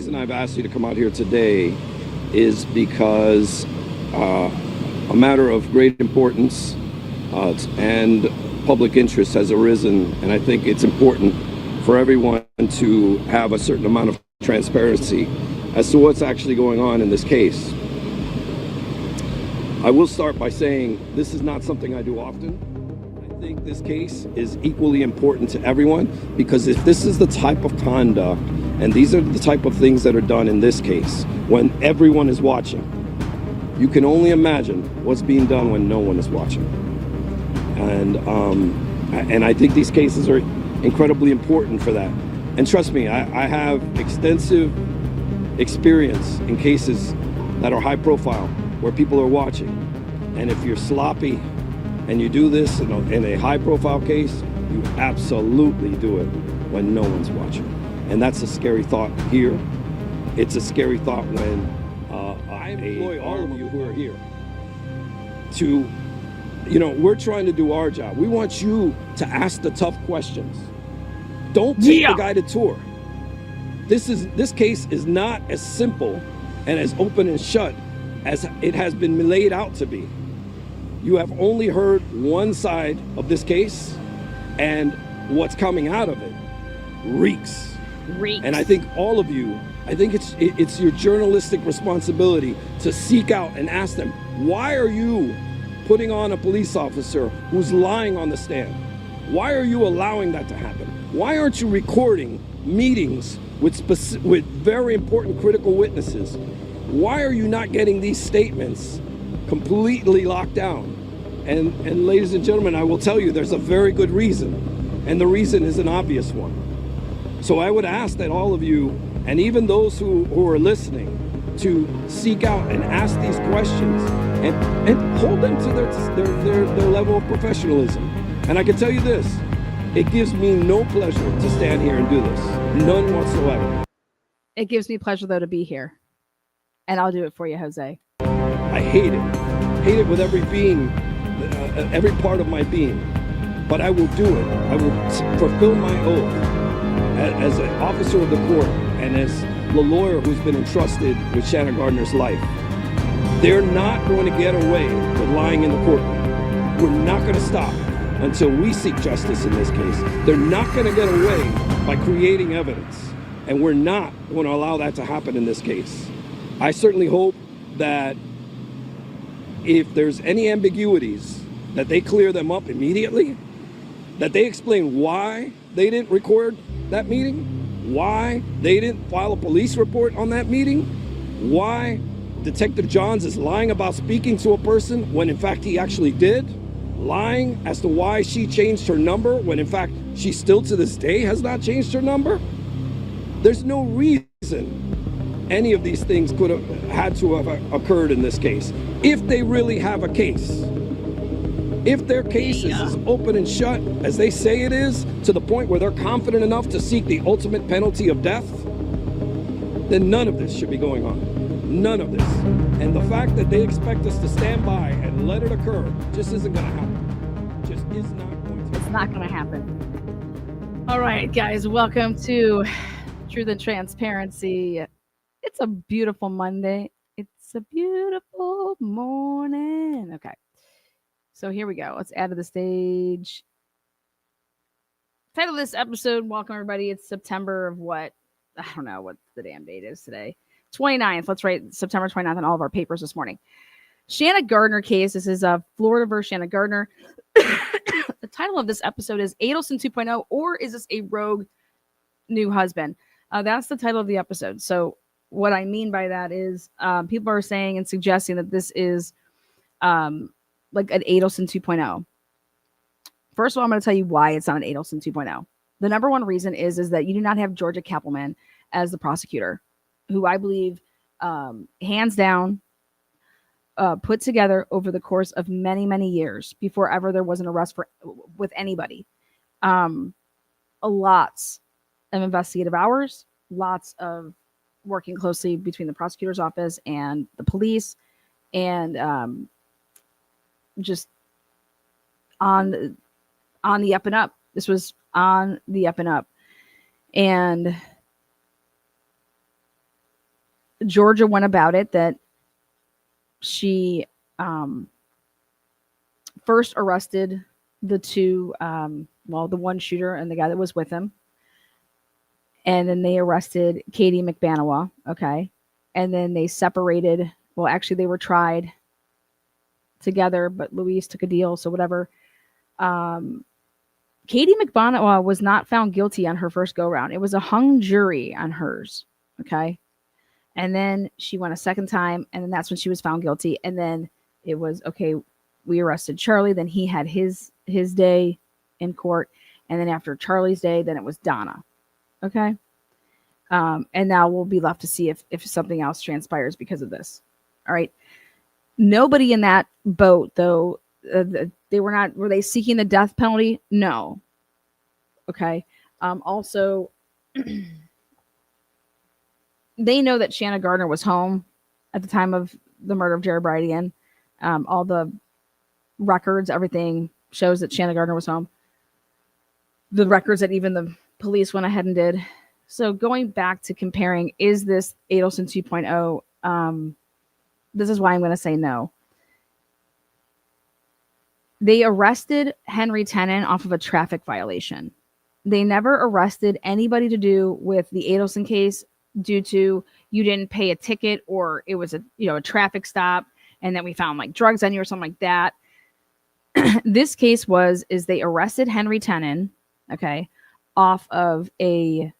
reason I've asked you to come out here today is because a matter of great importance and public interest has arisen, and I think it's important for everyone to have a certain amount of transparency as to what's actually going on in this case. I will start by saying this is not something I do often. I think this case is equally important to everyone, because if this is the type of conduct and these are the type of things that are done in this case when everyone is watching, you can only imagine what's being done when no one is watching. And I think these cases are incredibly important for that. And trust me, I have extensive experience in cases that are high profile where people are watching. And if you're sloppy and you do this in a high profile case, you absolutely do it when no one's watching. And that's a scary thought here. It's a scary thought when I employ all of you who are here to, we're trying to do our job. We want you to ask the tough questions. Don't take the guided tour. This case is not as simple and as open and shut as it has been laid out to be. You have only heard one side of this case, and what's coming out of it reeks. And I think all of you, it's your journalistic responsibility to seek out and ask them, why are you putting on a police officer who's lying on the stand? Why are you allowing that to happen? Why aren't you recording meetings with very important critical witnesses? Why are you not getting these statements completely locked down? And ladies and gentlemen, I will tell you there's a very good reason, and the reason is an obvious one. So I would ask that all of you, and even those who are listening, to seek out and ask these questions and hold them to their level of professionalism. And I can tell you this, it gives me no pleasure to stand here and do this. None whatsoever. It gives me pleasure, though, to be here. And I'll do it for you, Jose. I hate it. Hate it with every being, every part of my being. But I will do it. I will fulfill my oath as an officer of the court and as the lawyer who's been entrusted with Shanna Gardner's life. They're not going to get away with lying in the courtroom. We're not going to stop until we seek justice in this case. They're not going to get away by creating evidence. And we're not going to allow that to happen in this case. I certainly hope that if there's any ambiguities, that they clear them up immediately, that they explain why they didn't record that meeting, why they didn't file a police report on that meeting, why Detective Johns is lying about speaking to a person when in fact he actually did, lying as to why she changed her number when in fact she still to this day has not changed her number. There's no reason any of these things could have had to have occurred in this case. If they really have a case, if their case is as open and shut as they say it is, to the point where they're confident enough to seek the ultimate penalty of death, then none of this should be going on. None of this. And the fact that they expect us to stand by and let it occur just isn't going to happen. Just is not going to. It's not going to happen. All right, guys, welcome to Truth and Transparency. It's a beautiful Monday. It's a beautiful morning. Okay. So here we go. Let's add to the stage. Title of this episode, welcome everybody. It's September of what? I don't know what the damn date is today. 29th. Let's write September 29th on all of our papers this morning. Shanna Gardner case. This is Florida versus Shanna Gardner. The title of this episode is Adelson 2.0, or is this a rogue new husband? That's the title of the episode. So what I mean by that is people are saying and suggesting that this is like an Adelson 2.0. First of all, I'm going to tell you why it's not an Adelson 2.0. The number one reason is that you do not have Georgia Kappelman as the prosecutor, who I believe hands down put together over the course of many, many years before ever there was an arrest with anybody. Lots of investigative hours, lots of working closely between the prosecutor's office and the police, and just on the up and up. This was on the up and up. And Georgia went about it that she first arrested the two, the one shooter and the guy that was with him. And then they arrested Katie McBanawa. Okay. And then they separated. Well, actually, they were tried together, but Louise took a deal. So whatever. Katie McBanawa was not found guilty on her first go round. It was a hung jury on hers. Okay. And then she went a second time, and then that's when she was found guilty. And then it was, okay, we arrested Charlie. Then he had his day in court. And then after Charlie's day, then it was Donna. Okay. And now we'll be left to see if something else transpires because of this. All right. Nobody in that boat, though, were they seeking the death penalty? No. Okay. Also, they know that Shanna Gardner was home at the time of the murder of Jared Bridegan. All the records, everything shows that Shanna Gardner was home. The records that even the police went ahead and did. So going back to comparing, is this Adelson 2.0? This is why I'm going to say no. They arrested Henry Tenon off of a traffic violation. They never arrested anybody to do with the Adelson case due to you didn't pay a ticket or it was a traffic stop and then we found like drugs on you or something like that. This case is they arrested Henry Tenon, okay, off of a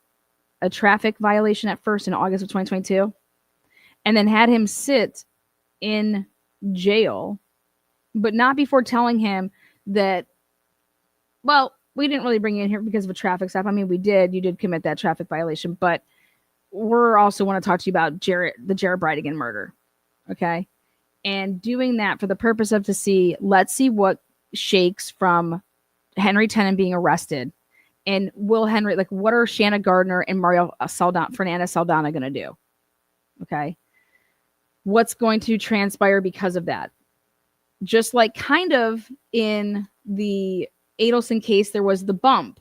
traffic violation at first in August of 2022, and then had him sit in jail, but not before telling him that, well, we didn't really bring you in here because of a traffic stop. I mean, we did. You did commit that traffic violation, but we're also want to talk to you about the Jared Bridegan murder. Okay. And doing that for the purpose of let's see what shakes from Henry Tenon being arrested. And what are Shanna Gardner and Fernandez Saldana going to do? Okay. What's going to transpire because of that? Just like kind of in the Adelson case, there was the bump.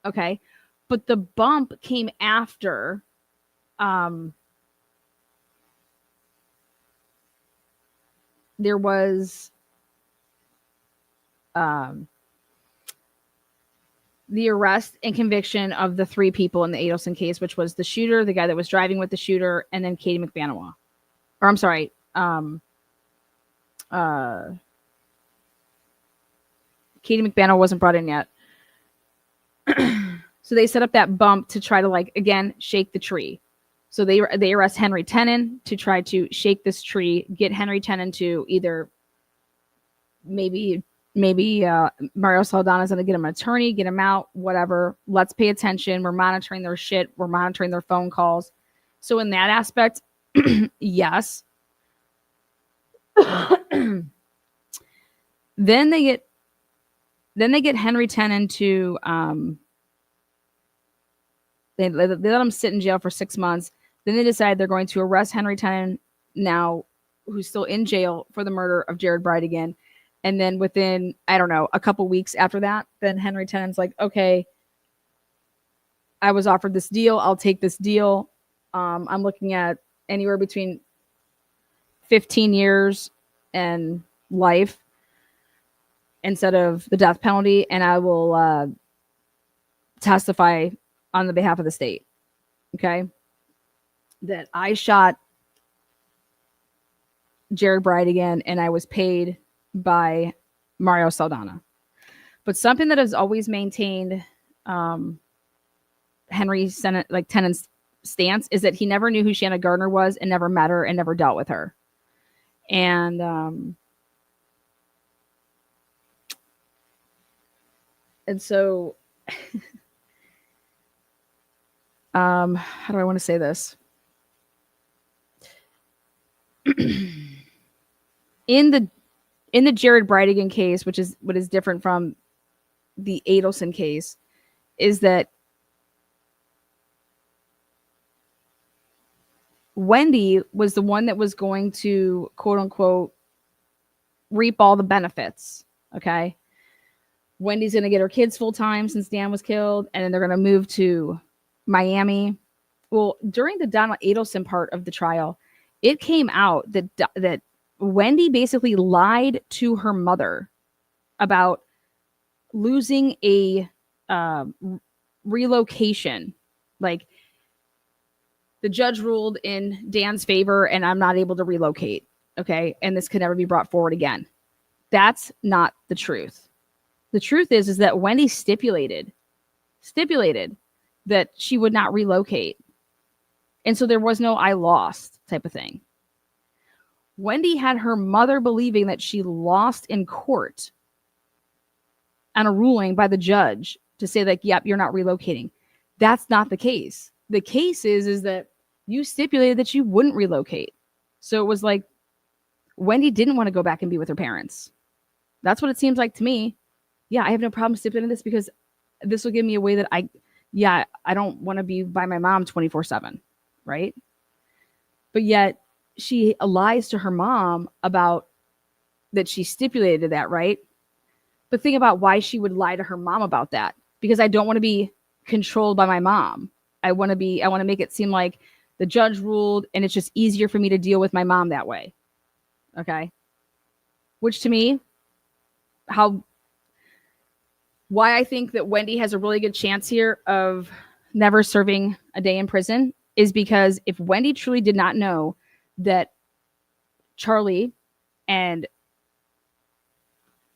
Okay. But the bump came after there was the arrest and conviction of the three people in the Adelson case, which was the shooter, the guy that was driving with the shooter, and then Katie McBanawa. Or I'm sorry, Katie McBanawa wasn't brought in yet. So they set up that bump to try to again shake the tree. So they arrest Henry Tenon to try to shake this tree, get Henry Tenon to either maybe Mario Saldana's going to get him an attorney, get him out, whatever. Let's pay attention. We're monitoring their shit. We're monitoring their phone calls. So in that aspect, yes. Then they get Henry Tenon to they let him sit in jail for 6 months. Then they decide they're going to arrest Henry Tenon now, who's still in jail for the murder of Jared Bridegan. And then within, I don't know, a couple weeks after that, then Henry Tenon's like, okay, I was offered this deal. I'll take this deal. I'm looking at anywhere between 15 years and life instead of the death penalty. And I will testify on the behalf of the state. Okay. That I shot Jared Bridegan and I was paid by Mario Saldana. But something that has always maintained Henry Tenon's stance is that he never knew who Shanna Gardner was and never met her and never dealt with her. And so how do I want to say this? In the Jared Bridegan case, which is what is different from the Adelson case, is that Wendy was the one that was going to, quote unquote, reap all the benefits. Okay. Wendy's going to get her kids full time since Dan was killed. And then they're going to move to Miami Well, during the Donald Adelson part of the trial, it came out that Wendy basically lied to her mother about losing a relocation. Like, the judge ruled in Dan's favor and I'm not able to relocate. Okay. And this could never be brought forward again. That's not the truth. The truth is that Wendy stipulated that she would not relocate. And so there was no I lost type of thing. Wendy had her mother believing that she lost in court on a ruling by the judge to say, like, yep, you're not relocating. That's not the case. The case is that you stipulated that you wouldn't relocate. So it was like Wendy didn't want to go back and be with her parents. That's what it seems like to me. Yeah, I have no problem stipulating this because this will give me a way that I don't want to be by my mom 24/7, right? But yet she lies to her mom about that she stipulated that, right? But think about why she would lie to her mom about that. Because I don't want to be controlled by my mom. I want to make it seem like the judge ruled and it's just easier for me to deal with my mom that way. Okay? Which to me, why I think that Wendy has a really good chance here of never serving a day in prison is because if Wendy truly did not know that Charlie and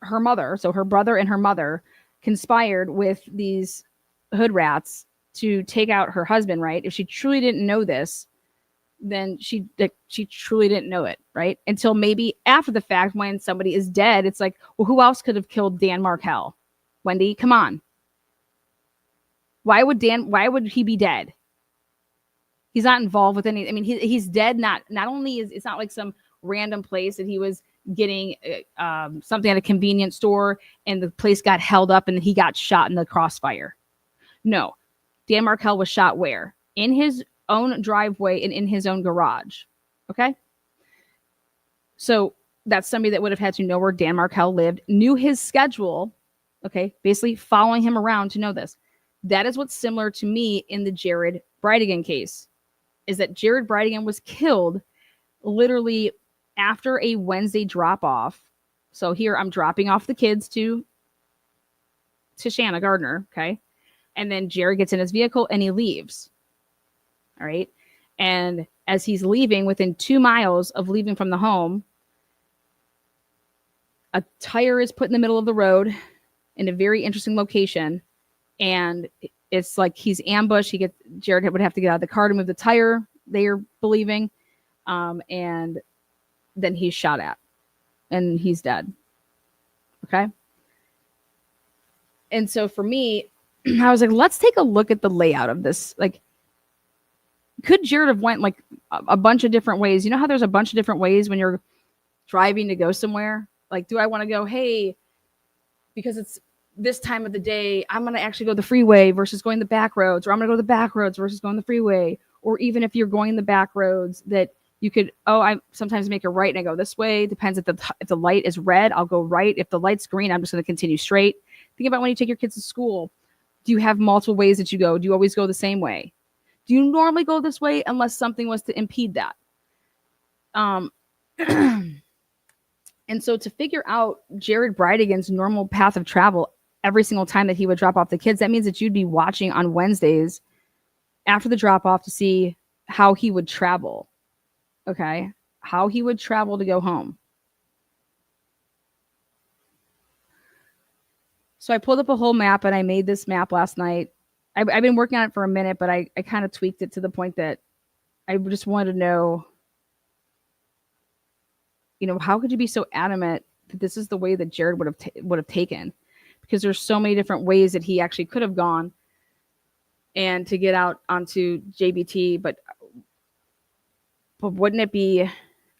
her mother, so her brother and her mother, conspired with these hood rats to take out her husband, right? If she truly didn't know this, then she truly didn't know it, right? Until maybe after the fact when somebody is dead, it's like, well, who else could have killed Dan Markel? Wendy, come on. Why would he be dead? He's not involved with any, I mean, he's dead. Not only is it's not like some random place that he was getting something at a convenience store and the place got held up and he got shot in the crossfire. No, Dan Markel was shot where? In his own driveway and in his own garage. Okay. So that's somebody that would have had to know where Dan Markel lived, knew his schedule. Okay. Basically following him around to know this. That is what's similar to me in the Jared Bridegan case, is that Jared Bridegan was killed literally after a Wednesday drop off. So here I'm dropping off the kids to Shanna Gardner. Okay. And then Jared gets in his vehicle and he leaves. All right. And as he's leaving, within 2 miles of leaving from the home, a tire is put in the middle of the road in a very interesting location. And it's like he's ambushed. Jared would have to get out of the car to move the tire, they are believing. And then he's shot at and he's dead. Okay. And so for me, I was like, let's take a look at the layout of this. Like, could Jared have went like a bunch of different ways? You know how there's a bunch of different ways when you're driving to go somewhere? Like, do I want to go, hey, because it's this time of the day, I'm going to actually go the freeway versus going the back roads, or I'm going to go the back roads versus going the freeway. Or even if you're going the back roads, that you could, I sometimes make a right and I go this way. Depends if the light is red, I'll go right. If the light's green, I'm just going to continue straight. Think about when you take your kids to school. Do you have multiple ways that you go? Do you always go the same way? Do you normally go this way unless something was to impede that? And so to figure out Jared Bridegan's normal path of travel every single time that he would drop off the kids, that means that you'd be watching on Wednesdays after the drop off to see how he would travel. Okay. How he would travel to go home. So I pulled up a whole map and I made this map last night. I've been working on it for a minute, but I kind of tweaked it to the point that I just wanted to know, how could you be so adamant that this is the way that Jared would have taken? Because there's so many different ways that he actually could have gone and to get out onto JBT. But wouldn't it be,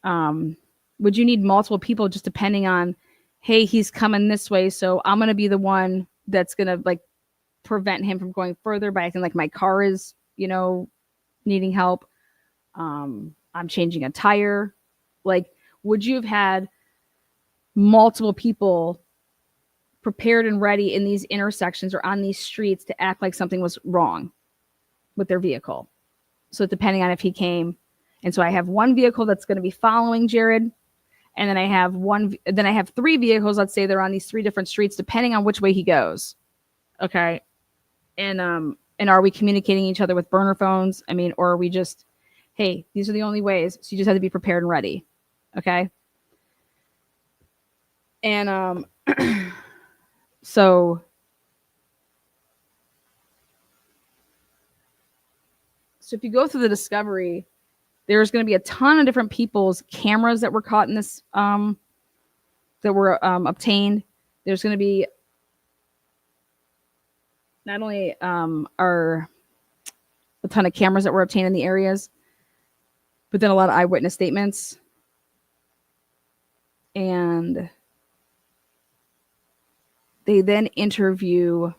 would you need multiple people just depending on, hey, he's coming this way, so I'm going to be the one that's going to like prevent him from going further by acting like my car is, needing help. I'm changing a tire. Like, would you have had multiple people prepared and ready in these intersections or on these streets to act like something was wrong with their vehicle? So depending on if he came, and so I have one vehicle that's going to be following Jared, and then I have three vehicles. Let's say they're on these three different streets, depending on which way he goes. Okay, and are we communicating each other with burner phones? I mean, or are we just, hey, these are the only ways, so you just have to be prepared and ready. Okay, and so if you go through the discovery, there's going to be a ton of different people's cameras that were caught in this, that were obtained. There's going to be not only are a ton of cameras that were obtained in the areas, but then a lot of eyewitness statements. And they then interview.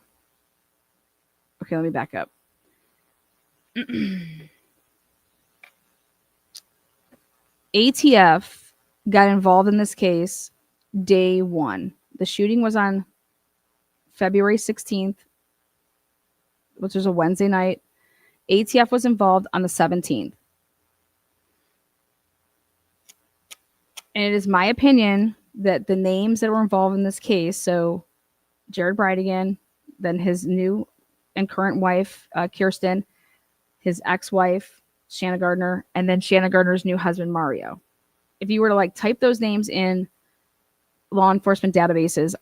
Okay, let me back up. ATF got involved in this case day one. The shooting was on February 16th, which was a Wednesday night. ATF was involved on the 17th. And it is my opinion that the names that were involved in this case, so Jared Bridegan, then his new and current wife, Kirsten, his ex-wife, Shanna Gardner, and then Shanna Gardner's new husband, Mario. If you were to like type those names in law enforcement databases,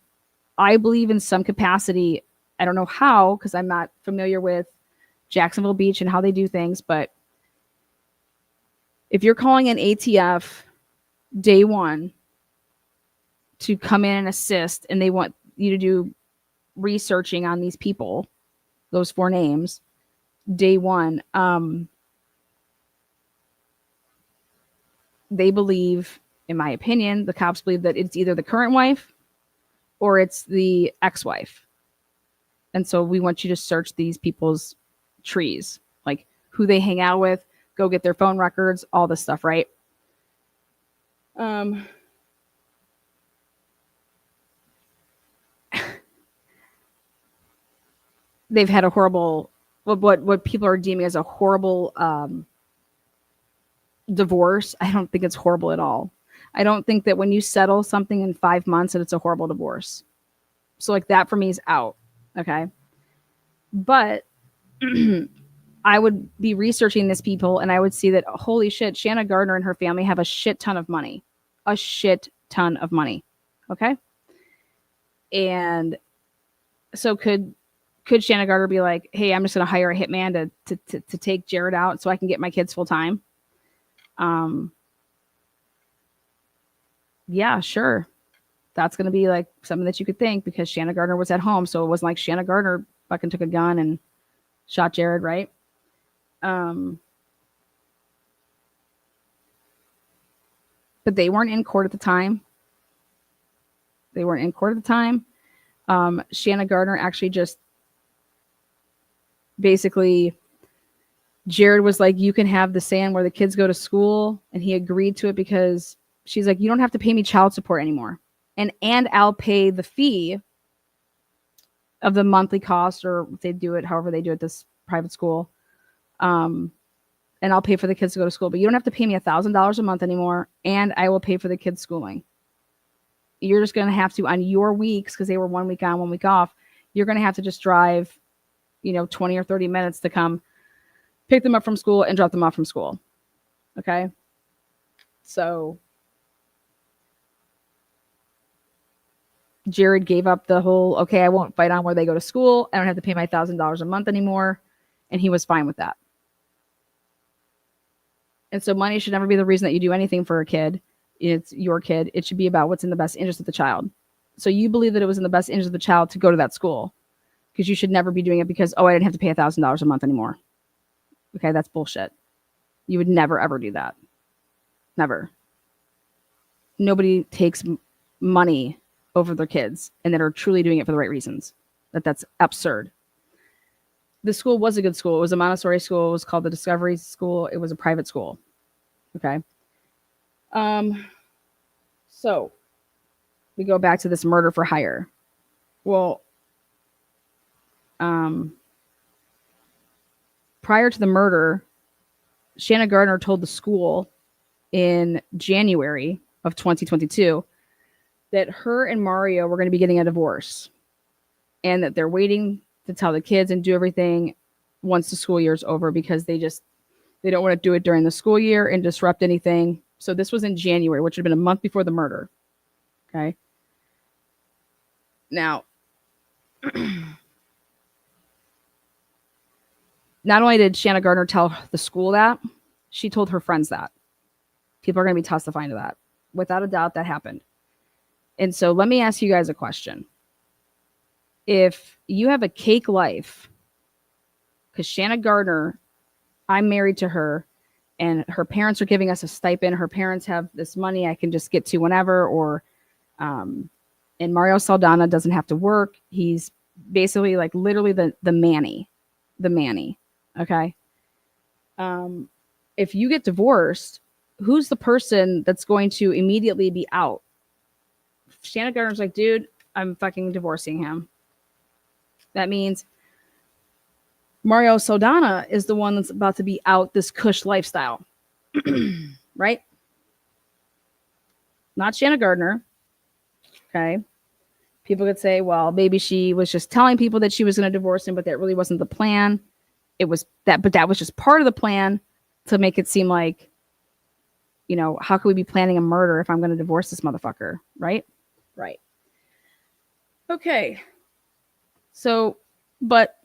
I believe in some capacity, I don't know how, because I'm not familiar with Jacksonville Beach and how they do things, but if you're calling in ATF day one to come in and assist, and they want you to do researching on these people, those four names, day one, they believe, in my opinion, the cops believe that it's either the current wife or it's the ex-wife. And so we want you to search these people's trees, like who they hang out with, go get their phone records, all this stuff, right? They've had a horrible, what people are deeming as a horrible divorce. I don't think it's horrible at all. I don't think that when you settle something in 5 months that it's a horrible divorce. So like that for me is out. Okay. But I would be researching this people and I would see that, holy shit, Shanna Gardner and her family have a shit ton of money. A shit ton of money. Okay. And so could Shanna Gardner be like, hey, I'm just going to hire a hitman to take Jared out so I can get my kids full time? Yeah, sure. That's going to be like something that you could think, because Shanna Gardner was at home. So it wasn't like Shanna Gardner fucking took a gun and shot Jared, right? But they weren't in court at the time. Shanna Gardner actually just basically, Jared was like, you can have the sand where the kids go to school. And he agreed to it because she's like, you don't have to pay me child support anymore. And I'll pay the fee of the monthly cost, or if they do it however they do it this private school. And I'll pay for the kids to go to school. But you don't have to pay me $1,000 a month anymore. And I will pay for the kids' schooling. You're just going to have to, on your weeks, because they were 1 week on, 1 week off, you're going to have to just drive, 20 or 30 minutes to come pick them up from school and drop them off from school. Okay. So Jared gave up the whole, okay, I won't fight on where they go to school. I don't have to pay my $1,000 a month anymore. And he was fine with that. And so money should never be the reason that you do anything for a kid. It's your kid. It should be about what's in the best interest of the child. So you believe that it was in the best interest of the child to go to that school, because you should never be doing it because, I didn't have to pay $1,000 a month anymore. Okay, that's bullshit. You would never, ever do that. Never. Nobody takes money over their kids and that are truly doing it for the right reasons. That's absurd. The school was a good school. It was a Montessori school. It was called the Discovery School. It was a private school. Okay. So we go back to this murder for hire. Well, prior to the murder, Shanna Gardner told the school in January of 2022 that her and Mario were going to be getting a divorce and that they're waiting to tell the kids and do everything once the school year is over because they don't want to do it during the school year and disrupt anything. So this was in January, which had been a month before the murder. Okay. Now, not only did Shanna Gardner tell the school that, she told her friends that. People are going to be testifying to that. Without a doubt, that happened. And so let me ask you guys a question. If you have a cake life, because Shanna Gardner, I'm married to her, and her parents are giving us a stipend. Her parents have this money I can just get to whenever, or and Mario Saldana doesn't have to work. He's basically like literally the Manny. Okay. If you get divorced, who's the person that's going to immediately be out? Shanna Gardner's like, dude, I'm fucking divorcing him. That means Mario Saldana is the one that's about to be out this cush lifestyle. Right? Not Shanna Gardner. Okay. People could say, well, maybe she was just telling people that she was going to divorce him, but that really wasn't the plan. It was that, but that was just part of the plan to make it seem like, you know, how could we be planning a murder if I'm going to divorce this motherfucker? Right? Right. Okay. So, but,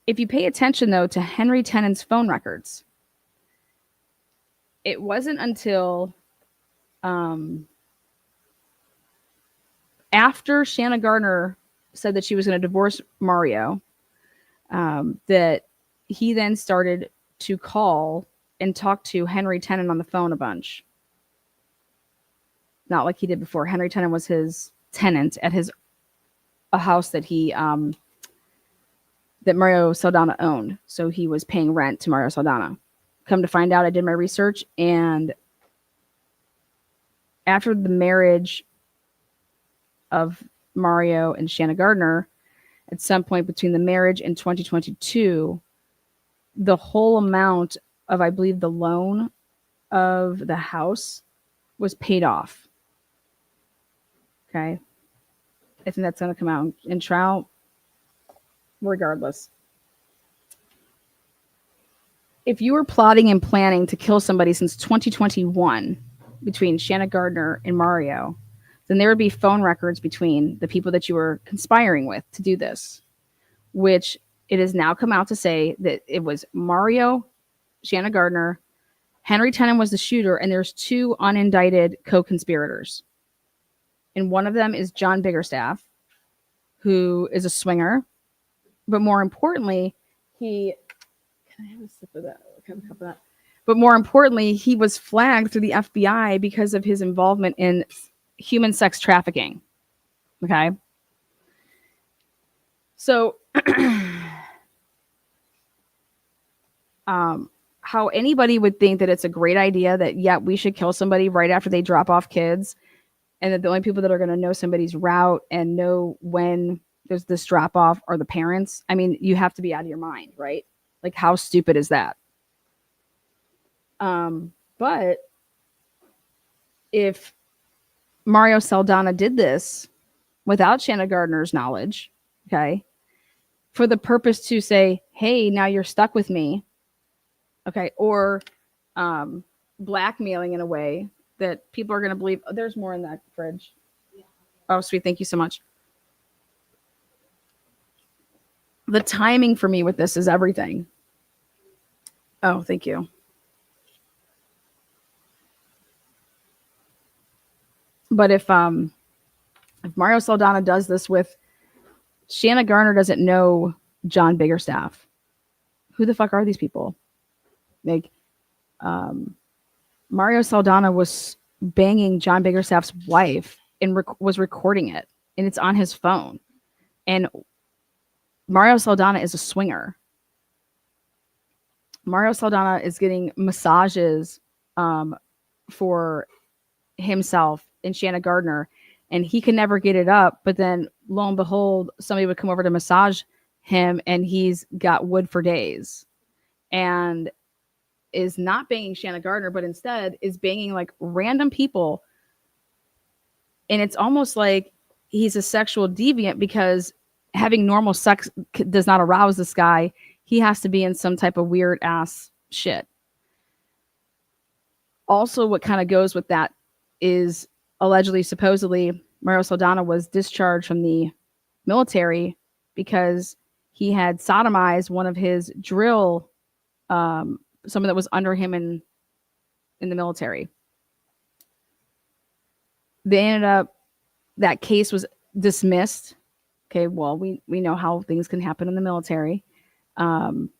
if you pay attention though to Henry Tenon's phone records, it wasn't until after Shanna Gardner said that she was going to divorce Mario, that he then started to call and talk to Henry Tenon on the phone a bunch. Not like he did before. Henry Tenon was his tenant at a house that he that Mario Saldana owned. So he was paying rent to Mario Saldana. Come to find out, I did my research, and after the marriage of Mario and Shanna Gardner, at some point between the marriage and 2022, the whole amount of, I believe, the loan of the house was paid off. Okay. I think that's going to come out in trial regardless. If you were plotting and planning to kill somebody since 2021 between Shanna Gardner and Mario, then there would be phone records between the people that you were conspiring with to do this, which it has now come out to say that it was Mario, Shanna Gardner, Henry Tenon was the shooter, and there's 2 unindicted co-conspirators. And one of them is John Biggerstaff, who is a swinger. But more importantly, can I have a sip of that? Can I have a cup of that? But more importantly, he was flagged through the FBI because of his involvement in human sex trafficking. Okay. So, how anybody would think that it's a great idea that, yeah, we should kill somebody right after they drop off kids, and that the only people that are going to know somebody's route and know when there's this drop off are the parents. I mean, you have to be out of your mind, right? Like, how stupid is that? But if Mario Saldana did this without Shanna Gardner's knowledge, okay, for the purpose to say, hey, now you're stuck with me, okay, or blackmailing in a way that people are going to believe, oh, there's more in that fridge. Oh, sweet. Thank you so much. The timing for me with this is everything. Oh, thank you. But if Mario Saldana does this with Shanna Gardner doesn't know John Biggerstaff, who the fuck are these people? Like, Mario Saldana was banging John Biggerstaff's wife and was recording it, and it's on his phone. And Mario Saldana is a swinger. Mario Saldana is getting massages for himself and Shanna Gardner, and he could never get it up. But then lo and behold, somebody would come over to massage him and he's got wood for days, and is not banging Shanna Gardner, but instead is banging like random people. And it's almost like he's a sexual deviant because having normal sex does not arouse this guy. He has to be in some type of weird ass shit. Also, what kind of goes with that is allegedly, supposedly, Mario Saldana was discharged from the military because he had sodomized one of his drill, someone that was under him in the military. They ended up, that case was dismissed. Okay, well, we know how things can happen in the military. And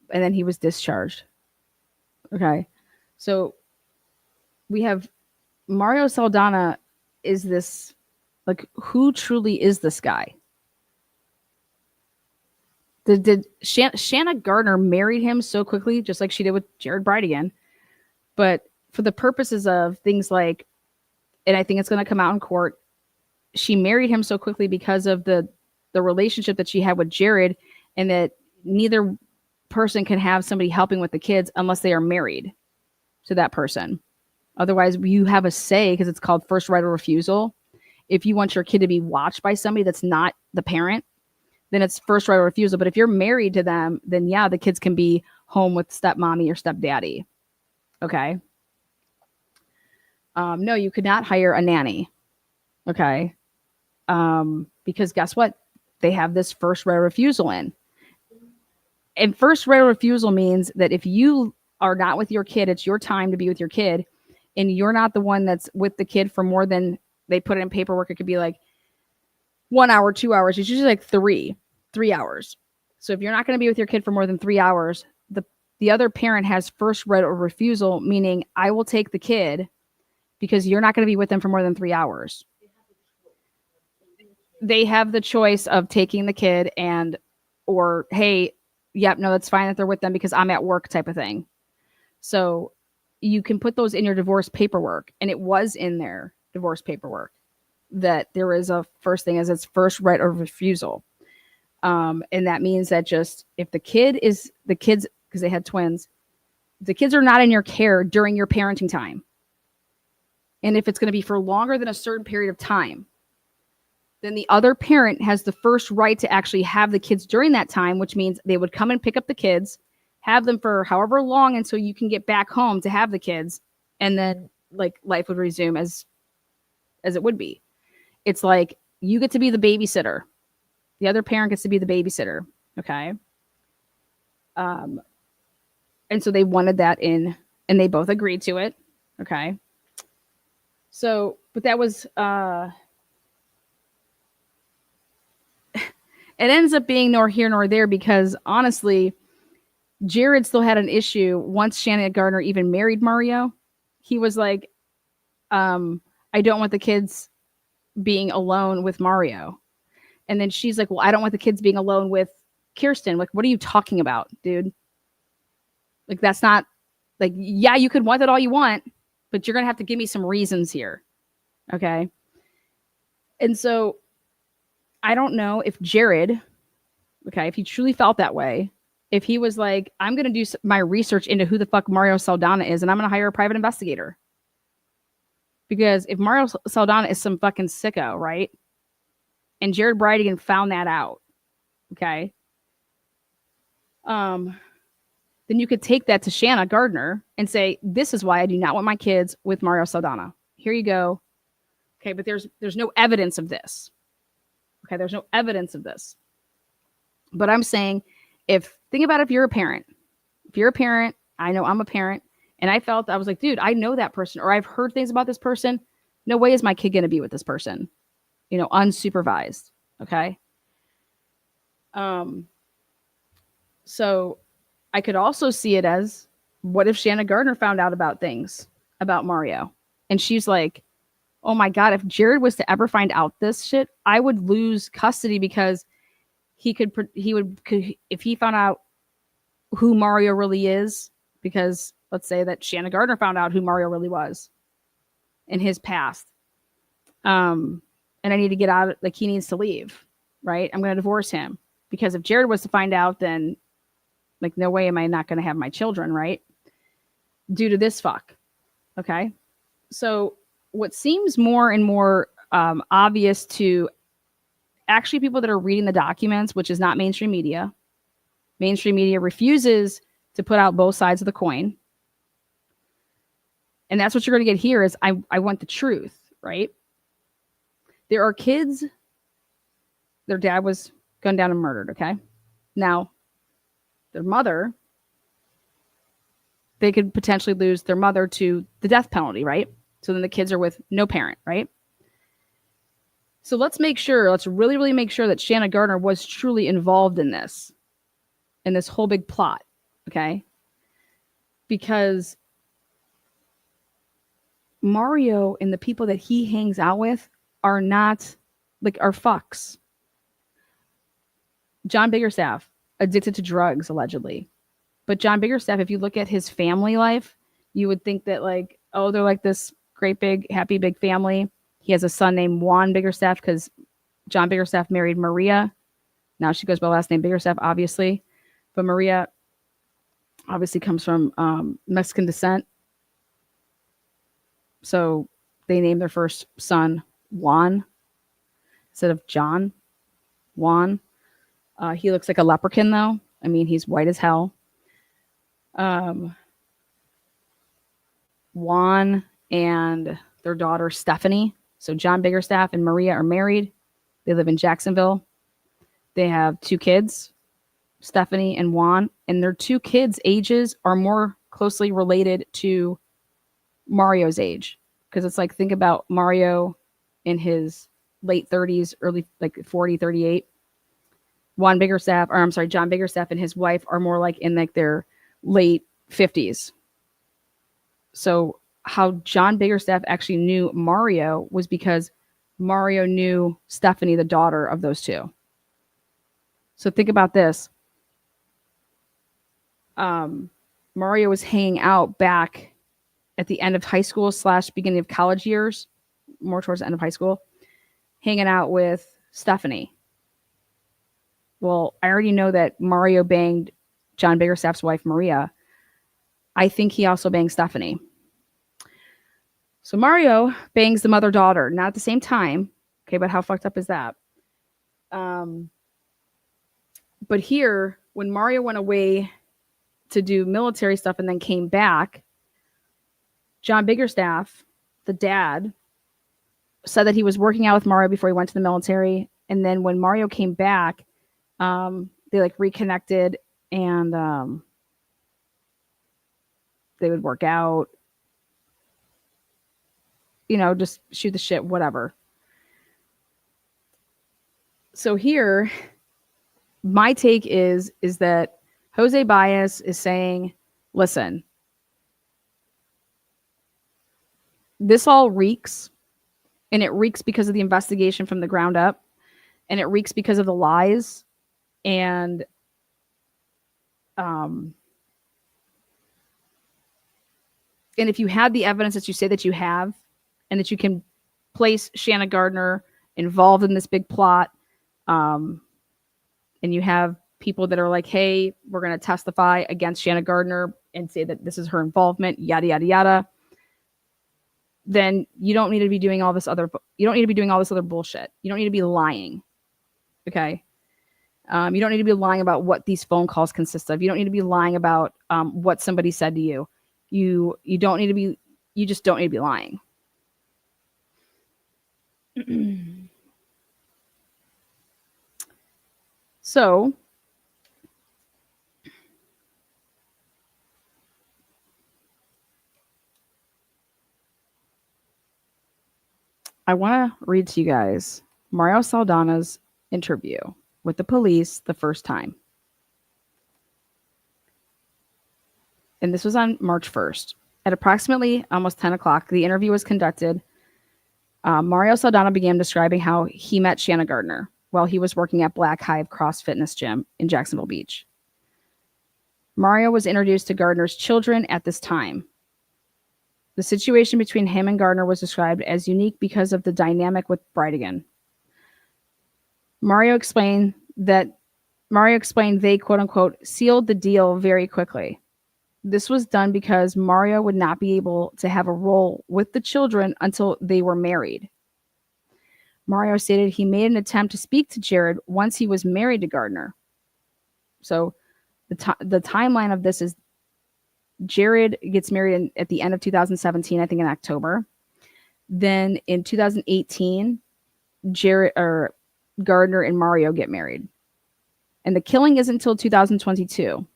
then he was discharged. Okay, so we have Mario Saldana is this, like, who truly is this guy? Did Shanna Gardner married him so quickly, just like she did with Jared Bridegan, but for the purposes of things like, and I think it's going to come out in court, she married him so quickly because of the relationship that she had with Jared, and that neither person can have somebody helping with the kids unless they are married to that person. Otherwise, you have a say, because it's called first right of refusal. If you want your kid to be watched by somebody that's not the parent, then it's first right of refusal. But if you're married to them, then yeah, the kids can be home with stepmommy or stepdaddy. Okay. No, you could not hire a nanny. Okay. Because guess what? They have this first right of refusal in. And first right of refusal means that if you are not with your kid, it's your time to be with your kid, and you're not the one that's with the kid for more than, they put it in paperwork, it could be like 1 hour, 2 hours. It's usually like three hours. So if you're not going to be with your kid for more than 3 hours, the other parent has first right of refusal, meaning I will take the kid because you're not going to be with them for more than 3 hours. They have the choice of taking the kid or, hey, yep, no, that's fine that they're with them because I'm at work type of thing. So you can put those in your divorce paperwork, and it was in their divorce paperwork that there is a first thing, as it's first right of refusal. And that means that just if the kids, because they had twins, the kids are not in your care during your parenting time. And if it's going to be for longer than a certain period of time, then the other parent has the first right to actually have the kids during that time, which means they would come and pick up the kids, have them for however long until you can get back home to have the kids, and then like life would resume as it would be. It's like you get to be the babysitter. The other parent gets to be the babysitter. Okay. And so they wanted that in, and they both agreed to it. Okay. So, but that was, it ends up being nor here nor there, because honestly, Jared still had an issue once Shanna Gardner even married Mario. He was like, I don't want the kids being alone with Mario. And then she's like, well, I don't want the kids being alone with Kirsten. Like, what are you talking about, dude? Like, that's not, like, yeah, you could want it all you want, but you're going to have to give me some reasons here. Okay. And so I don't know if Jared, okay, if he truly felt that way, if he was like, I'm going to do my research into who the fuck Mario Saldana is, and I'm going to hire a private investigator. Because if Mario Saldana is some fucking sicko, right? And Jared Bridegan found that out, okay? Then you could take that to Shanna Gardner and say, this is why I do not want my kids with Mario Saldana. Here you go. Okay, but there's no evidence of this. Okay, there's no evidence of this. But I'm saying, think about if you're a parent. If you're a parent, I know I'm a parent, and I was like, dude, I know that person, or I've heard things about this person. No way is my kid going to be with this person, unsupervised. Okay. So I could also see it as, what if Shanna Gardner found out about things about Mario? And she's like, oh my God, if Jared was to ever find out this shit, I would lose custody, because if he found out who Mario really is, because let's say that Shanna Gardner found out who Mario really was in his past. and I need to get out. Like, he needs to leave, right? I'm going to divorce him, because if Jared was to find out, then like, no way am I not going to have my children, right? Due to this fuck. Okay. So what seems more and more obvious to actually people that are reading the documents, which is not mainstream media. Mainstream media refuses to put out both sides of the coin. And that's what you're going to get here is I want the truth, right? There are kids, their dad was gunned down and murdered, okay? Now, their mother, they could potentially lose their mother to the death penalty, right? So then the kids are with no parent, right? So let's really, really make sure that Shanna Gardner was truly involved in this whole big plot, okay? Because Mario and the people that he hangs out with are not, like, are fucks. John Biggerstaff, addicted to drugs, allegedly. But John Biggerstaff, if you look at his family life, you would think that, like, oh, they're like this great big, happy big family. He has a son named Juan Biggerstaff because John Biggerstaff married Maria. Now she goes by the last name Biggerstaff, obviously. But Maria obviously comes from Mexican descent. So they named their first son Juan instead of John. Juan. He looks like a leprechaun, though. I mean, he's white as hell. Juan and their daughter Stephanie. So John Biggerstaff and Maria are married. They live in Jacksonville. They have 2 kids, Stephanie and Juan, and their 2 kids' ages are more closely related to Mario's age. Because it's like, think about Mario in his late 30s, early, like 40, 38. John Biggerstaff and his wife are more like in like their late 50s. So how John Biggerstaff actually knew Mario was because Mario knew Stephanie, the daughter of those 2. So think about this. Mario was hanging out back at the end of high school / beginning of college years, more towards the end of high school, hanging out with Stephanie. Well, I already know that Mario banged John Biggerstaff's wife, Maria. I think he also banged Stephanie. So Mario bangs the mother-daughter, not at the same time. Okay, but how fucked up is that? But here, when Mario went away to do military stuff and then came back, John Biggerstaff, the dad, said that he was working out with Mario before he went to the military. And then when Mario came back, they like reconnected and they would work out, you know, just shoot the shit, whatever. So here, my take is that Jose Baez is saying, listen, this all reeks, and it reeks because of the investigation from the ground up, and it reeks because of the lies. And if you had the evidence that you say that you have, and that you can place Shanna Gardner involved in this big plot, and you have people that are like, hey, we're going to testify against Shanna Gardner and say that this is her involvement, yada, yada, yada, then you don't need to be doing all this other bullshit. You don't need to be lying. Okay. You don't need to be lying about what these phone calls consist of. You don't need to be lying about what somebody said to you. You just don't need to be lying. So I want to read to you guys Mario Saldana's interview with the police the first time. And this was on March 1st. At approximately almost 10 o'clock, the interview was conducted. Mario Saldana began describing how he met Shanna Gardner while he was working at Black Hive Cross Fitness Gym in Jacksonville Beach. Mario was introduced to Gardner's children at this time. The situation between him and Gardner was described as unique because of the dynamic with Brightigan. Mario explained they quote unquote sealed the deal very quickly. This was done because Mario would not be able to have a role with the children until they were married. Mario stated he made an attempt to speak to Jared once he was married to Gardner. So the timeline of this is Jared gets married at the end of 2017, I think in October. Then in 2018, Gardner and Mario get married. And the killing isn't until 2022.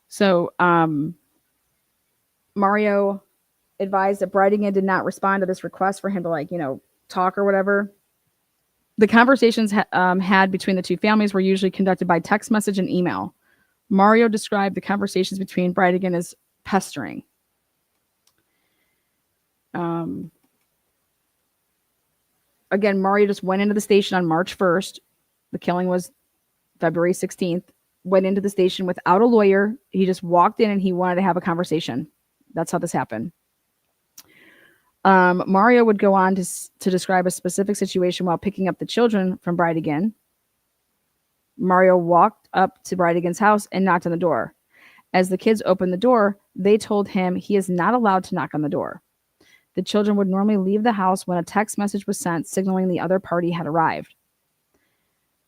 So Mario advised that Brightingham did not respond to this request for him to talk or whatever. The conversations had between the two families were usually conducted by text message and email. Mario described the conversations between Brightingham as pestering. Again, Mario just went into the station on March 1st. The killing was February 16th. Went into the station without a lawyer. He just walked in and he wanted to have a conversation. That's how this happened. Mario would go on to describe a specific situation while picking up the children from Brightingham. Mario walked up to Brightingham's house and knocked on the door. As the kids opened the door, they told him he is not allowed to knock on the door. The children would normally leave the house when a text message was sent signaling the other party had arrived.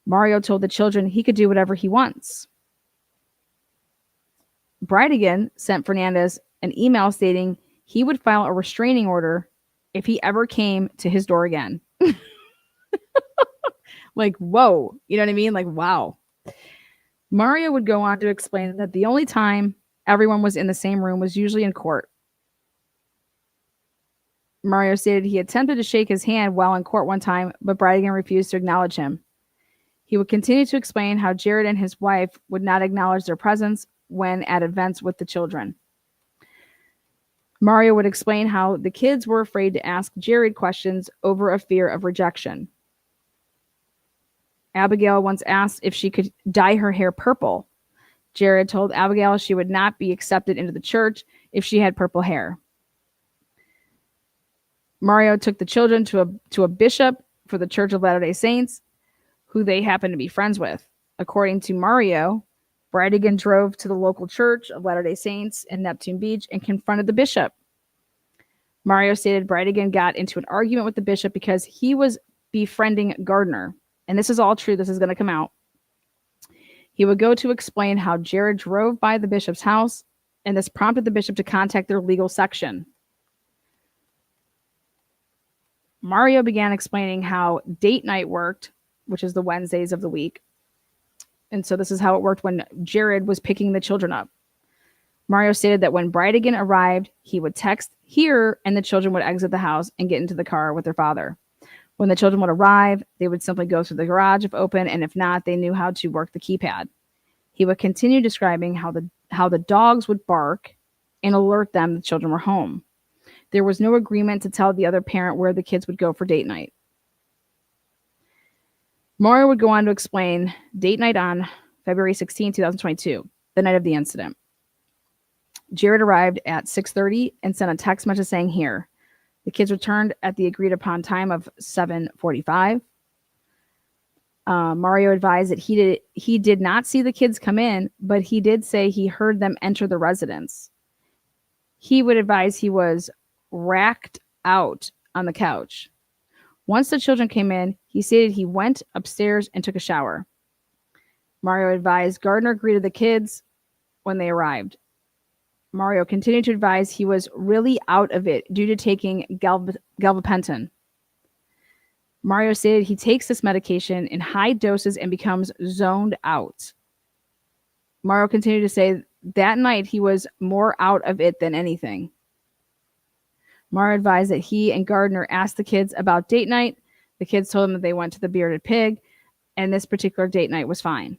Mario told the children he could do whatever he wants. Brightingham sent Fernandez an email stating he would file a restraining order if he ever came to his door again. Like, whoa. You know what I mean? Like, wow. Mario would go on to explain that the only time everyone was in the same room was usually in court. Mario stated he attempted to shake his hand while in court one time, but Brightingham refused to acknowledge him. He would continue to explain how Jared and his wife would not acknowledge their presence when at events with the children. Mario would explain how the kids were afraid to ask Jared questions over a fear of rejection. Abigail once asked if she could dye her hair purple. Jared told Abigail she would not be accepted into the church if she had purple hair. Mario took the children to a bishop for the Church of Latter-day Saints, who they happened to be friends with. According to Mario, Brightingham drove to the local Church of Latter-day Saints in Neptune Beach and confronted the bishop. Mario stated Brightingham got into an argument with the bishop because he was befriending Gardner. And this is all true. This is going to come out. He would go to explain how Jared drove by the bishop's house, and this prompted the bishop to contact their legal section. Mario began explaining how date night worked, which is the Wednesdays of the week. And so this is how it worked when Jared was picking the children up. Mario stated that when Brightingham arrived, he would text here and the children would exit the house and get into the car with their father. When the children would arrive, they would simply go through the garage if open, and if not, they knew how to work the keypad. He would continue describing how the dogs would bark and alert them the children were home. There was no agreement to tell the other parent where the kids would go for date night. Mario would go on to explain date night on February 16, 2022, the night of the incident. Jared arrived at 6:30 and sent a text message saying here. The kids returned at the agreed upon time of 7:45. Mario advised that he did not see the kids come in, but he did say he heard them enter the residence. He would advise he was racked out on the couch. Once the children came in, he stated he went upstairs and took a shower. Mario advised Gardner greeted the kids when they arrived. Mario continued to advise he was really out of it due to taking gabapentin. Mario stated he takes this medication in high doses and becomes zoned out. Mario continued to say that night he was more out of it than anything. Mario advised that he and Gardner asked the kids about date night. The kids told him that they went to the Bearded Pig, and this particular date night was fine.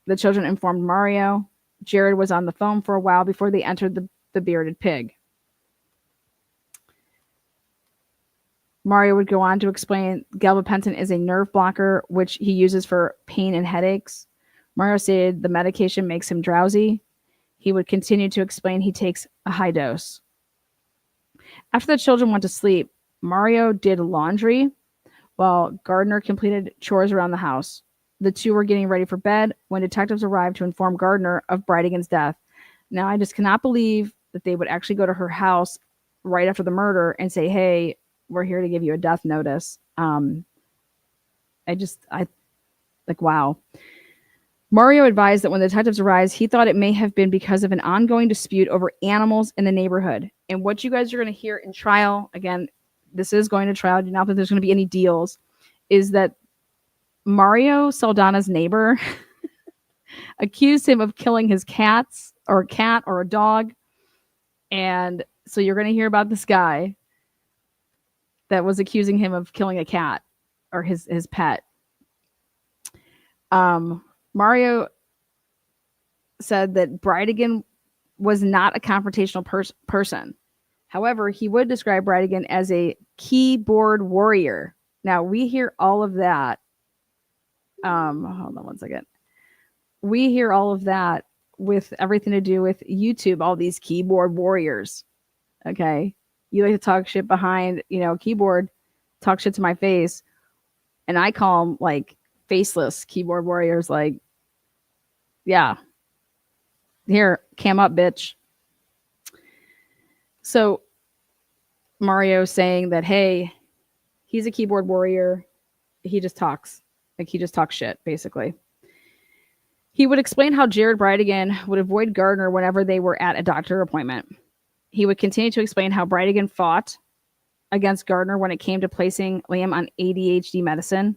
The children informed Mario. Jared was on the phone for a while before they entered the Bearded Pig. Mario would go on to explain gabapentin is a nerve blocker, which he uses for pain and headaches. Mario stated the medication makes him drowsy. He would continue to explain he takes a high dose. After the children went to sleep, Mario did laundry while Gardner completed chores around the house. The two were getting ready for bed when detectives arrived to inform Gardner of Bridegan's death. Now, I just cannot believe that they would actually go to her house right after the murder and say, hey, we're here to give you a death notice. Wow. Mario advised that when the detectives arrived, he thought it may have been because of an ongoing dispute over animals in the neighborhood. And what you guys are going to hear in trial, again, this is going to trial, do not think there's going to be any deals, is that Mario Saldana's neighbor accused him of killing his cats or a cat or a dog. And so you're going to hear about this guy that was accusing him of killing a cat or his pet. Mario said that Bridegan was not a confrontational person. However, he would describe Bridegan as a keyboard warrior. Now, we hear all of that. Hold on one second. We hear all of that with everything to do with YouTube, all these keyboard warriors. Okay. You like to talk shit behind, keyboard, talk shit to my face. And I call them like faceless keyboard warriors. Like, yeah. Here, cam up, bitch. So Mario saying that, hey, he's a keyboard warrior. He just talks. Like, he just talks shit, basically. He would explain how Jared Bridegan would avoid Gardner whenever they were at a doctor appointment. He would continue to explain how Bridegan fought against Gardner when it came to placing Liam on ADHD medicine.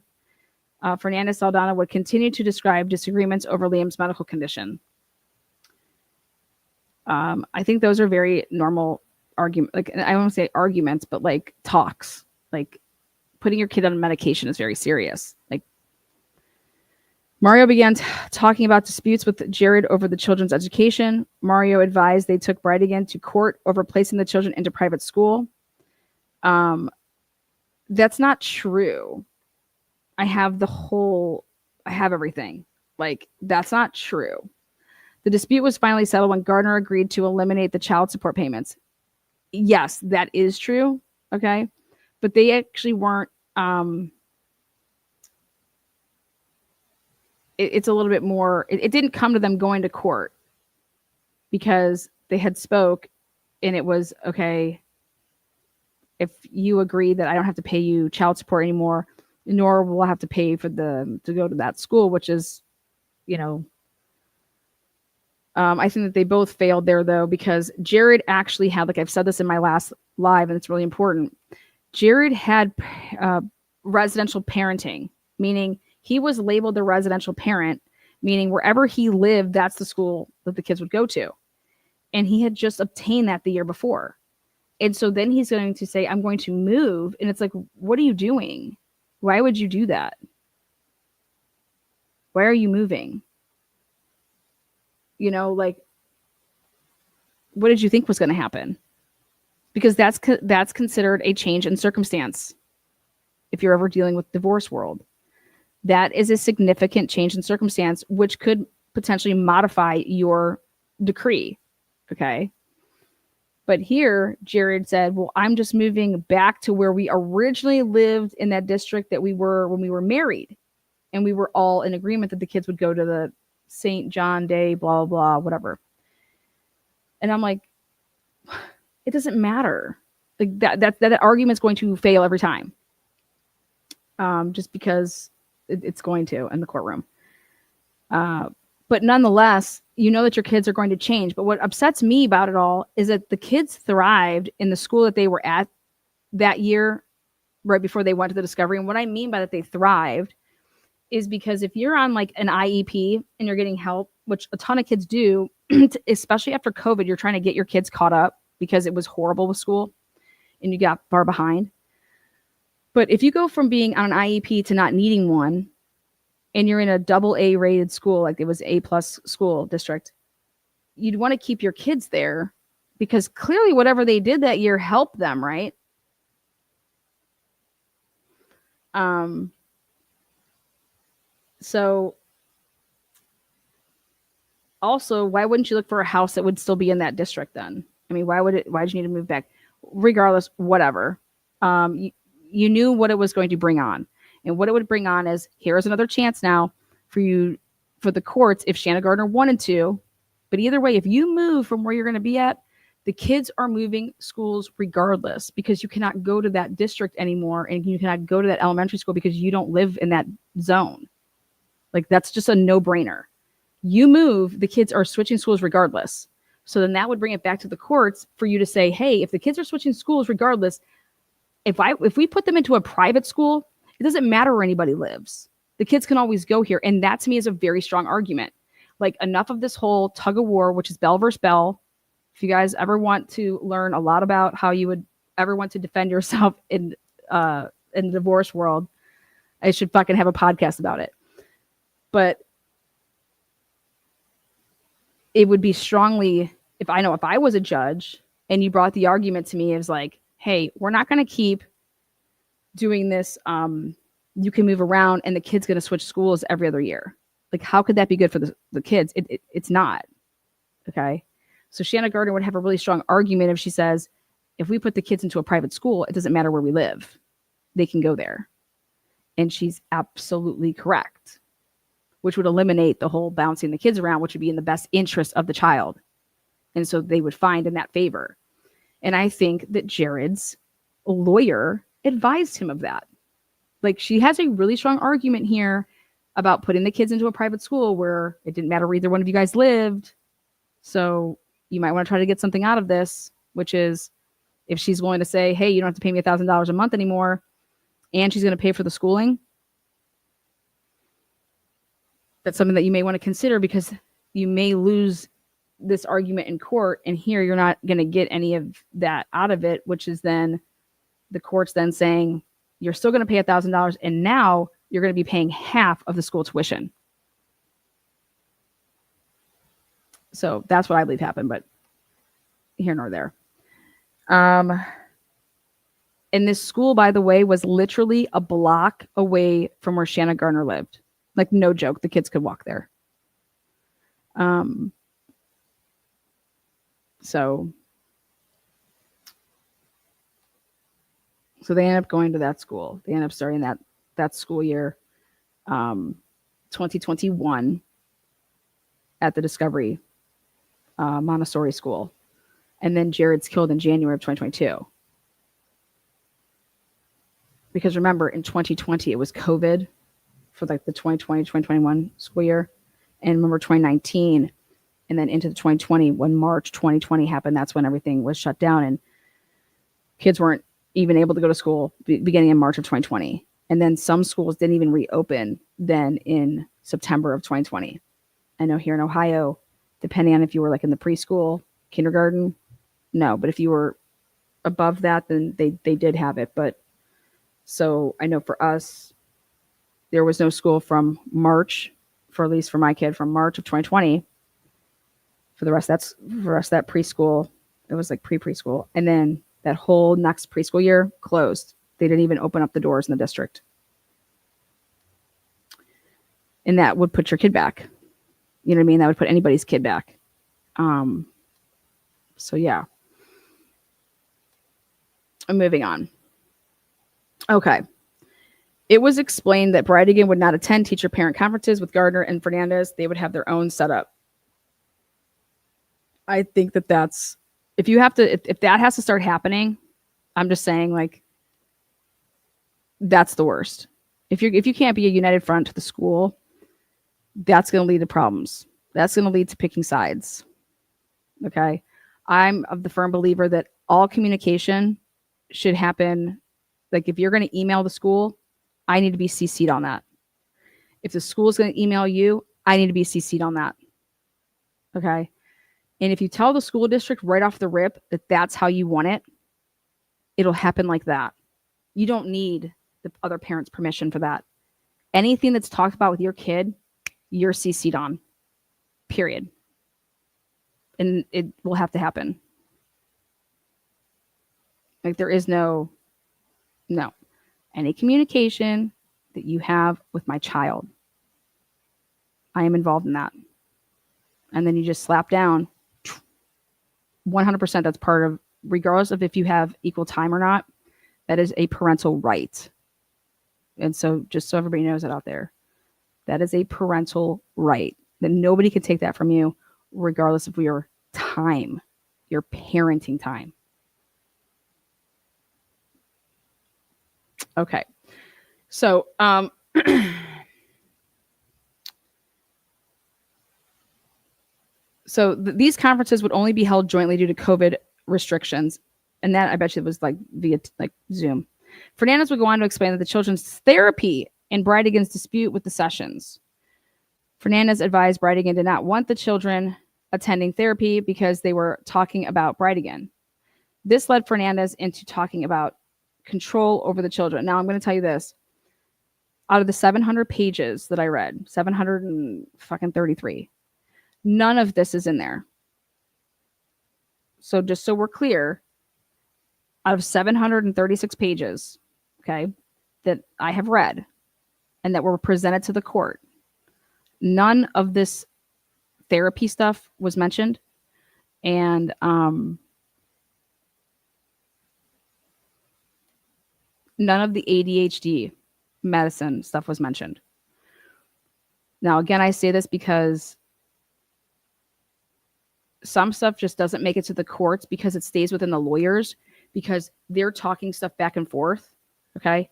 Fernandez Saldana would continue to describe disagreements over Liam's medical condition. I think those are very normal arguments. Like, I won't say arguments, but like talks. Like, putting your kid on medication is very serious. Like, Mario began talking about disputes with Jared over the children's education. Mario advised they took Bridegan to court over placing the children into private school. That's not true. I have everything. Like, that's not true. The dispute was finally settled when Gardner agreed to eliminate the child support payments. Yes, that is true. Okay. But they actually weren't, it's a little bit more, it didn't come to them going to court because they had spoke and it was, okay, if you agree that I don't have to pay you child support anymore, nor will I have to pay for to go to that school, which is, I think that they both failed there though, because Jared actually had, like I've said this in my last live and it's really important. Jared had residential parenting, meaning he was labeled the residential parent, meaning wherever he lived, that's the school that the kids would go to. And he had just obtained that the year before. And so then he's going to say, I'm going to move. And it's like, what are you doing? Why would you do that? Why are you moving? Like, what did you think was going to happen? Because that's considered a change in circumstance. If you're ever dealing with divorce world, that is a significant change in circumstance, which could potentially modify your decree. Okay. But here, Jared said, well, I'm just moving back to where we originally lived in that district that we were when we were married. And we were all in agreement that the kids would go to the St. John Day, blah, blah, blah, whatever. And I'm like, it doesn't matter. Like that argument's going to fail every time. Just because it's going to in the courtroom. But nonetheless, that your kids are going to change. But what upsets me about it all is that the kids thrived in the school that they were at that year, right before they went to the discovery. And what I mean by that they thrived is because if you're on like an IEP and you're getting help, which a ton of kids do, especially after COVID, you're trying to get your kids caught up because it was horrible with school and you got far behind. But if you go from being on an IEP to not needing one, and you're in a AA rated school, like it was A+ school district, you'd want to keep your kids there because clearly whatever they did that year helped them, right? So also, why wouldn't you look for a house that would still be in that district then? I mean, why'd you need to move back? Regardless, whatever. You knew what it was going to bring on. And what it would bring on is, here's another chance now for the courts, if Shanna Gardner wanted to. But either way, if you move from where you're going to be at, the kids are moving schools regardless, because you cannot go to that district anymore, and you cannot go to that elementary school because you don't live in that zone. Like, that's just a no-brainer. You move, the kids are switching schools regardless. So then that would bring it back to the courts for you to say, hey, if the kids are switching schools regardless, if we put them into a private school, it doesn't matter where anybody lives. The kids can always go here. And that to me is a very strong argument. Like, enough of this whole tug of war, which is Bell versus Bell. If you guys ever want to learn a lot about how you would ever want to defend yourself in the divorce world, I should fucking have a podcast about it. But it would be strongly, if I was a judge and you brought the argument to me, it was like, hey, we're not going to keep doing this. You can move around and the kid's going to switch schools every other year. Like, how could that be good for the kids? It's not. Okay. So Shanna Gardner would have a really strong argument if she says, if we put the kids into a private school, it doesn't matter where we live. They can go there. And she's absolutely correct, which would eliminate the whole bouncing the kids around, which would be in the best interest of the child. And so they would find in that favor. And I think that Jared's lawyer advised him of that. Like, she has a really strong argument here about putting the kids into a private school where it didn't matter where either one of you guys lived. So you might want to try to get something out of this, which is, if she's willing to say, hey, you don't have to pay me $1,000 a month anymore, and she's going to pay for the schooling, that's something that you may want to consider, because you may lose this argument in court, and here you're not going to get any of that out of it, which is then the courts then saying you're still going to pay $1,000, and now you're going to be paying half of the school tuition. So that's what I believe happened, but here nor there. And this school, by the way, was literally a block away from where Shanna Gardner lived. Like, no joke, the kids could walk there. So they ended up going to that school. They ended up starting that school year, 2021, at the Discovery Montessori School. And then Jared's killed in January of 2022. Because remember, in 2020, it was COVID for like the 2020, 2021 school year. And remember 2019, and then into the 2020, when March 2020 happened, that's when everything was shut down and kids weren't even able to go to school beginning in March of 2020. And then some schools didn't even reopen then in September of 2020. I know here in Ohio, depending on if you were like in the preschool, kindergarten, no, but if you were above that, then they did have it. But so I know for us, there was no school from March, for at least for my kid, from March of 2020. For the rest of that preschool, it was like preschool. And then that whole next preschool year closed. They didn't even open up the doors in the district. And that would put your kid back. You know what I mean? That would put anybody's kid back. So yeah. I'm moving on. Okay. It was explained that Brightigan would not attend teacher-parent conferences with Gardner and Fernandez. They would have their own setup. I think that's, if that has to start happening, I'm just saying, like, that's the worst. If you can't be a united front to the school, that's going to lead to problems. That's going to lead to picking sides. Okay. I'm of the firm believer that all communication should happen. Like, if you're going to email the school, I need to be CC'd on that. If the school is going to email you, I need to be CC'd on that. Okay. And if you tell the school district right off the rip that that's how you want it, it'll happen like that. You don't need the other parent's permission for that. Anything that's talked about with your kid, you're CC'd on. Period. And it will have to happen. Like, there is no. Any communication that you have with my child, I am involved in that. And then you just slap down 100%. That's part of, regardless of if you have equal time or not, that is a parental right. And so just so everybody knows that out there, that is a parental right that nobody can take that from you, regardless of your time, your parenting time. Okay. So, these conferences would only be held jointly due to COVID restrictions. And that I bet you was like via like Zoom. Fernandez would go on to explain that the children's therapy in Bridegan's dispute with the sessions. Fernandez advised Bridegan did not want the children attending therapy because they were talking about Bridegan. This led Fernandez into talking about control over the children. Now I'm going to tell you this. Out of the 700 pages that I read, 733, none of this is in there. So just so we're clear, out of 736 pages, okay, that I have read and that were presented to the court, none of this therapy stuff was mentioned. And none of the ADHD medicine stuff was mentioned. Now, again, I say this because some stuff just doesn't make it to the courts because it stays within the lawyers because they're talking stuff back and forth. Okay.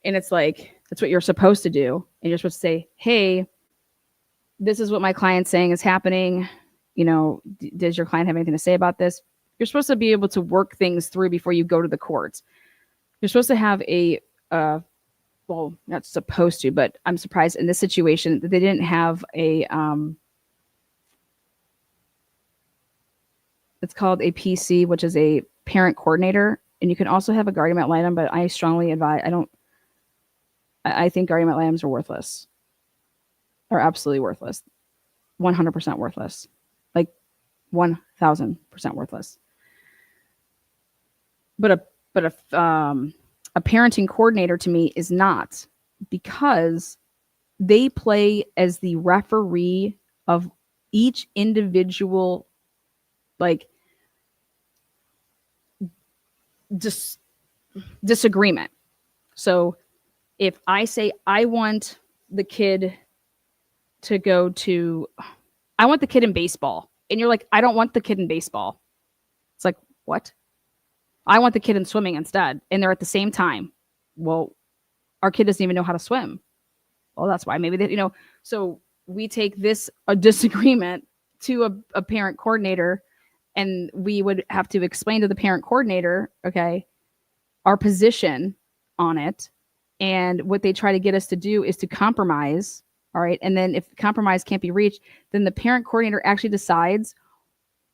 And it's like, that's what you're supposed to do. And you're supposed to say, hey, this is what my client's saying is happening. You know, does your client have anything to say about this? You're supposed to be able to work things through before you go to the courts. You're supposed to have well, not supposed to, but I'm surprised in this situation that they didn't have a, it's called a PC, which is a parent coordinator. And you can also have a guardian ad litem, but I strongly advise, I think guardian ad litems are worthless. Are absolutely worthless. 100% worthless. Like 1000% worthless. But a parenting coordinator to me is not, because they play as the referee of each individual like disagreement. So if I say I want the kid to go to, I want the kid in baseball, and you're like, I don't want the kid in baseball. It's like, what? I want the kid in swimming instead. And they're at the same time. Well, our kid doesn't even know how to swim. Well, that's why maybe that, so we take this a disagreement to a parent coordinator, and we would have to explain to the parent coordinator, okay, our position on it. And what they try to get us to do is to compromise. All right. And then if compromise can't be reached, then the parent coordinator actually decides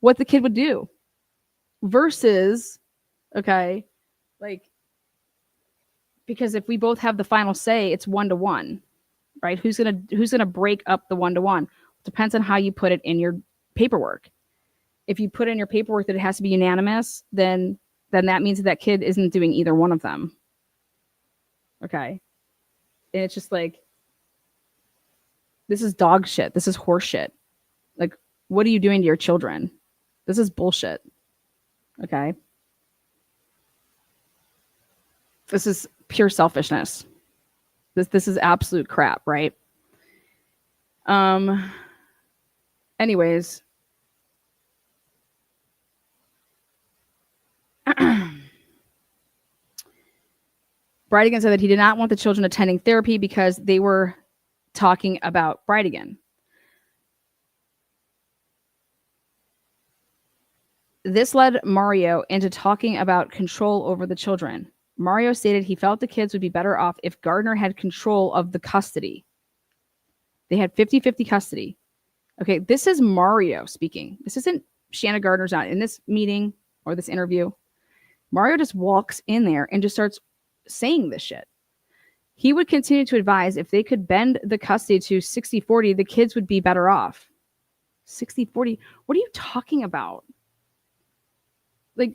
what the kid would do versus, okay, like, because if we both have the final say, it's 1-to-1, right? Who's gonna break up the 1-to-1? Depends on how you put it in your paperwork. If you put in your paperwork that it has to be unanimous, then that means that kid isn't doing either one of them. Okay. And it's just like, this is dog shit. This is horse shit. Like, what are you doing to your children? This is bullshit. Okay. This is pure selfishness. This is absolute crap, right? Anyways. Bridegan said that he did not want the children attending therapy because they were talking about Bridegan. This led Mario into talking about control over the children. Mario stated he felt the kids would be better off if Gardner had control of the custody. They had 50-50 custody. Okay, this is Mario speaking. This isn't Shanna Gardner's not in this meeting or this interview. Mario just walks in there and just starts saying this shit. He would continue to advise if they could bend the custody to 60-40, the kids would be better off. 60-40? What are you talking about? Like,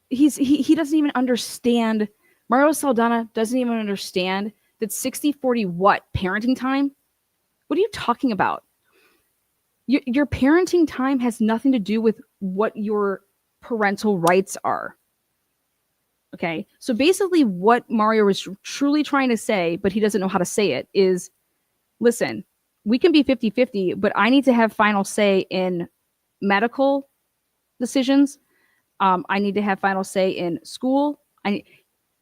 he doesn't even understand. Mario Saldana doesn't even understand that 60-40 what? Parenting time? What are you talking about? Your parenting time has nothing to do with what your parental rights are. Okay. So basically, what Mario was truly trying to say, but he doesn't know how to say it, is listen, we can be 50-50, but I need to have final say in medical decisions. I need to have final say in school.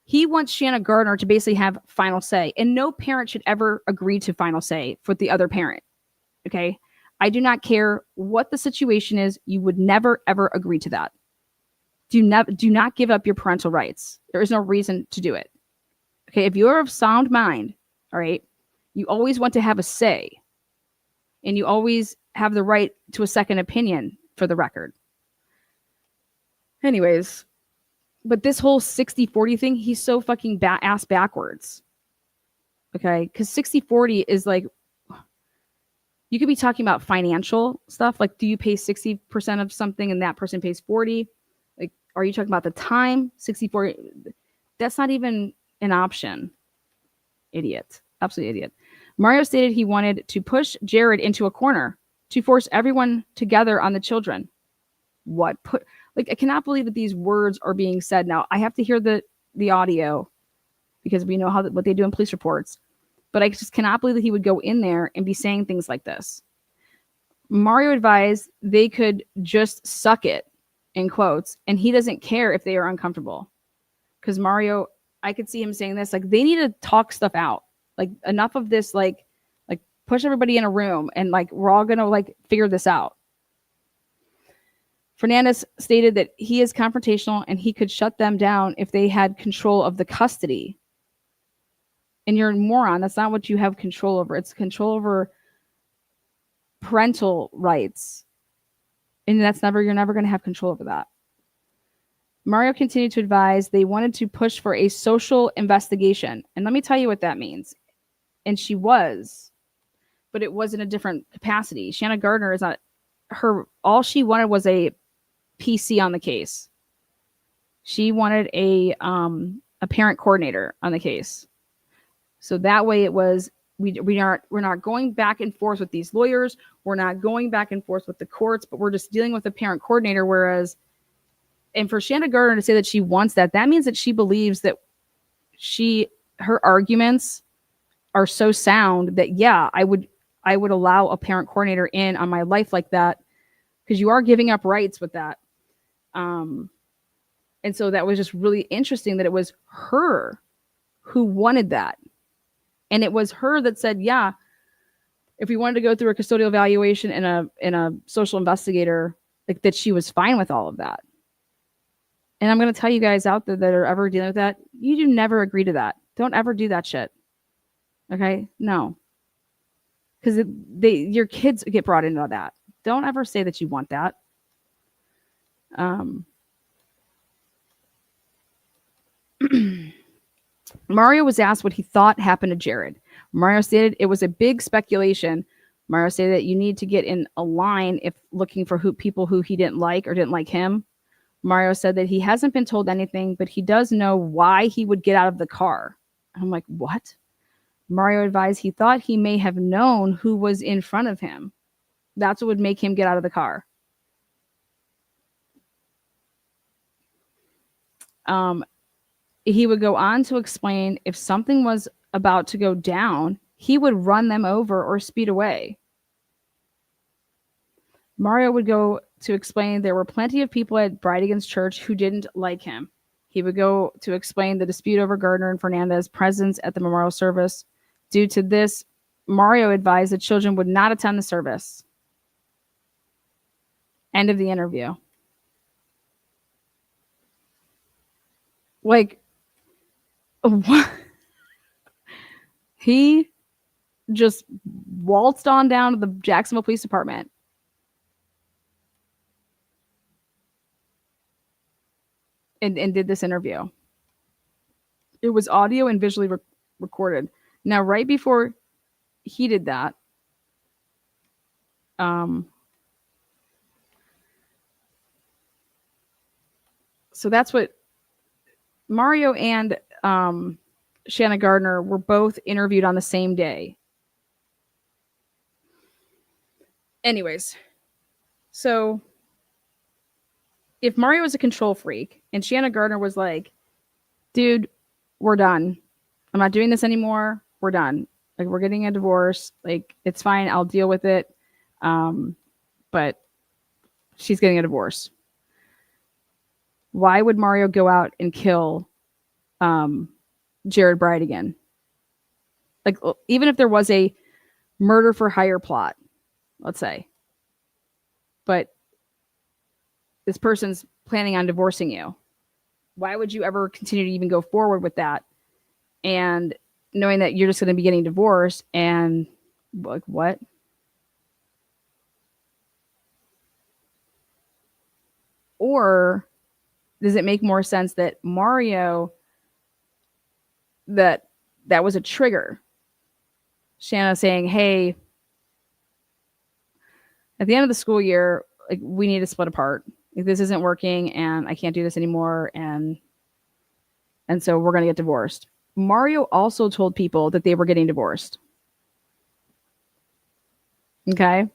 He wants Shanna Gardner to basically have final say, and no parent should ever agree to final say for the other parent. Okay. I do not care what the situation is. You would never, ever agree to that. Do not give up your parental rights. There is no reason to do it. Okay. If you're of sound mind, all right, you always want to have a say, and you always have the right to a second opinion, for the record. Anyways, but this whole 60-40 thing, he's so fucking ass backwards. Okay. Because 60-40 is like, you could be talking about financial stuff. Like, do you pay 60% of something and that person pays 40? Like, are you talking about the time? 60-40? That's not even an option. Idiot. Absolute idiot. Mario stated he wanted to push Jared into a corner to force everyone together on the children. What? I cannot believe that these words are being said. Now, I have to hear the audio because we know what they do in police reports. But I just cannot believe that he would go in there and be saying things like this. Mario advised they could just suck it, in quotes, and he doesn't care if they are uncomfortable. Because Mario, I could see him saying this, like, they need to talk stuff out. Like, enough of this, like push everybody in a room and like we're all gonna like figure this out. Fernandez stated that he is confrontational and he could shut them down if they had control of the custody. And you're a moron. That's not what you have control over. It's control over parental rights. And you're never going to have control over that. Mario continued to advise they wanted to push for a social investigation. And let me tell you what that means. And she was, but it was in a different capacity. Shanna Gardner is not all she wanted was a PC on the case. She wanted a parent coordinator on the case. So that way it was, we're not going back and forth with these lawyers. We're not going back and forth with the courts, but we're just dealing with a parent coordinator. Whereas, and for Shanna Gardner to say that she wants that means that she believes that her arguments are so sound that, yeah, I would allow a parent coordinator in on my life like that, because you are giving up rights with that. And so that was just really interesting that it was her who wanted that. And it was her that said, yeah, if we wanted to go through a custodial evaluation and a social investigator, like that she was fine with all of that. And I'm going to tell you guys out there that are ever dealing with that, you do never agree to that. Don't ever do that shit. Okay? No. Because your kids get brought into that. Don't ever say that you want that. Mario was asked what he thought happened to Jared. Mario stated it was a big speculation. Mario stated that you need to get in a line if looking for people who he didn't like or didn't like him. Mario said that he hasn't been told anything, but he does know why he would get out of the car. I'm like, what? Mario advised he thought he may have known who was in front of him. That's what would make him get out of the car. He would go on to explain if something was about to go down, he would run them over or speed away. Mario would go to explain there were plenty of people at Brightigan's church who didn't like him. He would go to explain the dispute over Gardner and Fernandez's presence at the memorial service. Due to this, Mario advised the children would not attend the service. End of the interview. Like, what? He just waltzed on down to the Jacksonville Police Department. And did this interview. It was audio and visually recorded. Now, right before he did that, so that's what Mario and Shanna Gardner were both interviewed on the same day. Anyways, so if Mario was a control freak and Shanna Gardner was like, dude, we're done. I'm not doing this anymore. We're done. Like, we're getting a divorce. Like, it's fine. I'll deal with it. But she's getting a divorce. Why would Mario go out and kill Jared Bride again? Like, even if there was a murder for hire plot, let's say, but this person's planning on divorcing you, why would you ever continue to even go forward with that? And knowing that you're just going to be getting divorced, and like, what? Or does it make more sense that Mario, that was a trigger? Shanna saying, hey, at the end of the school year, like, we need to split apart. Like, this isn't working and I can't do this anymore. And so we're going to get divorced. Mario also told people that they were getting divorced. Okay.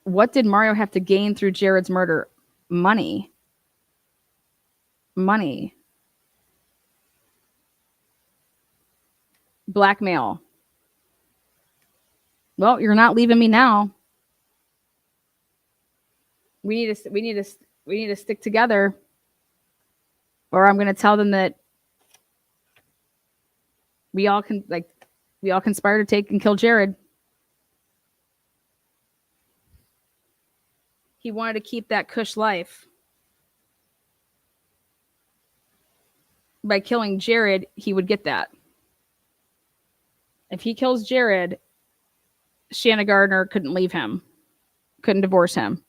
What did Mario have to gain through Jared's murder? Money. Blackmail. Well, you're not leaving me now. We need to stick together, or I'm going to tell them that we all conspire to take and kill Jared. He wanted to keep that cush life. By killing Jared, he would get that. If he kills Jared, Shanna Gardner couldn't leave him, couldn't divorce him.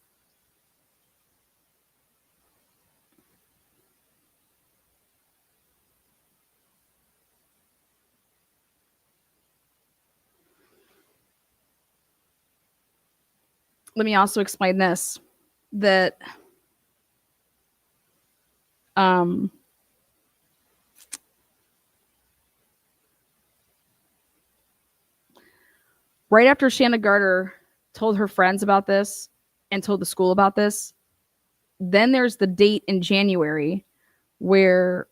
Let me also explain this, that right after Shanna Gardner told her friends about this and told the school about this, then there's the date in January where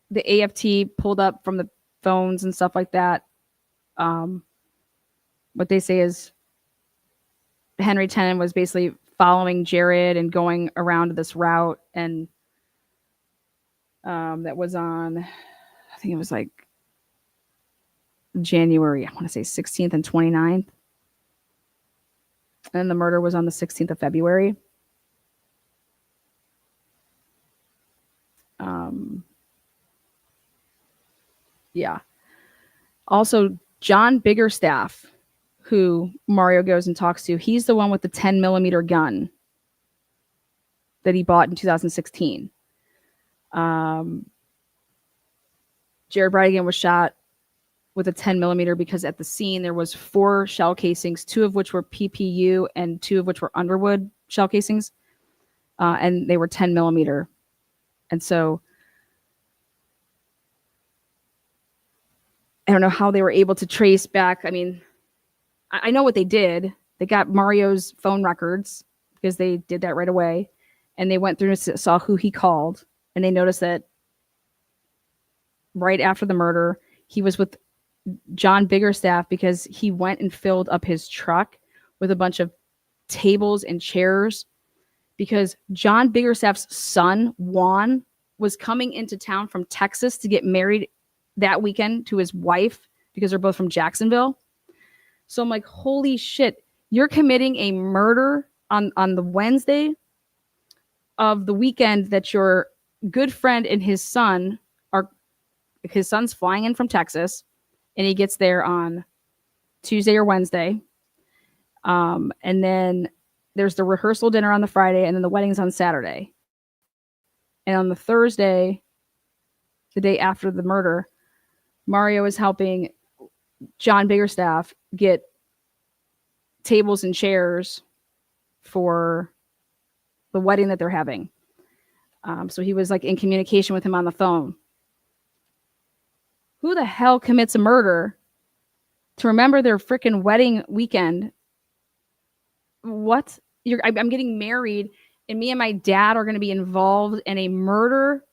the AFT pulled up from the phones and stuff like that. What they say is Henry Tenon was basically following Jared and going around this route, and that was on, I think it was like January, I want to say 16th and 29th. And the murder was on the 16th of February. Yeah. Also, John Biggerstaff, who Mario goes and talks to, he's the one with the 10mm gun that he bought in 2016. Jared Bradigan was shot with a 10mm because at the scene there was 4 shell casings, 2 of which were PPU and 2 of which were Underwood shell casings, and they were 10mm. And so I don't know how they were able to trace back. I mean, I know what they did. They got Mario's phone records because they did that right away. And they went through and saw who he called. And they noticed that right after the murder, he was with John Biggerstaff because he went and filled up his truck with a bunch of tables and chairs because John Biggerstaff's son, Juan, was coming into town from Texas to get married that weekend to his wife because they're both from Jacksonville. So I'm like, holy shit, you're committing a murder on the Wednesday of the weekend that your good friend and his son's flying in from Texas, and he gets there on Tuesday or Wednesday. And then there's the rehearsal dinner on the Friday, and then the wedding's on Saturday. And on the Thursday, the day after the murder, Mario is helping John Biggerstaff get tables and chairs for the wedding that they're having. So he was like in communication with him on the phone. Who the hell commits a murder to remember their freaking wedding weekend? What? I'm getting married, and me and my dad are going to be involved in a murder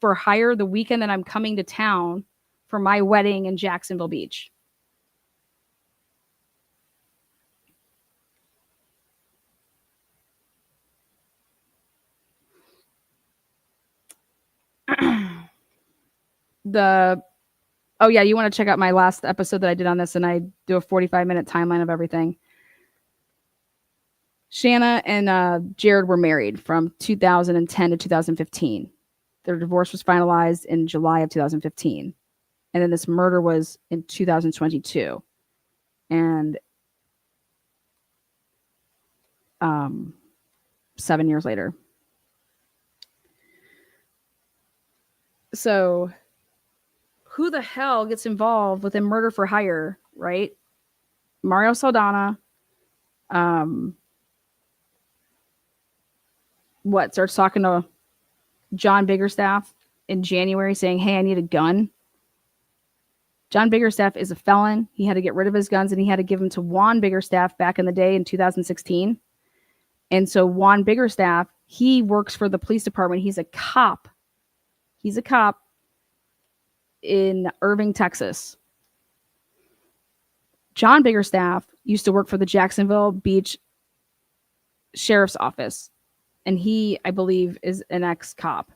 for hire the weekend that I'm coming to town for my wedding in Jacksonville Beach. Oh yeah, you want to check out my last episode that I did on this, and I do a 45-minute timeline of everything. Shanna and Jared were married from 2010 to 2015. Their divorce was finalized in July of 2015. And then this murder was in 2022. And 7 years later. So who the hell gets involved with a murder for hire, right? Mario Saldana, starts talking to John Biggerstaff in January saying, hey, I need a gun. John Biggerstaff is a felon. He had to get rid of his guns, and he had to give them to Juan Biggerstaff back in the day in 2016. And so Juan Biggerstaff, he works for the police department. He's a cop. He's a cop in Irving, Texas. John Biggerstaff used to work for the Jacksonville Beach Sheriff's Office. And he, I believe, is an ex-cop.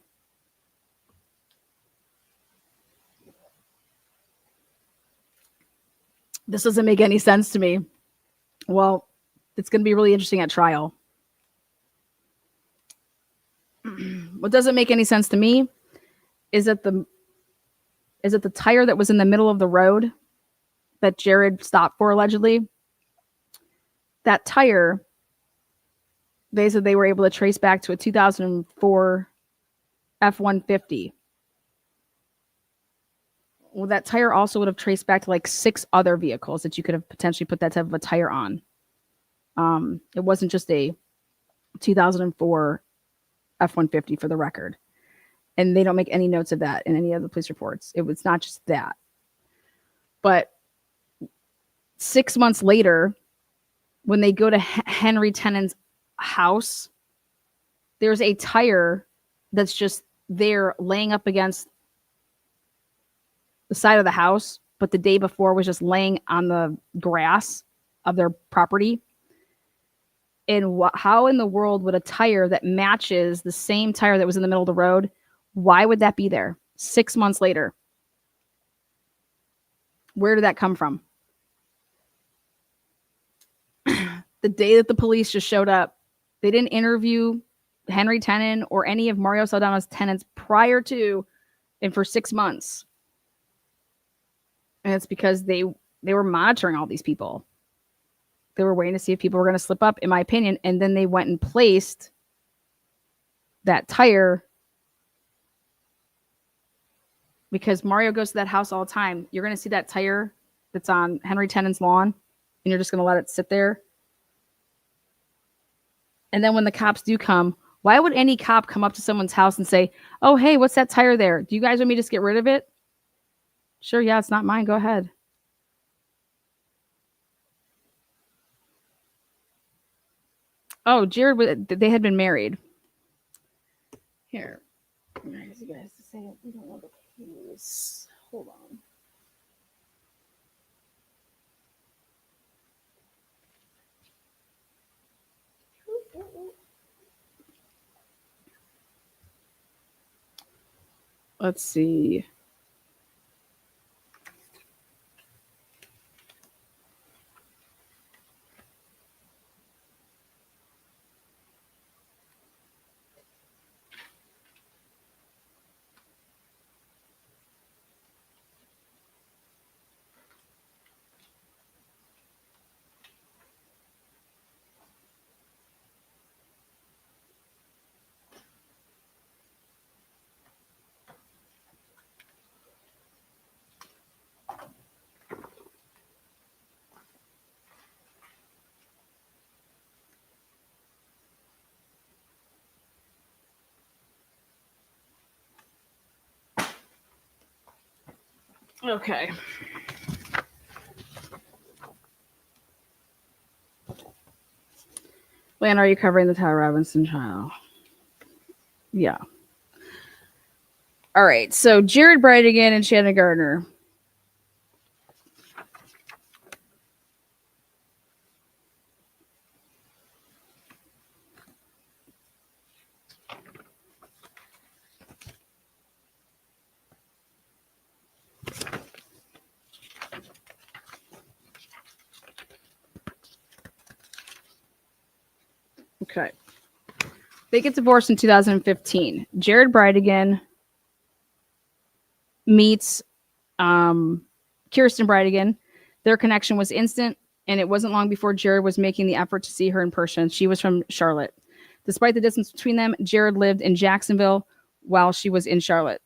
This doesn't make any sense to me. Well, it's going to be really interesting at trial. What doesn't make any sense to me is that the tire that was in the middle of the road that Jared stopped for allegedly, that tire, they said they were able to trace back to a 2004 F-150. Well, that tire also would have traced back to like 6 other vehicles that you could have potentially put that type of a tire on. It wasn't just a 2004 F-150 for the record. And they don't make any notes of that in any of the police reports. It was not just that. But 6 months later, when they go to Henry Tenon's house, there's a tire that's just there laying up against the side of the house, but the day before was just laying on the grass of their property. And how in the world would a tire that matches the same tire that was in the middle of the road, why would that be there 6 months later? Where did that come from? The day that the police just showed up, they didn't interview Henry Tenon or any of Mario Saldana's tenants prior to and for 6 months. And it's because they were monitoring all these people. They were waiting to see if people were going to slip up, in my opinion. And then they went and placed that tire because Mario goes to that house all the time. You're going to see that tire that's on Henry Tenon's lawn, and you're just going to let it sit there. And then when the cops do come, why would any cop come up to someone's house and say, oh, hey, what's that tire there? Do you guys want me to just get rid of it? Sure, yeah, it's not mine. Go ahead. Oh, Jared, they had been married. Here. You guys to say it. We don't know the case. Hold on. Let's see. Okay. Lan, are you covering the Tyler Robinson trial? Yeah. All right. So Jared Brightigan and Shanna Gardner. Okay. They get divorced in 2015. Jared Brightigan meets Kirsten Brightigan. Their connection was instant, and it wasn't long before Jared was making the effort to see her in person. She was from Charlotte. Despite the distance between them, Jared lived in Jacksonville while she was in Charlotte.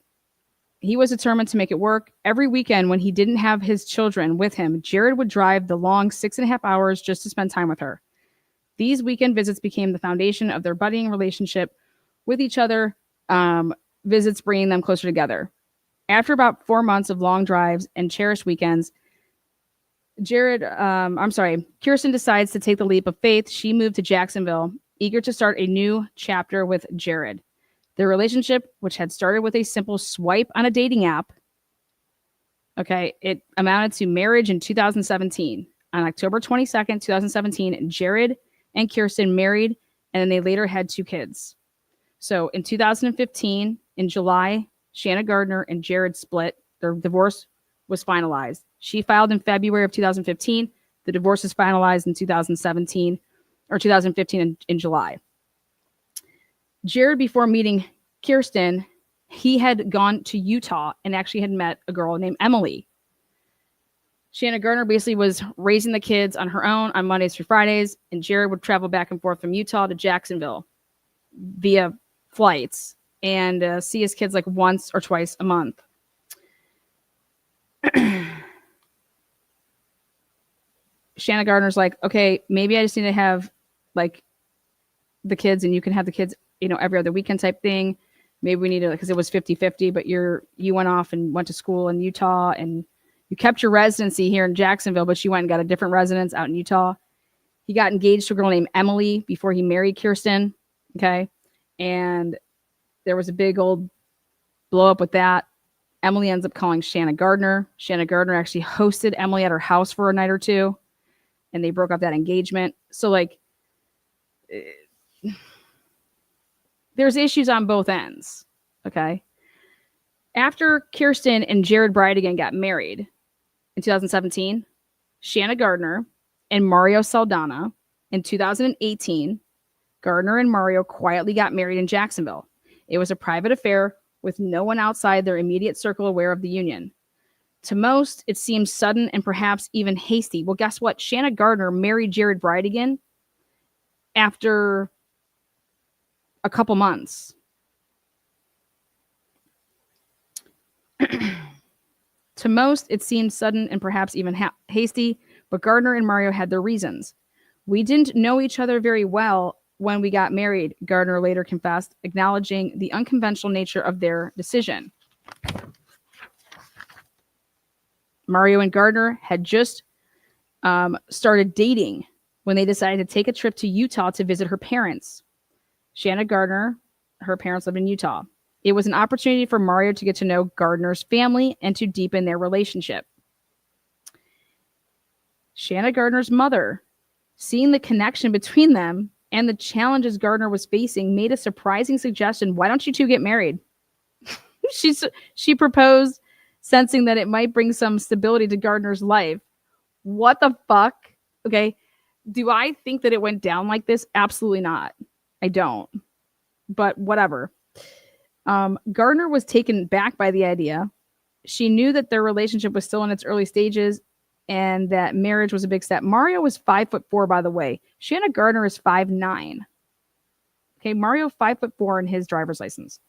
He was determined to make it work. Every weekend when he didn't have his children with him, Jared would drive the long 6.5 hours just to spend time with her. These weekend visits became the foundation of their budding relationship with each other, visits bringing them closer together. After about 4 months of long drives and cherished weekends, Kirsten decides to take the leap of faith. She moved to Jacksonville, eager to start a new chapter with Jared. Their relationship, which had started with a simple swipe on a dating app, it amounted to marriage in 2017. On October 22nd, 2017, Jared and Kirsten married, and then they later had 2 kids. So in 2015, in July, Shanna Gardner and Jared split. Their divorce was finalized. She filed in February of 2015. The divorce is finalized in 2017 or 2015 in July. Jared, before meeting Kirsten, he had gone to Utah and actually had met a girl named Emily. Shanna Gardner basically was raising the kids on her own on Mondays through Fridays, and Jared would travel back and forth from Utah to Jacksonville via flights and see his kids like once or twice a month. Shanna Gardner's like, okay, maybe I just need to have like the kids and you can have the kids, every other weekend type thing. Maybe we need to, because it was 50-50, but you went off and went to school in Utah and you kept your residency here in Jacksonville, but you went and got a different residence out in Utah. He got engaged to a girl named Emily before he married Kirsten. Okay. And there was a big old blow up with that. Emily ends up calling Shanna Gardner. Shanna Gardner actually hosted Emily at her house for a night or two, and they broke up that engagement. So there's issues on both ends. Okay. After Kirsten and Jared Brightigan got married in 2017, Shanna Gardner and Mario Saldana in 2018, Gardner and Mario quietly got married in Jacksonville. It was a private affair with no one outside their immediate circle aware of the union. To most, it seemed sudden and perhaps even hasty. Well, guess what? Shanna Gardner married Jared Brightigan after a couple months. To most, it seemed sudden and perhaps even hasty, but Gardner and Mario had their reasons. We didn't know each other very well when we got married, Gardner later confessed, acknowledging the unconventional nature of their decision. Mario and Gardner had just started dating when they decided to take a trip to Utah to visit her parents. Shanna Gardner, her parents lived in Utah. It was an opportunity for Mario to get to know Gardner's family and to deepen their relationship. Shanna Gardner's mother, seeing the connection between them and the challenges Gardner was facing, made a surprising suggestion. Why don't you two get married? She proposed, sensing that it might bring some stability to Gardner's life. What the fuck? Okay. Do I think that it went down like this? Absolutely not. I don't. But whatever. Gardner was taken back by the idea. She knew that their relationship was still in its early stages and that marriage was a big step. Mario was 5'4", by the way. Shanna Gardner is 5'9". Okay, Mario 5'4" in his driver's license.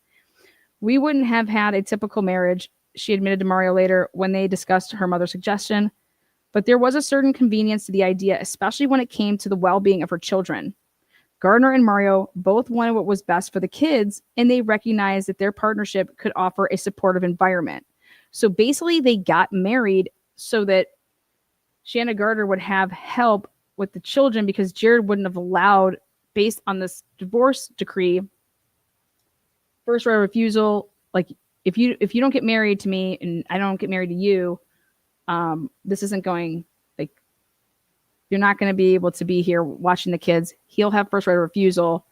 We wouldn't have had a typical marriage, she admitted to Mario later when they discussed her mother's suggestion. But there was a certain convenience to the idea, especially when it came to the well-being of her children. Gardner and Mario both wanted what was best for the kids, and they recognized that their partnership could offer a supportive environment. So basically, they got married so that Shanna Gardner would have help with the children because Jared wouldn't have allowed based on this divorce decree, first right of refusal, like if you don't get married to me and I don't get married to you, this isn't going, like, you're not going to be able to be here watching the kids. He'll have first right of refusal.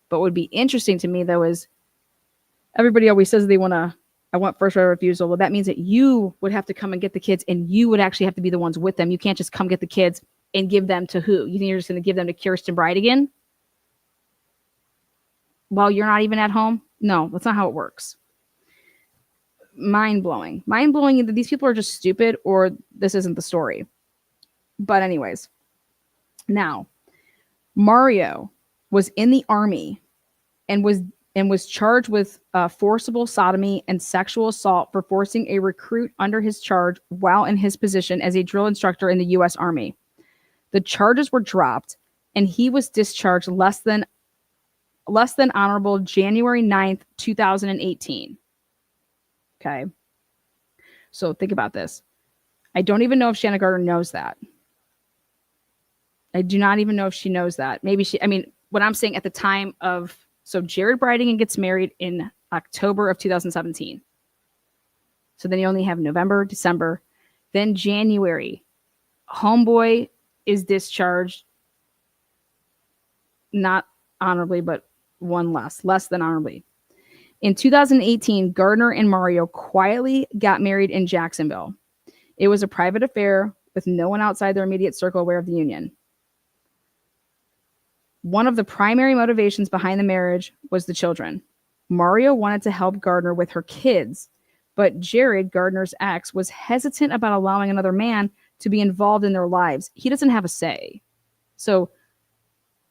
But what would be interesting to me though is everybody always says I want first right of refusal. Well, that means that you would have to come and get the kids, and you would actually have to be the ones with them. You can't just come get the kids and give them to who? You think you're just going to give them to Kirsten Bride again? While you're not even at home? No, that's not how it works. Mind-blowing. Mind-blowing either these people are just stupid or this isn't the story. But anyways, now, Mario was in the Army and was charged with forcible sodomy and sexual assault for forcing a recruit under his charge while in his position as a drill instructor in the U.S. Army. The charges were dropped, and he was discharged less than honorable January 9th, 2018. Okay. So think about this. I don't even know if Shanna Gardner knows that. I do not even know if she knows that. Maybe what I'm saying at the time of, so Jared Bridegan gets married in October of 2017. So then you only have November, December, then January. Homeboy is discharged, not honorably, but one less than honorably. In 2018, Gardner and Mario quietly got married in Jacksonville. It was a private affair with no one outside their immediate circle aware of the union. One of the primary motivations behind the marriage was the children. Mario wanted to help Gardner with her kids, but Jared, Gardner's ex, was hesitant about allowing another man to be involved in their lives. He doesn't have a say. So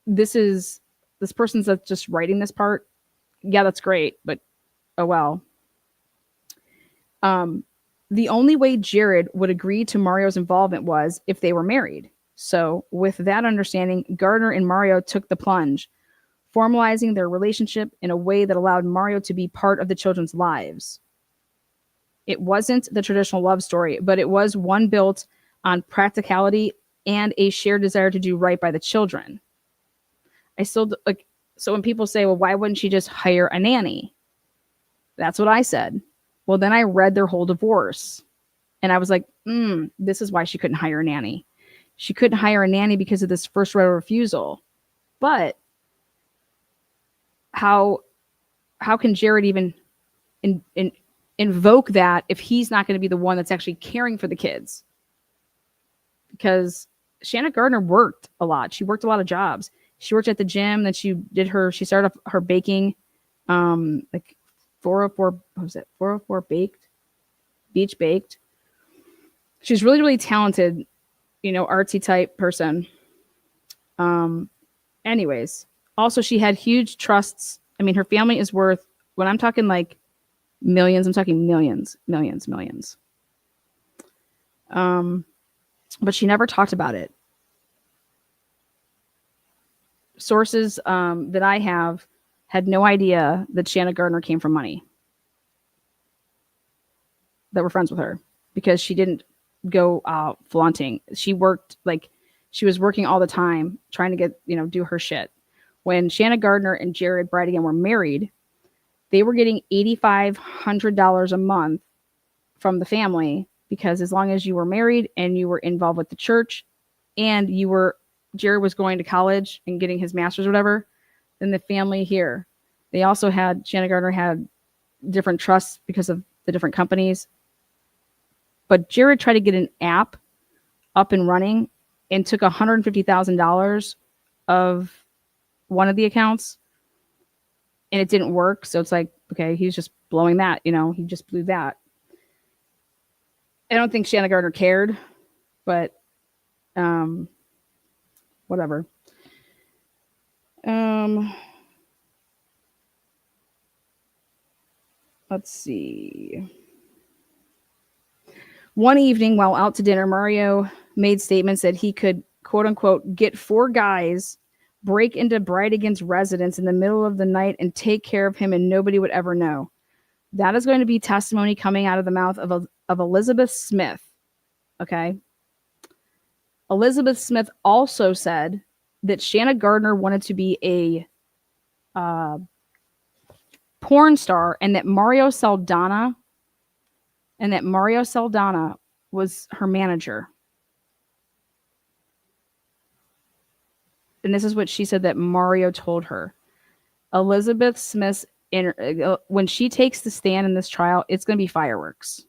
this person's that's just writing this part. Yeah, that's great, but oh well. The only way Jared would agree to Mario's involvement was if they were married. So with that understanding, Gardner and Mario took the plunge, formalizing their relationship in a way that allowed Mario to be part of the children's lives. It wasn't the traditional love story, but it was one built on practicality and a shared desire to do right by the children. So when people say, well, why wouldn't she just hire a nanny? That's what I said. Well, then I read their whole divorce and I was like, this is why she couldn't hire a nanny. She couldn't hire a nanny because of this first right of refusal. But how can Jared even invoke that if he's not going to be the one that's actually caring for the kids? Because Shanna Gardner worked a lot. She worked a lot of jobs. She worked at the gym. Then she started off her baking, like 404, what was it? 404 Beach Baked. She's really, really talented, artsy type person. Anyways, also she had huge trusts. I mean, her family is worth, when I'm talking like millions, I'm talking millions. But she never talked about it. Sources that I have had no idea that Shanna Gardner came from money, that were friends with her, because she didn't go out flaunting. She worked, like, she was working all the time trying to get, do her shit. When Shanna Gardner and Jared Bridegan were married, they were getting $8,500 a month from the family, because as long as you were married and you were involved with the church and Jared was going to college and getting his master's or whatever, then the family here. They also Shanna Gardner had different trusts because of the different companies. But Jared tried to get an app up and running and took $150,000 of one of the accounts, and it didn't work. So it's like, okay, he's just blowing that, he just blew that. I don't think Shanna Gardner cared, but whatever. Let's see. One evening while out to dinner, Mario made statements that he could, quote unquote, get 4 guys, break into Bridegan's residence in the middle of the night and take care of him, and nobody would ever know. That is going to be testimony coming out of the mouth of Elizabeth Smith. Okay. Elizabeth Smith also said that Shanna Gardner wanted to be a porn star, and that Mario Saldana was her manager. And this is what she said that Mario told her. Elizabeth Smith's when she takes the stand in this trial, it's going to be fireworks.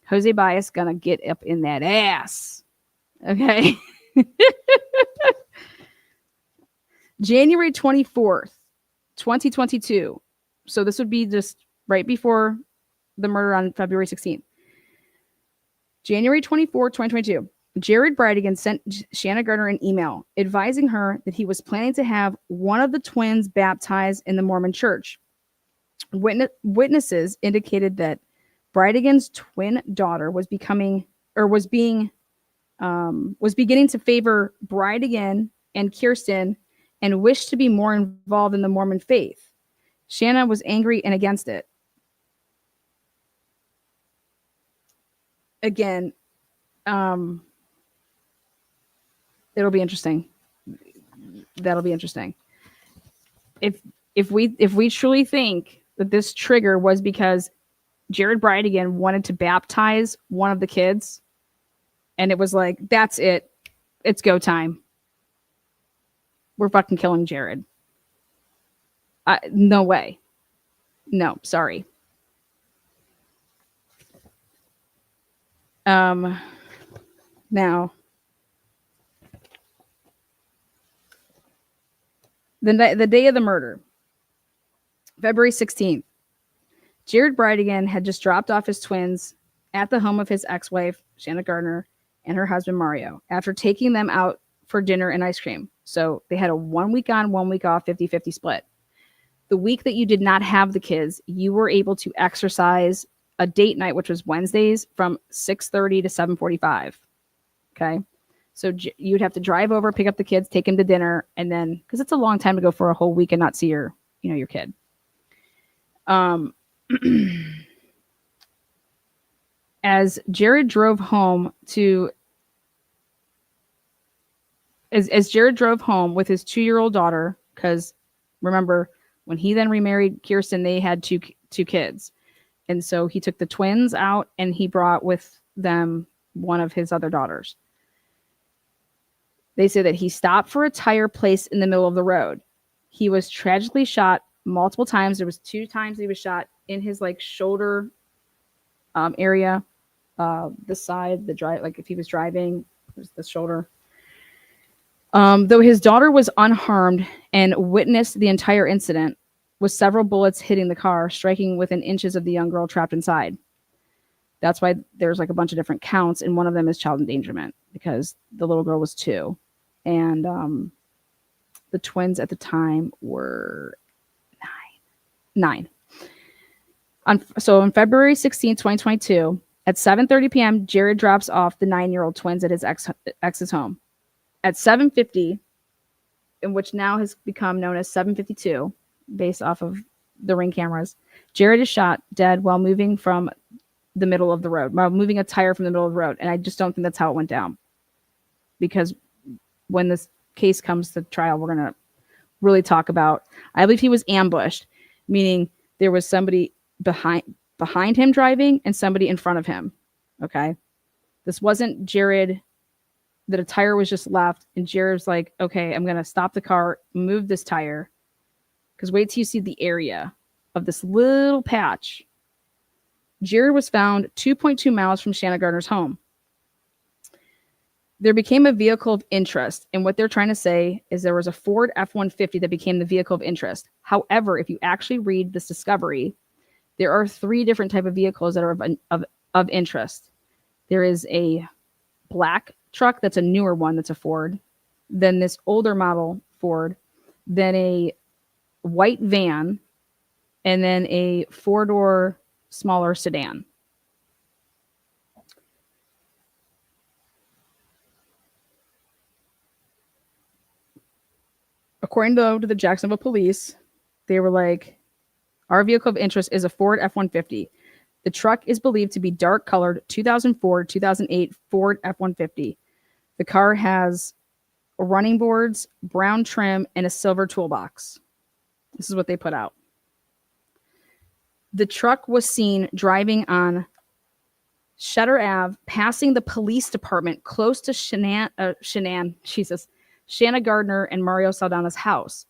Jose Baez going to get up in that ass. Okay. January 24th, 2022. So this would be just right before the murder on February 16th. January 24th, 2022. Jared Bridegan sent Shanna Gardner an email advising her that he was planning to have one of the twins baptized in the Mormon church. Witnesses indicated that Bridegan's twin daughter was beginning to favor Bridegan and Kirsten and wished to be more involved in the Mormon faith. Shanna was angry and against it. Again, it'll be interesting. That'll be interesting. If we truly think that this trigger was because Jared Bridegan wanted to baptize one of the kids, and it was like, that's it, it's go time. We're fucking killing Jared. No way. No, sorry. Now, the day of the murder, February 16th, Jared Bridegan had just dropped off his twins at the home of his ex-wife, Shanna Gardner, and her husband, Mario, after taking them out for dinner and ice cream. So they had a 1 week on, 1 week off, 50-50 split. The week that you did not have the kids, you were able to exercise a date night, which was Wednesdays from 6:30 to 7:45. Okay. So you'd have to drive over, pick up the kids, take them to dinner, and then, because it's a long time to go for a whole week and not see your kid. As Jared drove home with his 2-year-old daughter, because remember, when he then remarried Kirsten, they had two kids. And so he took the twins out and he brought with them one of his other daughters. They say that he stopped for a tire place in the middle of the road. He was tragically shot multiple times. There was 2 times he was shot in his shoulder area, the side, the drive, if he was driving, there's the shoulder. Though his daughter was unharmed and witnessed the entire incident, with several bullets hitting the car, striking within inches of the young girl trapped inside. That's why there's a bunch of different counts, and one of them is child endangerment, because the little girl was 2. And the twins at the time were 9. So on February 16, 2022, at 7:30 p.m., Jared drops off the 9-year-old twins at his ex's home. At 7:50, in which now has become known as 7:52, based off of the Ring cameras, Jared is shot dead while moving from the middle of the road, while moving a tire from the middle of the road. And I just don't think that's how it went down. Because when this case comes to trial, we're going to really talk about, I believe he was ambushed, meaning there was somebody behind him driving and somebody in front of him. Okay. This wasn't Jared, that a tire was just left and Jared's like, okay, I'm going to stop the car, move this tire. Because wait till you see the area of this little patch. Jared was found 2.2 miles from Shanna Gardner's home. There became a vehicle of interest. And what they're trying to say is there was a Ford F-150 that became the vehicle of interest. However, if you actually read this discovery, there are 3 different types of vehicles that are of interest. There is a black truck that's a newer one that's a Ford. Then this older model Ford. Then a white van, and then a 4-door smaller sedan. According to the Jacksonville police, they were like, our vehicle of interest is a Ford F-150. The truck is believed to be dark colored 2004, 2008 Ford F-150. The car has running boards, brown trim, and a silver toolbox. This is what they put out. The truck was seen driving on Shutter Ave, passing the police department close to Shanna Gardner and Mario Saldana's house.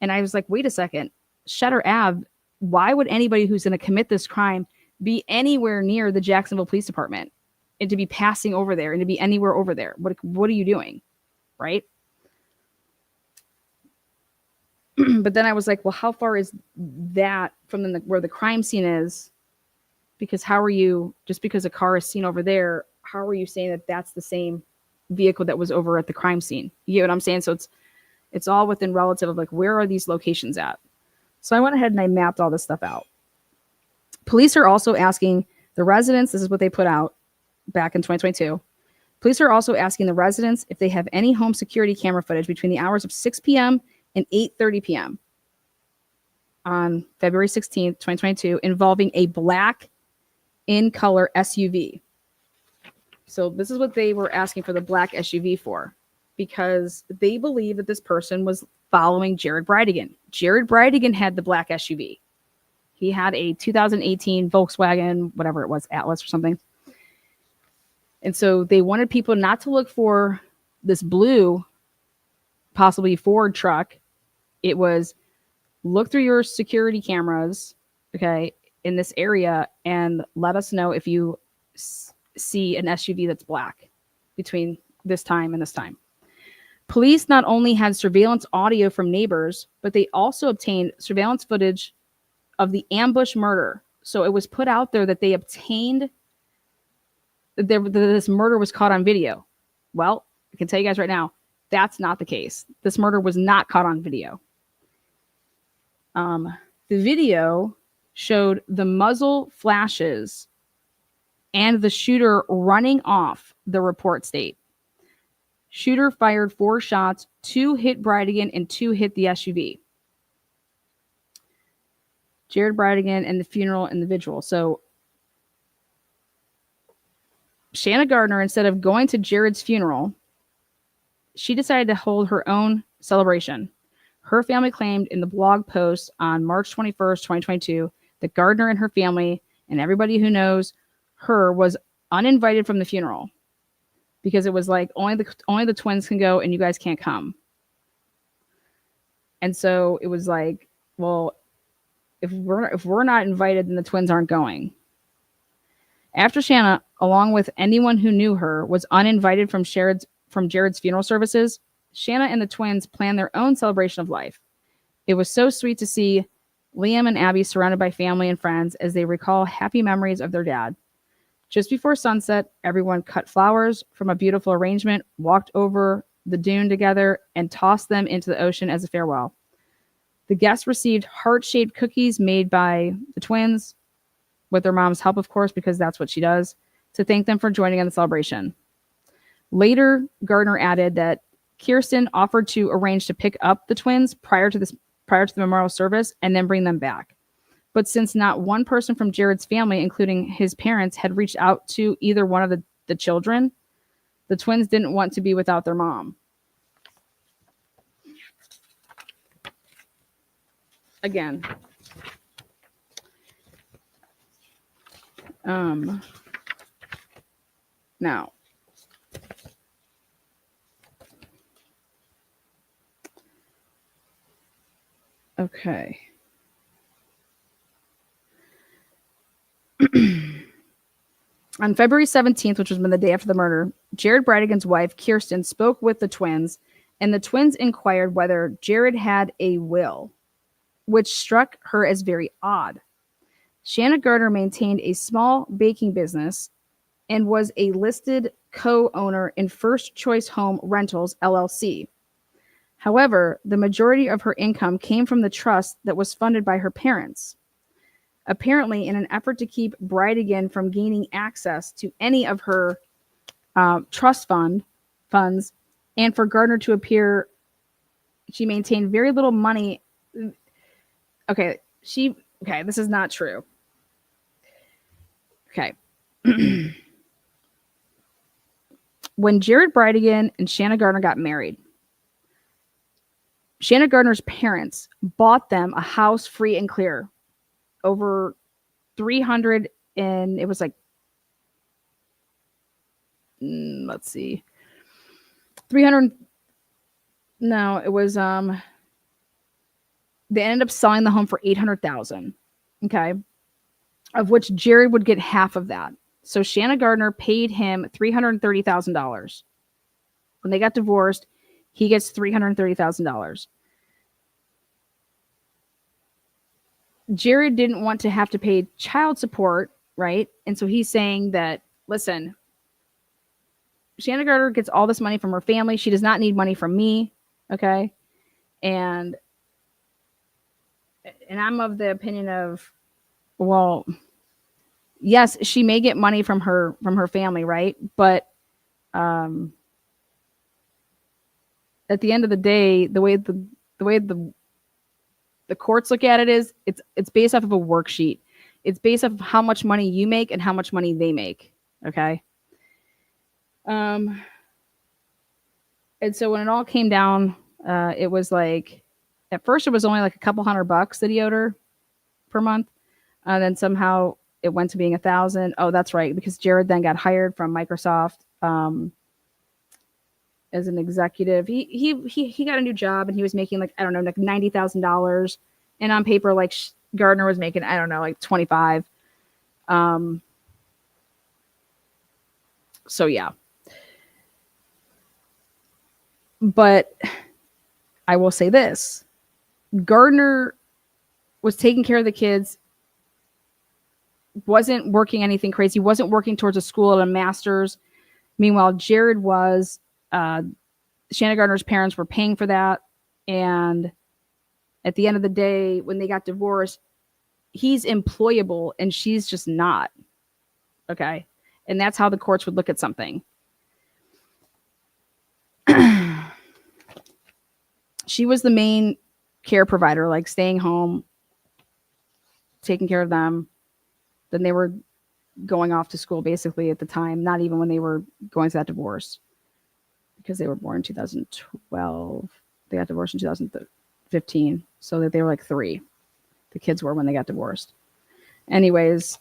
And I was like, wait a second, Shutter Ave, why would anybody who's going to commit this crime be anywhere near the Jacksonville Police Department and to be passing over there and to be anywhere over there? What are you doing? Right? But then I was like, well, how far is that from where the crime scene is? Because how are you, just because a car is seen over there, how are you saying that that's the same vehicle that was over at the crime scene? You get what I'm saying? So it's all within relative of like, where are these locations at? So I went ahead and I mapped all this stuff out. Police are also asking the residents, this is what they put out back in 2022. Police are also asking the residents if they have any home security camera footage between the hours of 6 p.m. and 8:30 p.m. on February 16th, 2022, involving a black in-color SUV. So this is what they were asking for the black SUV for, because they believe that this person was following Jared Bridegan. Jared Bridegan had the black SUV. He had a 2018 Volkswagen, whatever it was, Atlas or something. And so they wanted people not to look for this blue, possibly Ford truck. It was look through your security cameras, okay, in this area and let us know if you see an SUV that's black between this time and this time. Police not only had surveillance audio from neighbors, but they also obtained surveillance footage of the ambush murder. So it was put out there that they obtained that this murder was caught on video. Well, I can tell you guys right now, that's not the case. This murder was not caught on video. The video showed the muzzle flashes and the shooter running off, the report state. Shooter fired 4 shots, 2 hit Bridegan and 2 hit the SUV. Jared Bridegan and the funeral individual. So Shanna Gardner, instead of going to Jared's funeral, she decided to hold her own celebration. Her family claimed in the blog post on March 21st, 2022, that Gardner and her family and everybody who knows her was uninvited from the funeral because it was like only the twins can go and you guys can't come. And so it was like, well, if we're not invited, then the twins aren't going. After Shanna, along with anyone who knew her, was uninvited from Jared's funeral services, Shanna and the twins planned their own celebration of life. It was so sweet to see Liam and Abby surrounded by family and friends as they recall happy memories of their dad. Just before sunset, everyone cut flowers from a beautiful arrangement, walked over the dune together, and tossed them into the ocean as a farewell. The guests received heart-shaped cookies made by the twins, with their mom's help, of course, because that's what she does, to thank them for joining in the celebration. Later, Gardner added that Kirsten offered to arrange to pick up the twins prior to the memorial service and then bring them back. But since not one person from Jared's family, including his parents, had reached out to either one of the children, the twins didn't want to be without their mom. Again. Now. Okay. On February 17th, which was the day after the murder, Jared Bridegan's wife, Kirsten, spoke with the twins, and the twins inquired whether Jared had a will, which struck her as very odd. Shanna Gardner maintained a small baking business and was a listed co-owner in First Choice Home Rentals, LLC. However, the majority of her income came from the trust that was funded by her parents. Apparently, in an effort to keep Bridegan from gaining access to any of her trust funds, and for Gardner to appear, she maintained very little money. Okay, this is not true. Okay. When Jared Bridegan and Shanna Gardner got married, Shanna Gardner's parents bought them a house free and clear, over 300, and it was like, let's see, 300. No, it was they ended up selling the home for $800,000. Okay, of which Jared would get half of that. So Shanna Gardner paid him $330,000. When they got divorced, he gets $330,000. Jared didn't want to have to pay child support, right? And so he's saying that, listen, Shanna Gardner gets all this money from her family. She does not need money from me, okay? And I'm of the opinion of, well, yes, she may get money from her family, right? But at the end of the day, the way the courts look at it is, it's based off of a worksheet. It's based off of how much money you make and how much money they make. Okay. And so when it all came down, it was like, at first it was only like a couple $100 that he owed her per month. And then somehow it went to being 1,000. Oh, that's right. Because Jared then got hired from Microsoft, as an executive. He got a new job and he was making like, I don't know, like $90,000. And on paper, like Gardner was making, I don't know, like 25. So yeah. But I will say this. Gardner was taking care of the kids, wasn't working anything crazy, wasn't working towards a school and a master's. Meanwhile, Jared was, Shanna Gardner's parents were paying for that. And at the end of the day, when they got divorced, he's employable and she's just not. Okay. And that's how the courts would look at something. She was the main care provider, like staying home, taking care of them. Then they were going off to school basically at the time, not even when they were going through that divorce, because they were born in 2012. They got divorced in 2015. So that they were like 3. The kids were when they got divorced. Anyways,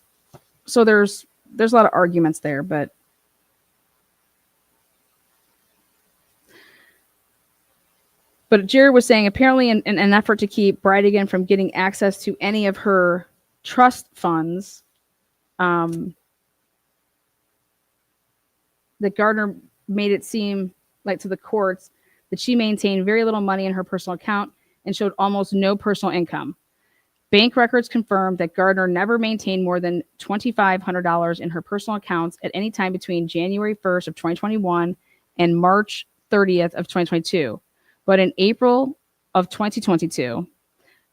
so there's a lot of arguments there, but Jared was saying apparently in an effort to keep Bridegan from getting access to any of her trust funds, that Gardner made it seem like to the courts that she maintained very little money in her personal account and showed almost no personal income. Bank records confirmed that Gardner never maintained more than $2,500 in her personal accounts at any time between January 1st of 2021 and March 30th of 2022. But in April of 2022,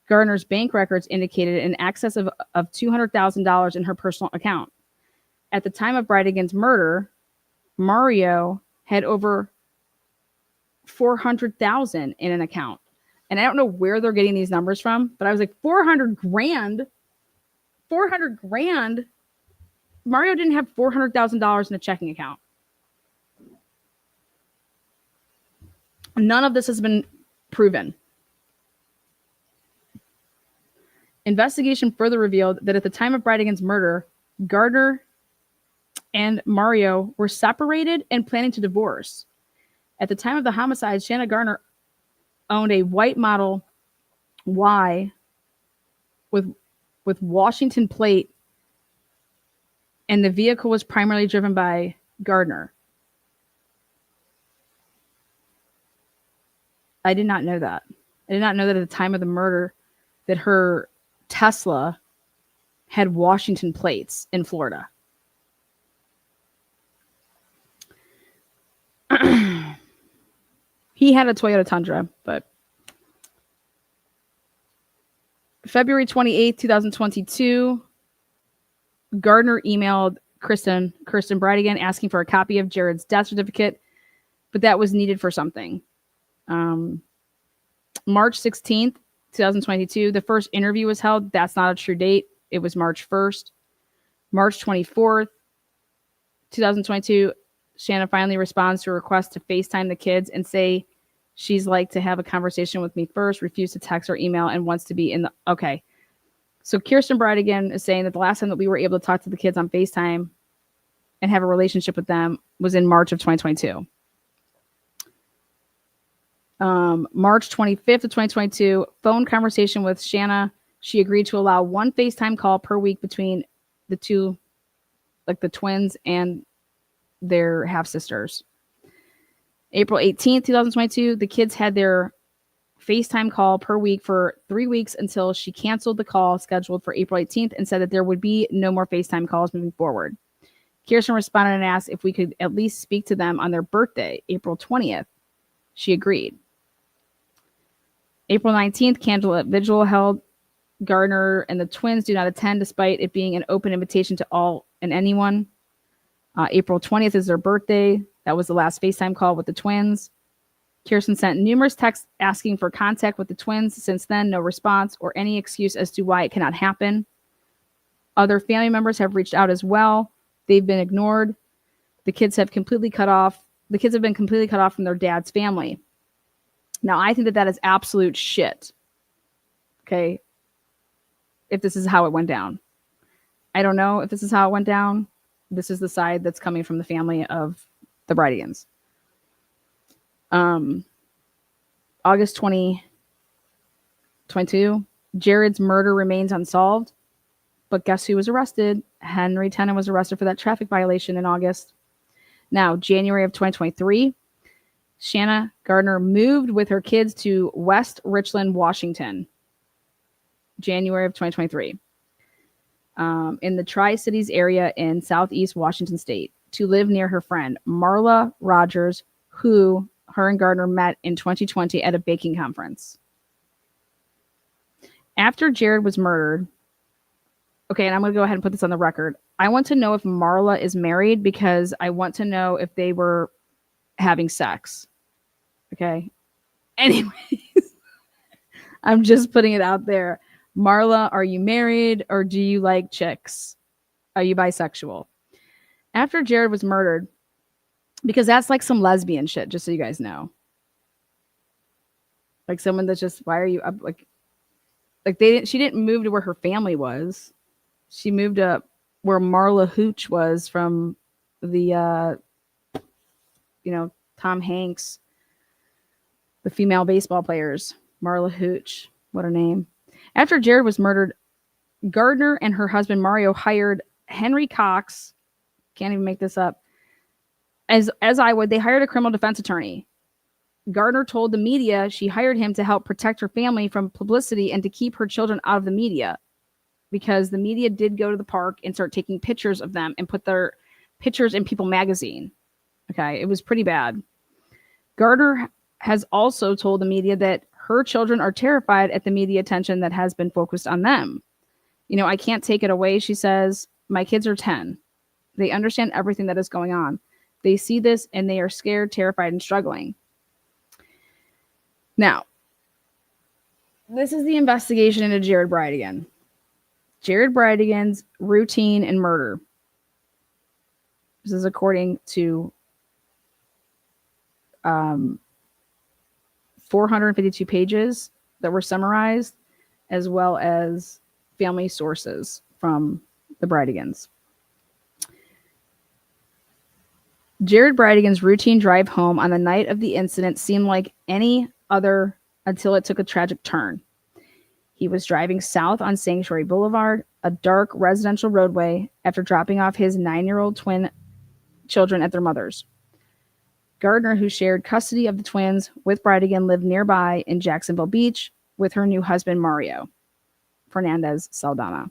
Gardner's bank records indicated an excess of $200,000 in her personal account. At the time of Bridegan's murder, Mario had over $400,000 in an account. And I don't know where they're getting these numbers from, but I was like, 400 grand. Mario didn't have $400,000 in a checking account. None of this has been proven. Investigation further revealed that at the time of Bridegan's murder, Gardner and Mario were separated and planning to divorce. At the time of the homicide, Shanna Gardner owned a white Model Y with Washington plate, and the vehicle was primarily driven by Gardner. I did not know that. I did not know that at the time of the murder that her Tesla had Washington plates in Florida. He had a Toyota Tundra, but February 28th, 2022, Gardner emailed Kirsten Bridegan asking for a copy of Jared's death certificate, but that was needed for something. March 16th, 2022, the first interview was held. That's not a true date. It was March 1st. March 24th, 2022, Shanna finally responds to a request to FaceTime the kids and say She's like to have a conversation with me first, refused to text or email, and wants to be in the. Okay. So Kirsten Bridegan is saying that the last time that we were able to talk to the kids on FaceTime and have a relationship with them was in March of 2022. March 25th of 2022, phone conversation with Shanna. She agreed to allow one FaceTime call per week between the two, like the twins and their half sisters. April 18th, 2022, the kids had their FaceTime call per week for 3 weeks until she canceled the call scheduled for April 18th and said that there would be no more FaceTime calls moving forward. Kirsten responded and asked if we could at least speak to them on their birthday, April 20th. She agreed. April 19th, candlelit vigil held. Gardner and the twins do not attend despite it being an open invitation to all and anyone. April 20th is their birthday. That was the last FaceTime call with the twins. Kirsten sent numerous texts asking for contact with the twins. Since then, no response or any excuse as to why it cannot happen. Other family members have reached out as well. They've been ignored. The kids have been completely cut off from their dad's family. Now, I think that is absolute shit. Okay. If this is how it went down. I don't know if this is how it went down. This is the side that's coming from the family of the Bridigans. August 2022, Jared's murder remains unsolved. But guess who was arrested? Henry Tenon was arrested for that traffic violation in August. Now, January of 2023, Shanna Gardner moved with her kids to West Richland, Washington. January of 2023. In the Tri-Cities area in Southeast Washington State to live near her friend, Marla Rogers, who her and Gardner met in 2020 at a baking conference. After Jared was murdered, okay, and I'm going to go ahead and put this on the record. I want to know if Marla is married because I want to know if they were having sex. Okay. Anyways, I'm just putting it out there. Marla, are you married or do you like chicks? Are you bisexual? After Jared was murdered, because that's like some lesbian shit, just so you guys know. Like someone that's just, why are you up? Like she didn't move to where her family was. She moved up where Marla Hooch was from the, Tom Hanks, the female baseball players. Marla Hooch, what a name. After Jared was murdered, Gardner and her husband Mario hired Henry Cox, can't even make this up, as I would, they hired a criminal defense attorney. Gardner told the media she hired him to help protect her family from publicity and to keep her children out of the media, because the media did go to the park and start taking pictures of them and put their pictures in People magazine. Okay, it was pretty bad. Gardner has also told the media that her children are terrified at the media attention that has been focused on them. I can't take it away, she says. My kids are 10. They understand everything that is going on. They see this and they are scared, terrified, and struggling. Now, this is the investigation into Jared Bridegan. Jared Bridegan's routine and murder. This is according to 452 pages that were summarized, as well as family sources from the Bridigans. Jared Bridegan's routine drive home on the night of the incident seemed like any other until it took a tragic turn. He was driving south on Sanctuary Boulevard, a dark residential roadway, after dropping off his 9-year-old twin children at their mother's. Gardner, who shared custody of the twins with Bridegan, lived nearby in Jacksonville Beach with her new husband, Mario Fernandez Saldana.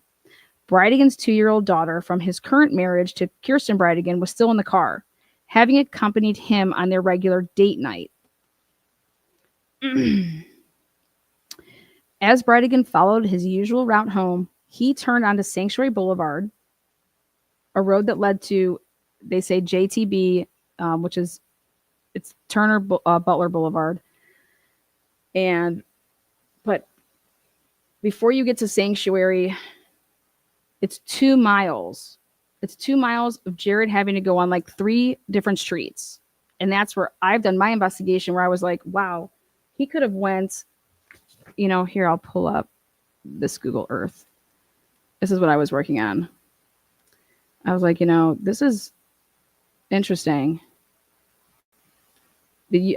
Bridegan's 2-year-old daughter from his current marriage to Kirsten Bridegan was still in the car, having accompanied him on their regular date night. As Bridegan followed his usual route home, he turned onto Sanctuary Boulevard, a road that led to, they say, JTB, which is it's Turner Butler Boulevard. But before you get to Sanctuary, it's 2 miles. It's 2 miles of Jared having to go on like 3 different streets. And that's where I've done my investigation, where I was like, wow, he could have went, here, I'll pull up this Google Earth. This is what I was working on. I was like, this is interesting.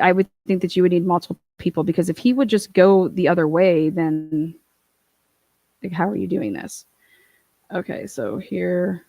I would think that you would need multiple people, because if he would just go the other way, then like, how are you doing this? Okay, so here,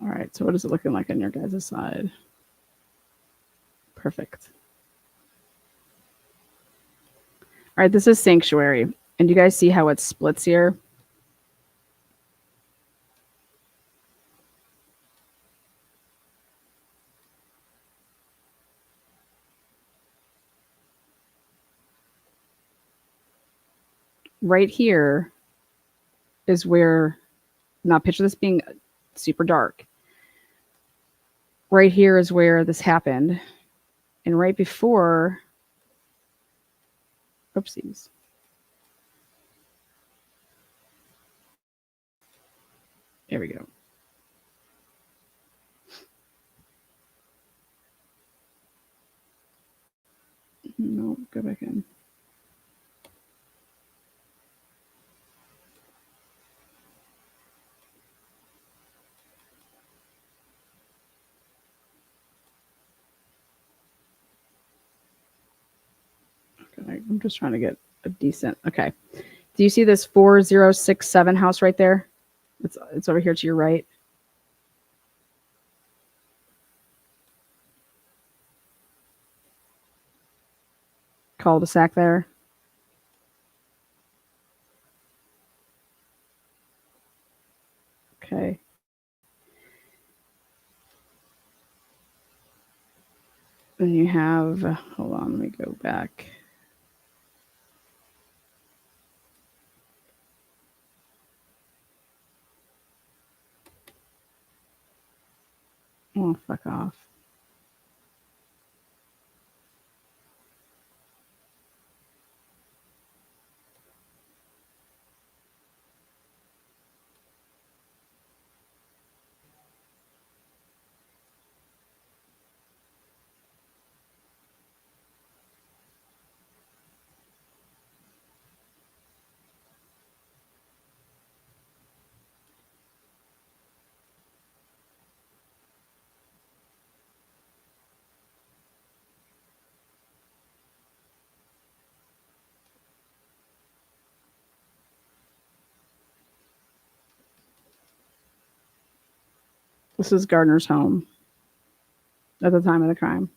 all right, so what is it looking like on your guys' side? Perfect. All right, this is Sanctuary. And you guys see how it splits here? Right here is where, now picture this being super dark. Right here is where this happened. And right before, oopsies. There we go. No, go back in. Okay, I'm just trying to get a decent, okay. Do you see this 4067 house right there? It's over here to your right. Cul-de-sac there. Okay. Then you have, hold on, let me go back. Oh, fuck off. This is Gardner's home at the time of the crime.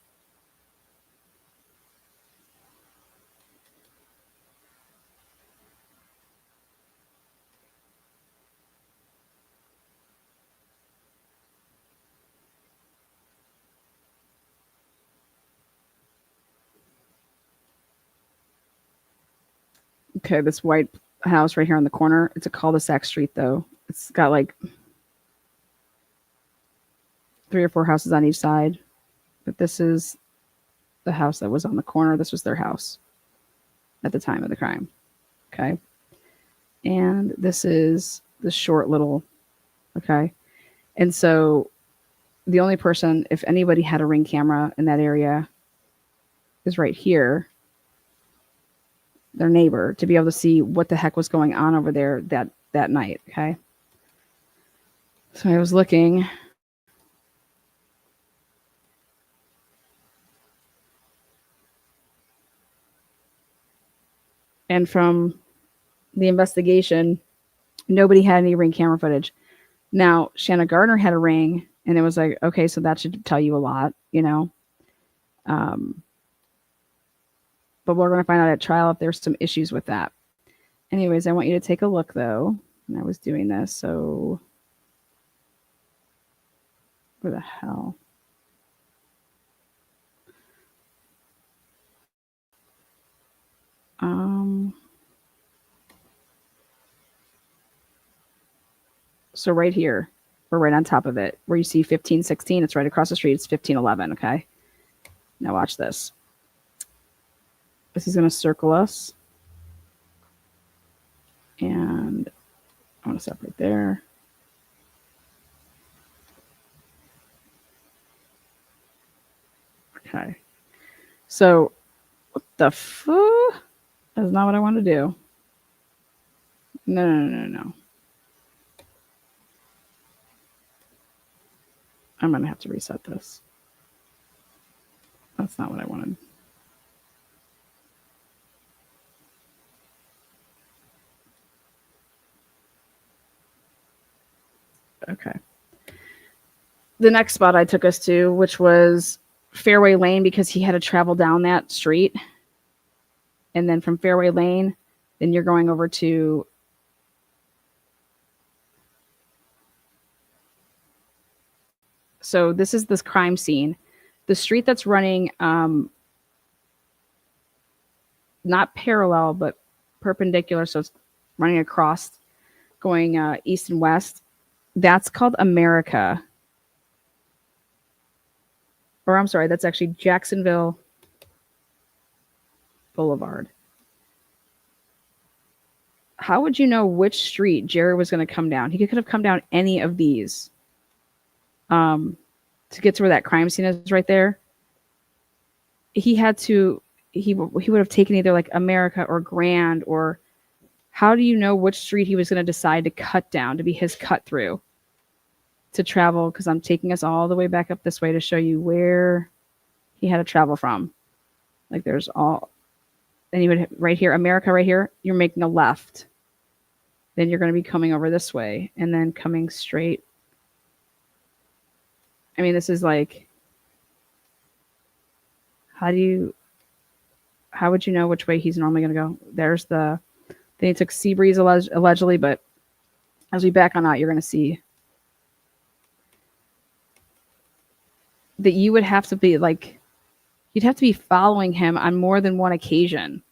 Okay, this white house right here on the corner. It's a cul-de-sac street, though. It's got like 3 or 4 houses on each side. But this is the house that was on the corner. This was their house at the time of the crime. Okay. And this is the short little, okay. And so the only person, if anybody had a Ring camera in that area, is right here, their neighbor, to be able to see what the heck was going on over there that night. Okay. So I was looking. And from the investigation, nobody had any Ring camera footage. Now, Shanna Gardner had a Ring, and it was like, okay, so that should tell you a lot, but we're going to find out at trial if there's some issues with that. Anyways, I want you to take a look, though. And I was doing this, so where the hell? So right here, we're right on top of it. Where you see 1516, it's right across the street. It's 1511, okay? Now watch this. This is going to circle us. And I want to stop right there. Okay. So, what the fuck? That's not what I want to do. No. I'm going to have to reset this. That's not what I wanted. Okay. The next spot I took us to, which was Fairway Lane, because he had to travel down that street. And then from Fairway Lane, then you're going over to so this is this crime scene. The street that's running not parallel, but perpendicular. So it's running across, going east and west. That's called America. Or I'm sorry, that's actually Jacksonville Boulevard. How would you know which street Jerry was going to come down? He could have come down any of these to get to where that crime scene is right there. He would have taken either like America or Grand, or how do you know which street he was going to decide to cut down to be his cut through to travel? Because I'm taking us all the way back up this way to show you where he had to travel from. Like there's all, and you would right here, America right here, you're making a left. Then you're going to be coming over this way and then coming straight. I mean, this is like, how would you know which way he's normally going to go? There's then he took Seabreeze allegedly, but as we back on out, you're going to see that you would have to be like, you'd have to be following him on more than one occasion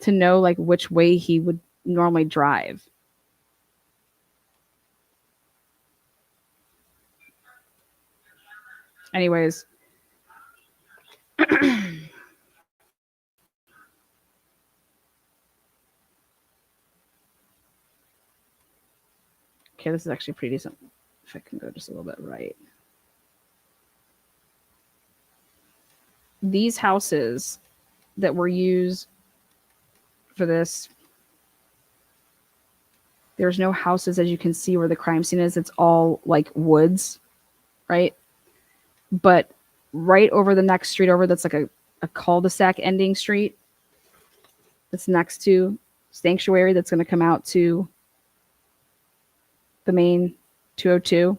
to know like which way he would normally drive. Anyways. Okay, this is actually pretty decent. If I can go just a little bit right. These houses that were used for this, there's no houses, as you can see, where the crime scene is. It's all like woods, right? But right over the next street over, that's like a cul-de-sac ending street that's next to Sanctuary, that's going to come out to the main 202.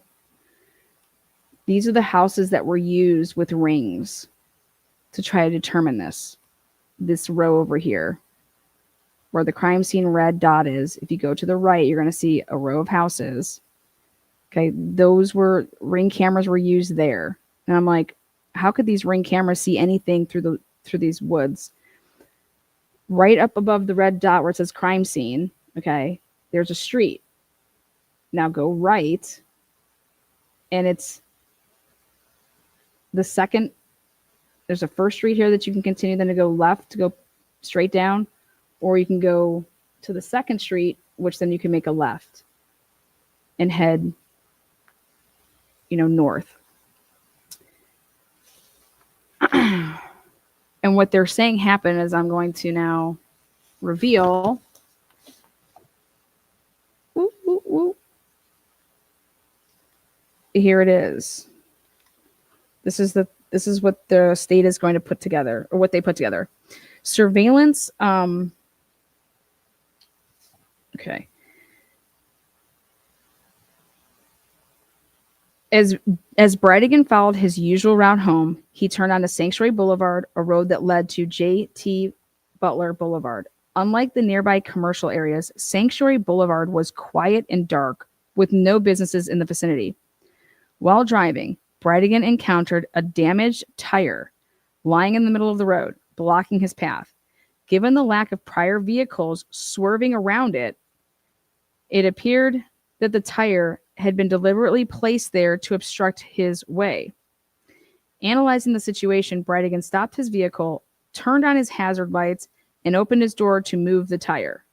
These are the houses that were used with rings to try to determine this row over here where the crime scene red dot is. If you go to the right, you're going to see a row of houses. Okay, those were ring cameras were used there. And I'm like, how could these ring cameras see anything through these woods? Right up above the red dot where it says crime scene, okay, there's a street. Now go right, and it's the second. There's a first street here that you can continue, then to go left to go straight down, or you can go to the second street, which then you can make a left and head, north. And what they're saying happened is I'm going to now reveal. Here it is. This is what the state is going to put together, or what they put together. Surveillance. Okay. As Brightigan followed his usual route home, he turned onto Sanctuary Boulevard, a road that led to J.T. Butler Boulevard. Unlike the nearby commercial areas, Sanctuary Boulevard was quiet and dark, with no businesses in the vicinity. While driving, Brightigan encountered a damaged tire lying in the middle of the road, blocking his path. Given the lack of prior vehicles swerving around it, it appeared that the tire had been deliberately placed there to obstruct his way. Analyzing the situation, Brightigan stopped his vehicle, turned on his hazard lights, and opened his door to move the tire.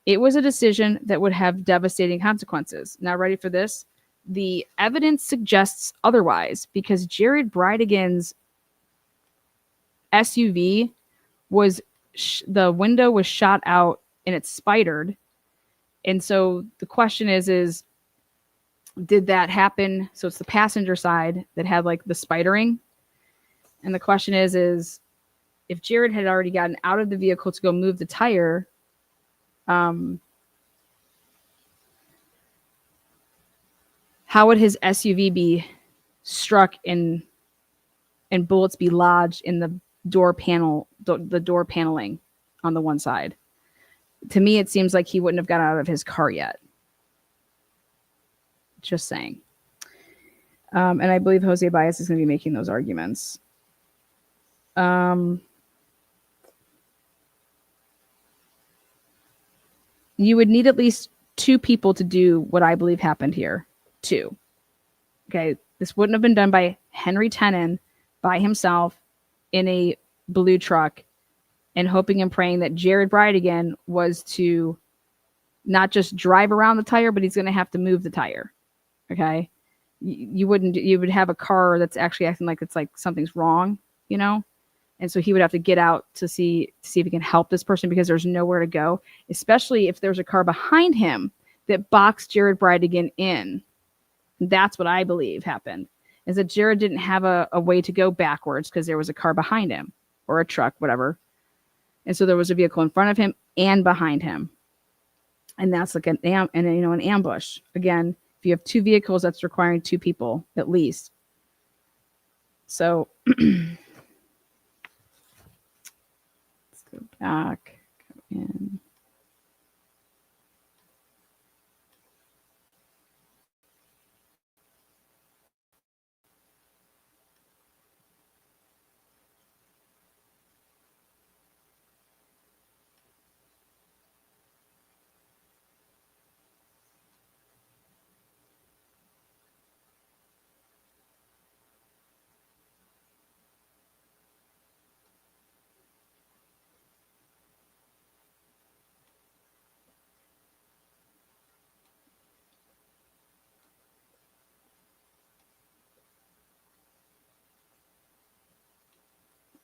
It was a decision that would have devastating consequences. Now, ready for this? The evidence suggests otherwise because Jared Brightigan's SUV was the window was shot out and it's spidered. And so the question is did that happen? So it's the passenger side that had like the spidering. And the question is if Jared had already gotten out of the vehicle to go move the tire, how would his SUV be struck and bullets be lodged in the door panel, the door paneling on the one side? To me, it seems like he wouldn't have got out of his car yet. Just saying. And I believe Jose Baez is going to be making those arguments. You would need at least two people to do what I believe happened here. Two. Okay, this wouldn't have been done by Henry Tenon by himself in a blue truck and hoping and praying that Jared Brightigan was to not just drive around the tire, but he's going to have to move the tire. Okay, you would have a car that's actually acting like it's like something's wrong, you know, and so he would have to get out to see if he can help this person because there's nowhere to go, especially if there's a car behind him that boxed Jared Brightigan in. That's what I believe happened, is that Jared didn't have a way to go backwards because there was a car behind him or a truck, whatever. And so there was a vehicle in front of him and behind him. And that's like an ambush. Again, if you have two vehicles, that's requiring two people at least. So let's go back, go in.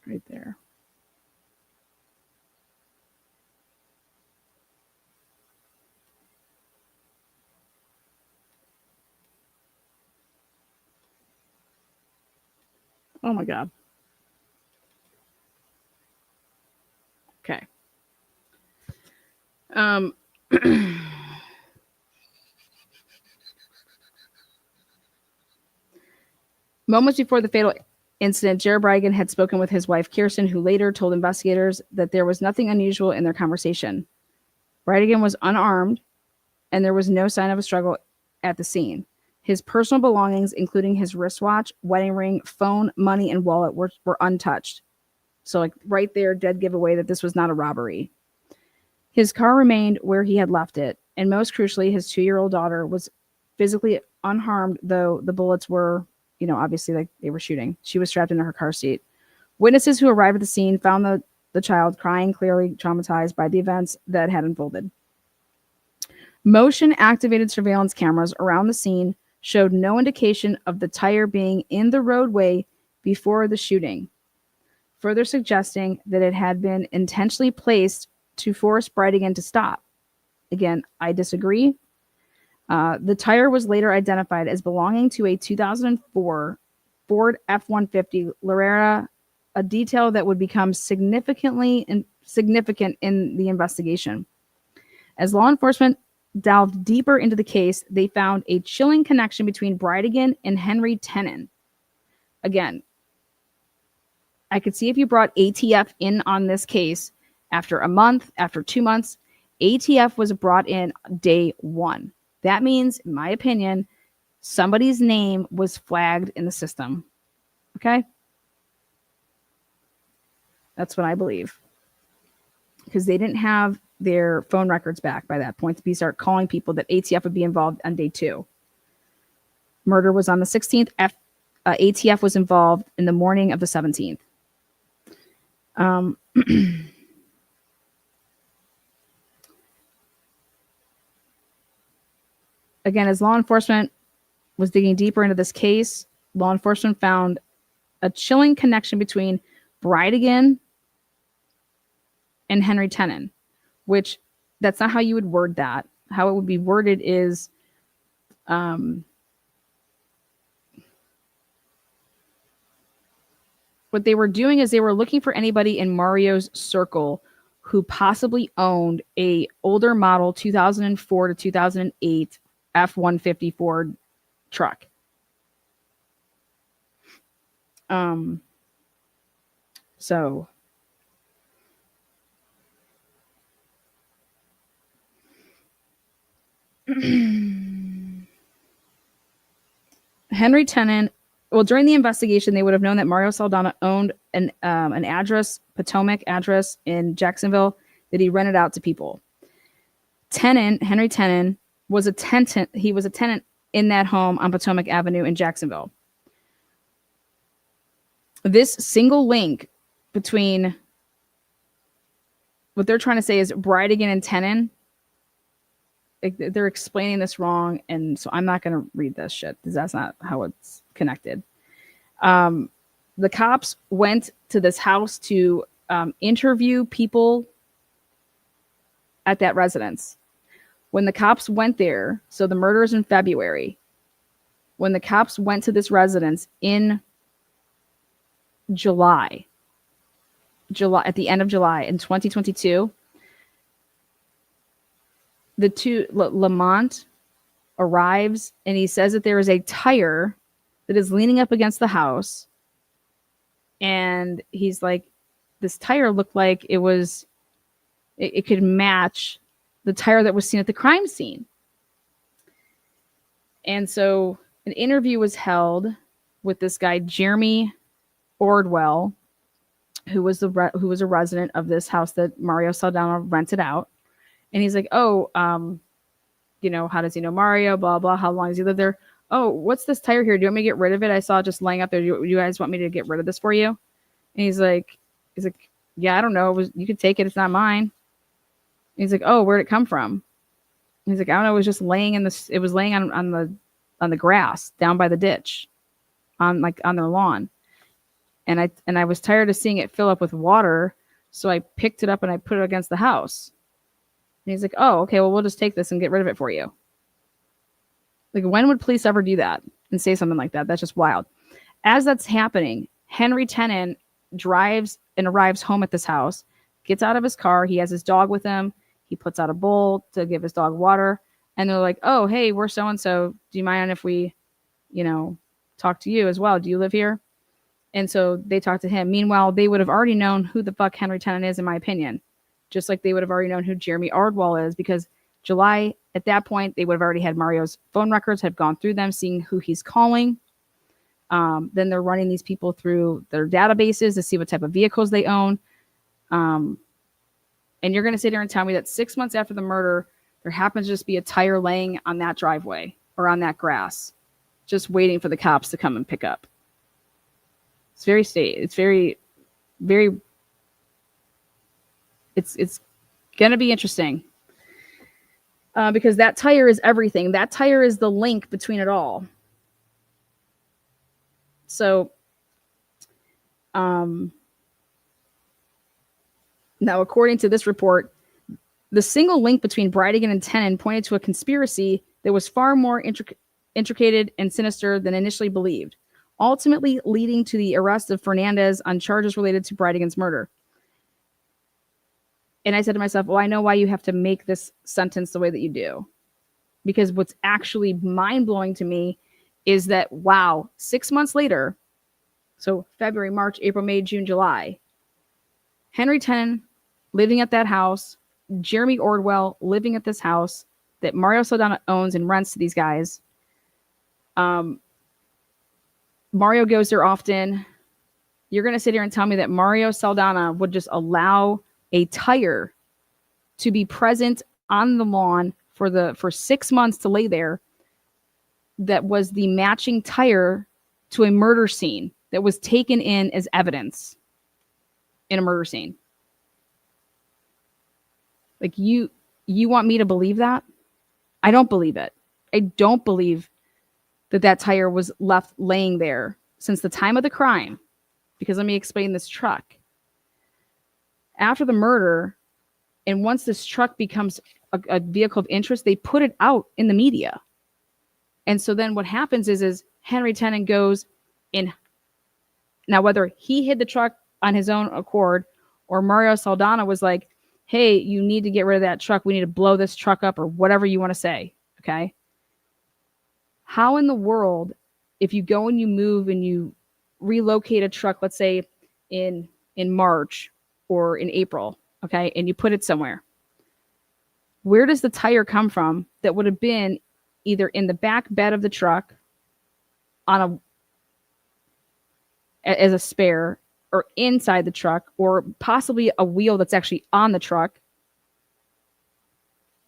Right there. Oh my God. Okay. Moments before the fatal incident, Jared Brightigan had spoken with his wife, Kirsten, who later told investigators that there was nothing unusual in their conversation. Brightigan was unarmed, and there was no sign of a struggle at the scene. His personal belongings, including his wristwatch, wedding ring, phone, money, and wallet, were untouched. So, like right there, dead giveaway that this was not a robbery. His car remained where he had left it, and most crucially, his 2-year-old daughter was physically unharmed, though the bullets were, obviously like they were shooting. She was strapped into her car seat. Witnesses who arrived at the scene found the child crying, clearly traumatized by the events that had unfolded. Motion-activated surveillance cameras around the scene showed no indication of the tire being in the roadway before the shooting, further suggesting that it had been intentionally placed to force Brightigan to stop. Again, I disagree. The tire was later identified as belonging to a 2004 Ford F-150 Larrera, a detail that would become significant in the investigation. As law enforcement delved deeper into the case, they found a chilling connection between Brightigan and Henry Tenon. Again, I could see if you brought ATF in on this case after a month, after 2 months. ATF was brought in day one. That means, in my opinion, somebody's name was flagged in the system. Okay? That's what I believe. because they didn't have their phone records back by that point to start calling people that ATF would be involved on day 2. Murder was on the 16th. ATF was involved in the morning of the 17th. Again, as law enforcement was digging deeper into this case, law enforcement found a chilling connection between Bridegan and Henry Tenon, which that's not how you would word that. How it would be worded is what they were doing is they were looking for anybody in Mario's circle who possibly owned a older model 2004 to 2008 F-150 Ford truck. So Henry Tenon, well, during the investigation, they would have known that Mario Saldana owned an address, Potomac address in Jacksonville, that he rented out to people. Henry Tenon was a tenant. He was a tenant in that home on Potomac Avenue in Jacksonville. This single link between what they're trying to say is Bridegan and Tenon. They're explaining this wrong, and so I'm not going to read this shit because that's not how it's connected. The cops went to this house to interview people at that residence. When the cops went there, so the murder is in February. When the cops went to this residence in July, at the end of July in 2022, the two Lamont arrives and he says that there is a tire that is leaning up against the house, and he's like, this tire looked like it could match the tire that was seen at the crime scene. And so an interview was held with this guy Jeremy Ordwell, who was a resident of this house that Mario Saldana rented out. And he's like, oh, how does he know Mario? Blah, blah. How long has he lived there? Oh, what's this tire here? Do you want me to get rid of it? I saw it just laying up there. Do you guys want me to get rid of this for you? And he's like, yeah, I don't know. You could take it. It's not mine. And he's like, oh, where'd it come from? And he's like, I don't know. It was just laying it was laying on the grass down by the ditch on their lawn. And I was tired of seeing it fill up with water. So I picked it up and I put it against the house. And he's like, oh, okay, well, we'll just take this and get rid of it for you. Like, when would police ever do that and say something like that? That's just wild. As that's happening, Henry Tenon drives and arrives home at this house, gets out of his car. He has his dog with him. He puts out a bowl to give his dog water. And they're like, oh, hey, we're so-and-so. Do you mind if we, talk to you as well? Do you live here? And so they talk to him. Meanwhile, they would have already known who the fuck Henry Tenon is, in my opinion. Just like they would have already known who Jeremy Ordwell is, because July, at that point, they would have already had Mario's phone records, have gone through them, seeing who he's calling. Then they're running these people through their databases to see what type of vehicles they own. And you're going to sit here and tell me that 6 months after the murder, there happens to just be a tire laying on that driveway or on that grass, just waiting for the cops to come and pick up. It's very, very, it's going to be interesting. Because that tire is everything. That tire is the link between it all. So, now, according to this report, the single link between Bridegan and Tenon pointed to a conspiracy that was far more intricate and sinister than initially believed, ultimately leading to the arrest of Fernandez on charges related to Bridegan's murder. And I said to myself, well, I know why you have to make this sentence the way that you do. Because what's actually mind-blowing to me is that, wow, 6 months later, so February, March, April, May, June, July, Henry Tenon living at that house, Jeremy Ordwell living at this house that Mario Saldana owns and rents to these guys. Mario goes there often. You're going to sit here and tell me that Mario Saldana would just allow a tire to be present on the lawn for 6 months to lay there that was the matching tire to a murder scene that was taken in as evidence in a murder scene. Like, you want me to believe that? I don't believe it. I don't believe that tire was left laying there since the time of the crime, because let me explain this truck. After the murder, and once this truck becomes a vehicle of interest, they put it out in the media. And so then what happens is Henry Tenon goes in. Now, whether he hid the truck on his own accord or Mario Saldana was like, hey, you need to get rid of that truck. We need to blow this truck up, or whatever you want to say. Okay. How in the world, if you go and you move and you relocate a truck, let's say in March or in April, okay, and you put it somewhere, where does the tire come from that would have been either in the back bed of the truck as a spare, or inside the truck, or possibly a wheel that's actually on the truck?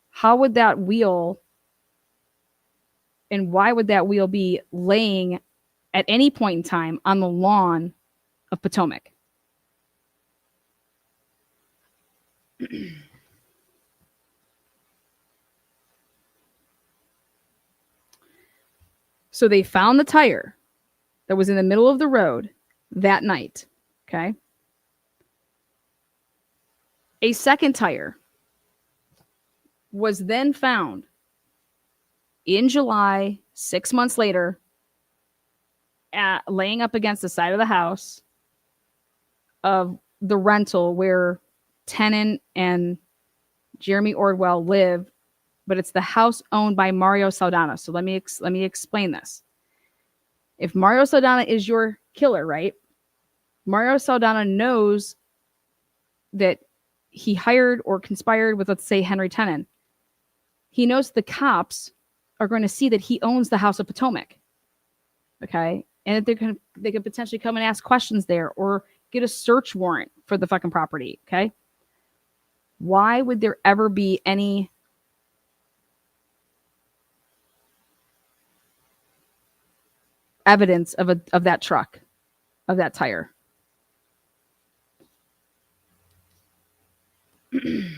How would that wheel, and why would that wheel be laying at any point in time on the lawn of Potomac? So they found the tire that was in the middle of the road that night. Okay. A second tire was then found in July, 6 months later, laying up against the side of the house of the rental where Tenon and Jeremy Ordwell live, but it's the house owned by Mario Saldana. So let me explain this. If Mario Saldana is your killer, right? Mario Saldana knows that he hired or conspired with, let's say, Henry Tenon. He knows the cops are going to see that he owns the house of Potomac. Okay. And that they could potentially come and ask questions there or get a search warrant for the fucking property. Okay. Why would there ever be any evidence of that truck, of that tire? In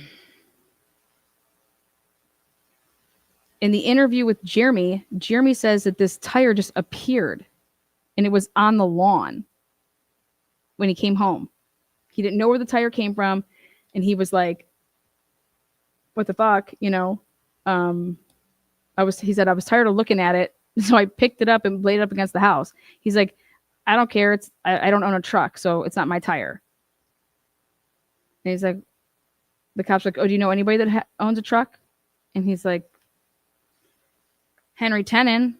the interview with Jeremy says that this tire just appeared and it was on the lawn when he came home. He didn't know where the tire came from. And he was like, what the fuck? You know, he said, I was tired of looking at it. So I picked it up and laid it up against the house. He's like, I don't care. I don't own a truck, so it's not my tire. And he's like, the cop's like, oh, do you know anybody that owns a truck? And he's like, Henry Tenon.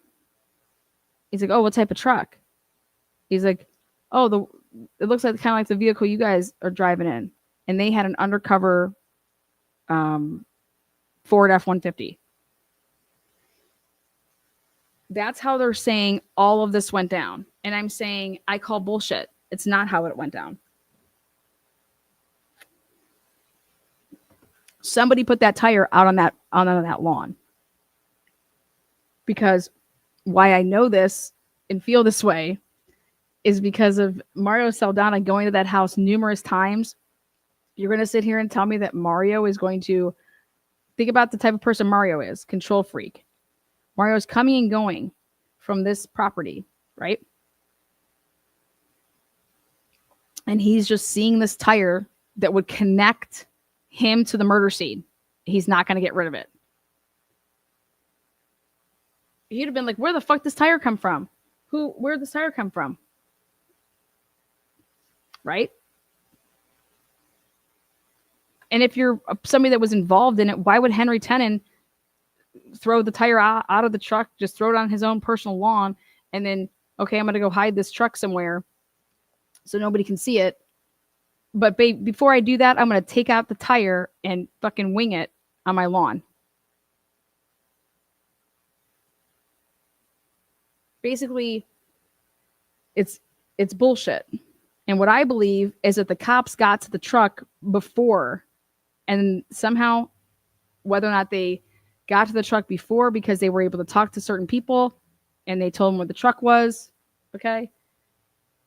He's like, oh, what type of truck? He's like, oh, it looks like kind of like the vehicle you guys are driving in. And they had an undercover Ford F-150. That's how they're saying all of this went down. And I'm saying, I call bullshit. It's not how it went down. Somebody put that tire out on that lawn. Because why I know this and feel this way is because of Mario Saldana going to that house numerous times. You're going to sit here and tell me that Mario is going to think about the type of person Mario is, control freak. Mario's coming and going from this property, right? And he's just seeing this tire that would connect him to the murder scene. He's not going to get rid of it. He'd have been like, where the fuck does this tire come from? Where did this tire come from? Right? And if you're somebody that was involved in it, why would Henry Tenon throw the tire out of the truck, just throw it on his own personal lawn, and then, okay, I'm going to go hide this truck somewhere so nobody can see it. But babe, before I do that, I'm going to take out the tire and fucking wing it on my lawn. Basically, it's bullshit. And what I believe is that the cops got to the truck before And somehow, whether or not they got to the truck before because they were able to talk to certain people and they told them where the truck was, okay?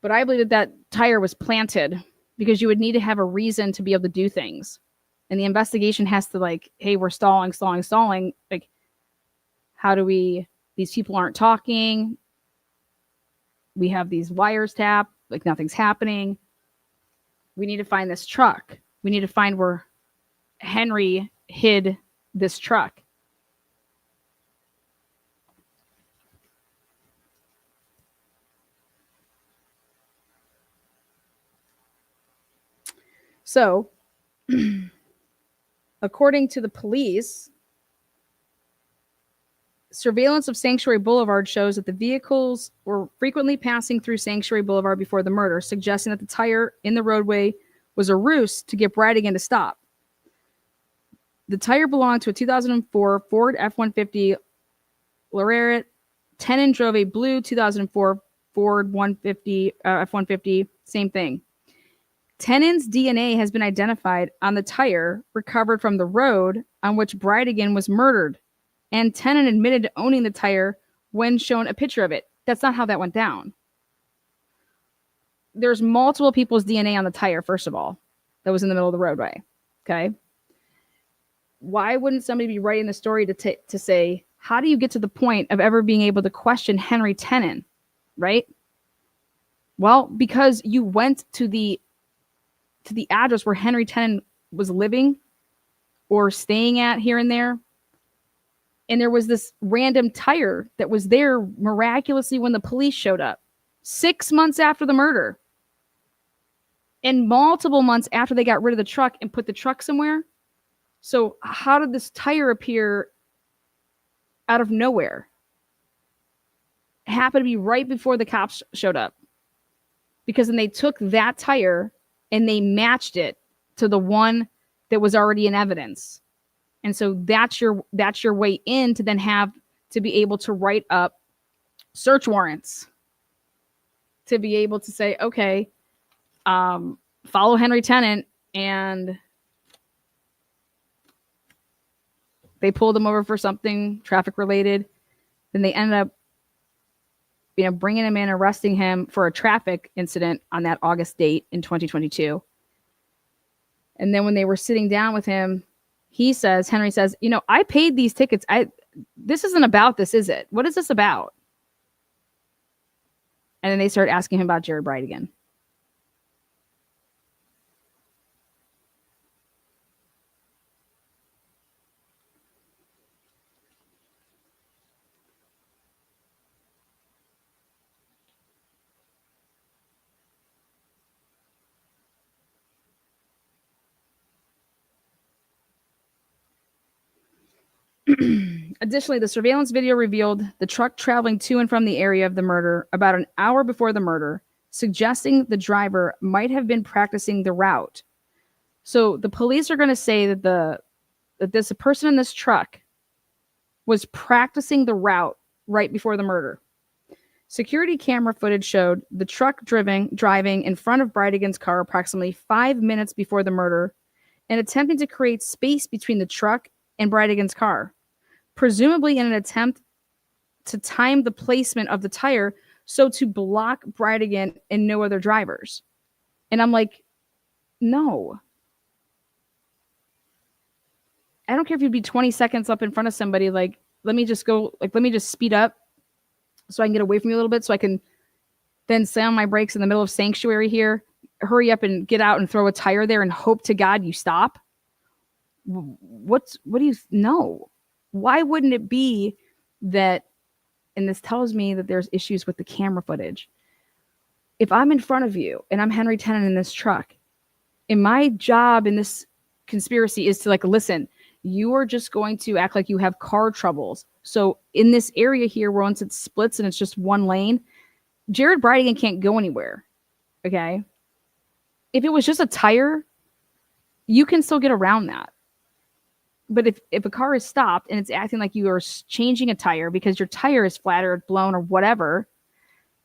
But I believe that that tire was planted because you would need to have a reason to be able to do things. And the investigation has to like, hey, we're stalling. Like, how do we, these people aren't talking. We have these wires tapped, like nothing's happening. We need to find this truck. We need to find where Henry hid this truck. So, according to the police, surveillance of Sanctuary Boulevard shows that the vehicles were frequently passing through Sanctuary Boulevard before the murder, suggesting that the tire in the roadway was a ruse to get Bradigan to stop. The tire belonged to a 2004 Ford F-150 Lariat. Tenon drove a blue 2004 Ford F-150, same thing. Tenon's DNA has been identified on the tire recovered from the road on which Bradigan was murdered, and Tenon admitted to owning the tire when shown a picture of it. That's not how that went down. There's multiple people's DNA on the tire, first of all, that was in the middle of the roadway, okay? Why wouldn't somebody be writing the story to say, how do you get to the point of ever being able to question Henry Tenon, right? Well, because you went to the address where Henry Tenon was living or staying at here and there, and there was this random tire that was there miraculously when the police showed up 6 months after the murder and multiple months after they got rid of the truck and put the truck somewhere. So how did this tire appear out of nowhere? It happened to be right before the cops showed up, because then they took that tire and they matched it to the one that was already in evidence. And so that's your way in to then have to be able to write up search warrants, to be able to say, okay, follow Henry Tenon, and they pulled him over for something traffic related. Then they ended up, bringing him in, arresting him for a traffic incident on that August date in 2022. And then when they were sitting down with him, Henry says, I paid these tickets. This isn't about this, is it? What is this about? And then they started asking him about Jared Bradigan. Additionally, the surveillance video revealed the truck traveling to and from the area of the murder about an hour before the murder, suggesting the driver might have been practicing the route. So the police are going to say that this person in this truck was practicing the route right before the murder. Security camera footage showed the truck driving in front of Bradigan's car approximately 5 minutes before the murder and attempting to create space between the truck and Bradigan's car, presumably in an attempt to time the placement of the tire so to block Bradigan and no other drivers. And I'm like, no. I don't care if you'd be 20 seconds up in front of somebody, like, let me just speed up so I can get away from you a little bit so I can then slam my brakes in the middle of Sanctuary here, hurry up and get out and throw a tire there and hope to God you stop. What do you know? Why wouldn't it be that, and this tells me that there's issues with the camera footage. If I'm in front of you and I'm Henry Tenon in this truck, and my job in this conspiracy is to listen, you are just going to act like you have car troubles. So in this area here, where once it splits and it's just one lane, Jared Bradigan can't go anywhere. Okay. If it was just a tire, you can still get around that. But if a car is stopped and it's acting like you are changing a tire because your tire is flat or blown or whatever,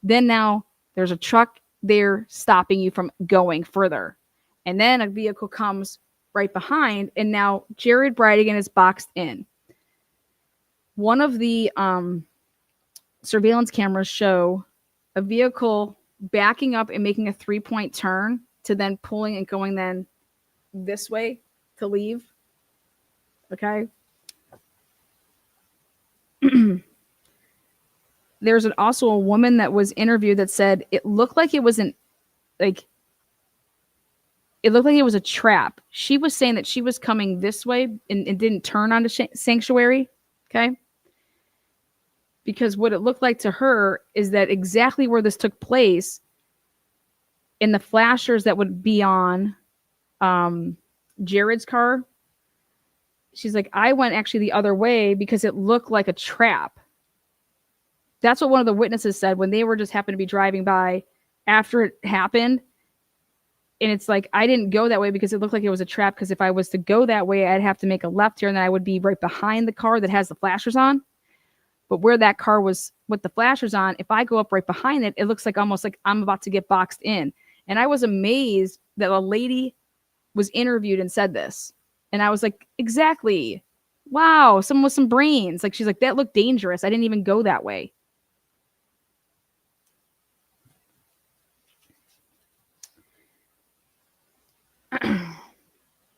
then now there's a truck there stopping you from going further. And then a vehicle comes right behind, and now Jared Bridegan is boxed in. One of the surveillance cameras show a vehicle backing up and making a 3-point turn to then pulling and going then this way to leave. Okay. There's also a woman that was interviewed that said it looked like it was it looked like it was a trap. She was saying that she was coming this way and didn't turn onto Sanctuary. Okay. Because what it looked like to her is that exactly where this took place, in the flashers that would be on Jared's car, she's like, I went actually the other way because it looked like a trap. That's what one of the witnesses said when they were just happened to be driving by after it happened. And it's like, I didn't go that way because it looked like it was a trap. Because if I was to go that way, I'd have to make a left here and then I would be right behind the car that has the flashers on. But where that car was with the flashers on, if I go up right behind it, it looks like almost like I'm about to get boxed in. And I was amazed that a lady was interviewed and said this. And I was like, exactly. Wow, someone with some brains. Like, she's like, that looked dangerous. I didn't even go that way.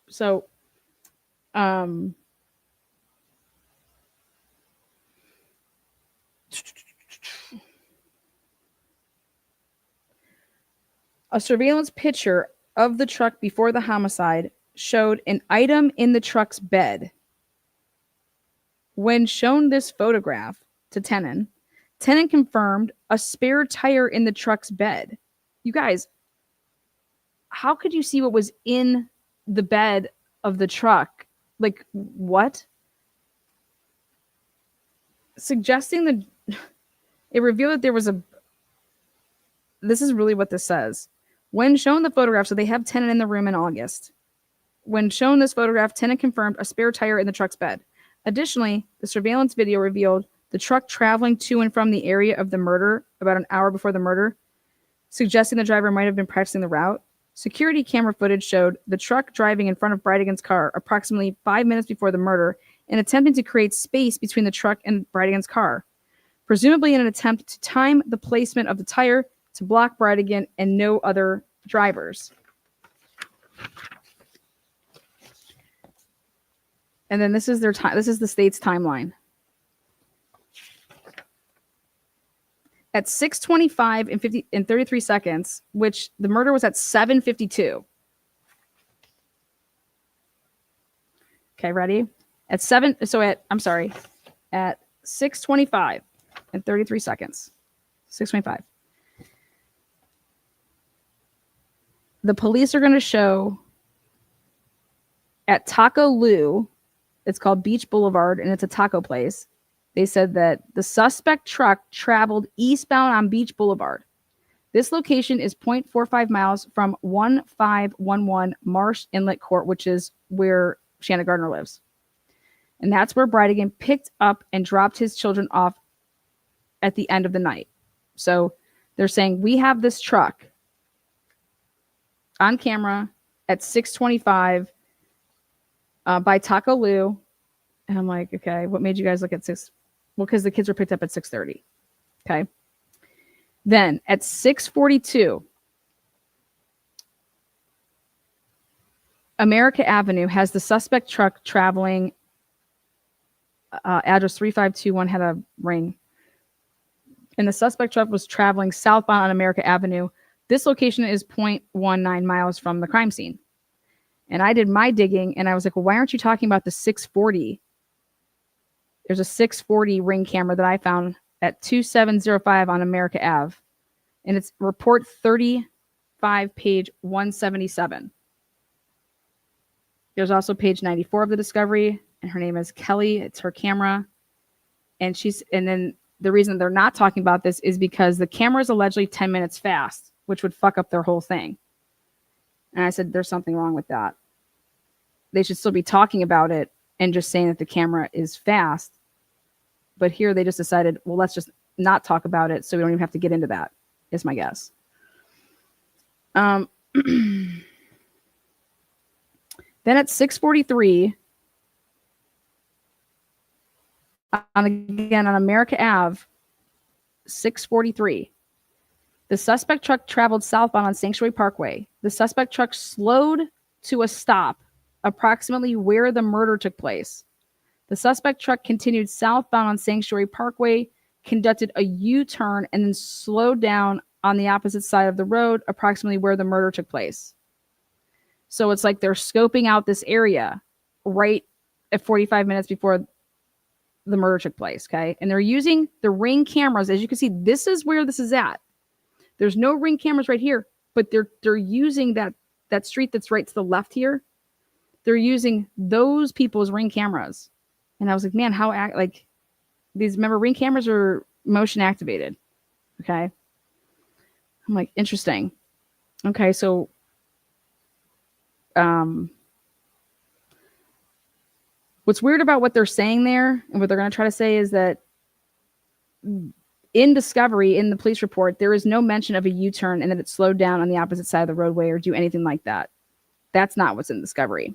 So, a surveillance picture of the truck before the homicide showed an item in the truck's bed. When shown this photograph to Tenon, Tenon confirmed a spare tire in the truck's bed. You guys, how could you see what was in the bed of the truck? Like, what? Suggesting that it revealed that there was a. This is really what this says. When shown the photograph, so they have Tenon in the room in August. When shown this photograph, Tenon confirmed a spare tire in the truck's bed. Additionally, the surveillance video revealed the truck traveling to and from the area of the murder about an hour before the murder, suggesting the driver might have been practicing the route. Security camera footage showed the truck driving in front of Bridegan's car approximately 5 minutes before the murder and attempting to create space between the truck and Bridegan's car, presumably in an attempt to time the placement of the tire to block Bridegan and no other drivers. And then this is their time. This is the state's timeline. At 6:25 and 33 seconds, which the murder was at 7:52. Okay, ready? At 6:25 and 33 seconds. 6:25. The police are going to show at Taco Lou, it's called Beach Boulevard, and it's a taco place. They said that the suspect truck traveled eastbound on Beach Boulevard. This location is 0.45 miles from 1511 Marsh Inlet Court, which is where Shanna Gardner lives. And that's where Bridegan picked up and dropped his children off at the end of the night. So they're saying, we have this truck on camera at 6:25 by Taco Lou. And I'm like, okay, what made you guys look at 6? Well, because the kids were picked up at 6:30. Okay. Then at 6:42, America Avenue has the suspect truck traveling, address 3521 had a ring. And the suspect truck was traveling southbound on America Avenue. This location is 0.19 miles from the crime scene. And I did my digging and I was like, well, why aren't you talking about the 640? There's a 640 ring camera that I found at 2705 on America Ave. And it's report 35, page 177. There's also page 94 of the discovery, and her name is Kelly. It's her camera. And then the reason they're not talking about this is because the camera is allegedly 10 minutes fast, which would fuck up their whole thing. And I said, there's something wrong with that. They should still be talking about it and just saying that the camera is fast. But here they just decided, well, let's just not talk about it so we don't even have to get into that, is my guess. Then at 6:43, again on America Ave, 6:43, the suspect truck traveled southbound on Sanctuary Parkway. The suspect truck slowed to a stop approximately where the murder took place. The suspect truck continued southbound on Sanctuary Parkway, conducted a U-turn, and then slowed down on the opposite side of the road, approximately where the murder took place. So it's like they're scoping out this area right at 45 minutes before the murder took place, okay? And they're using the Ring cameras. As you can see, this is where this is at. There's no Ring cameras right here, but they're using that street that's right to the left here. They're using those people's Ring cameras. And I was like, man, like these, remember, Ring cameras are motion activated. Okay. I'm like, interesting. Okay. So, what's weird about what they're saying there and what they're going to try to say is that in discovery, in the police report, there is no mention of a U-turn and that it slowed down on the opposite side of the roadway or do anything like that. That's not what's in discovery.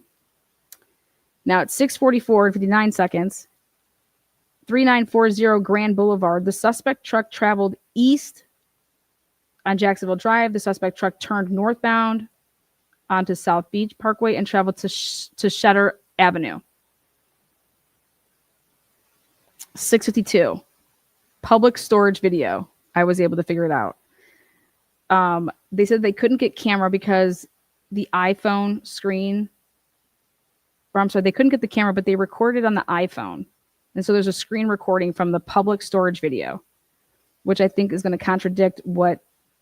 Now at 6:44 and 59 seconds, 3940 Grand Boulevard, the suspect truck traveled east on Jacksonville Drive. The suspect truck turned northbound onto South Beach Parkway and traveled to Shutter Avenue. 6:52, public storage video. I was able to figure it out. They said they couldn't get camera because the iPhone screen, or I'm sorry, they couldn't get the camera, but they recorded on the iPhone. And so there's a screen recording from the public storage video, which I think is going to contradict what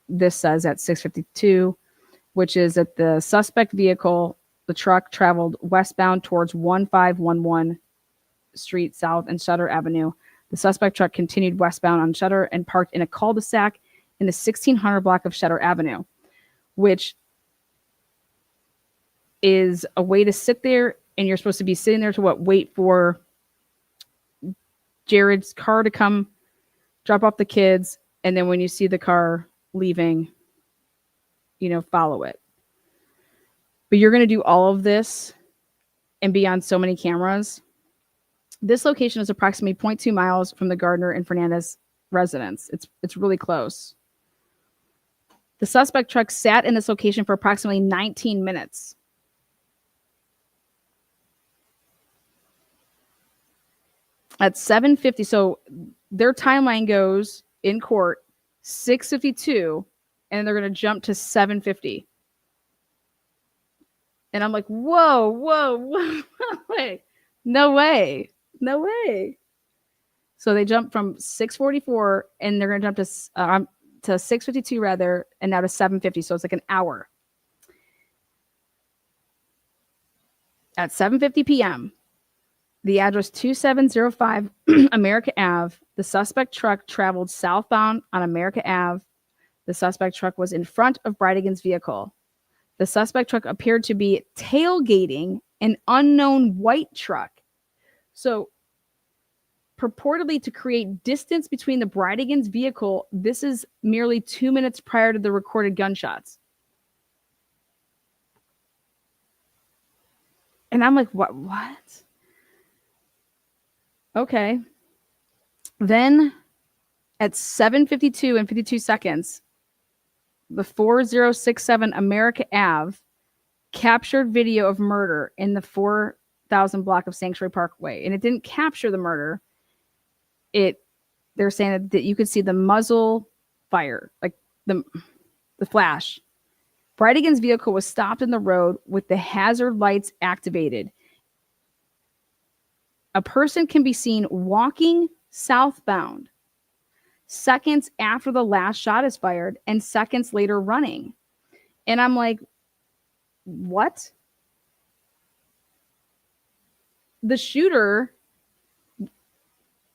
this says at 6:52, which is that the suspect vehicle, the truck, traveled westbound towards 1511 Street South and Shutter Avenue. The suspect truck continued westbound on Shutter and parked in a cul-de-sac in the 1600 block of Shutter Avenue, which is a way to sit there, and you're supposed to be sitting there to wait for Jared's car to come drop off the kids, and then when you see the car leaving, follow it. But you're going to do all of this and be on so many cameras. This location is approximately 0.2 miles from the Gardner and Fernandez residence. It's really close. The suspect truck sat in this location for approximately 19 minutes. At 7:50, so their timeline goes in court 6:52, and they're going to jump to 7:50. And I'm like, whoa, wait, no way. So they jumped from 6:44, and they're going to jump to 6:52 rather, and now to 7:50. So it's like an hour. At 7:50 p.m., the address 2705 America Ave, the suspect truck traveled southbound on America Ave. The suspect truck was in front of Bridegan's vehicle. The suspect truck appeared to be tailgating an unknown white truck. So, purportedly to create distance between the Bridegan's vehicle, this is merely 2 minutes prior to the recorded gunshots. And I'm like, what? Okay. Then at 7:52 and 52 seconds, the 4067 America Ave captured video of murder in the 4000 block of Sanctuary Parkway. And it didn't capture the murder. They're saying that you could see the muzzle fire, like the flash. Bridegan's vehicle was stopped in the road with the hazard lights activated. A person can be seen walking southbound seconds after the last shot is fired and seconds later running. And I'm like, what? The shooter,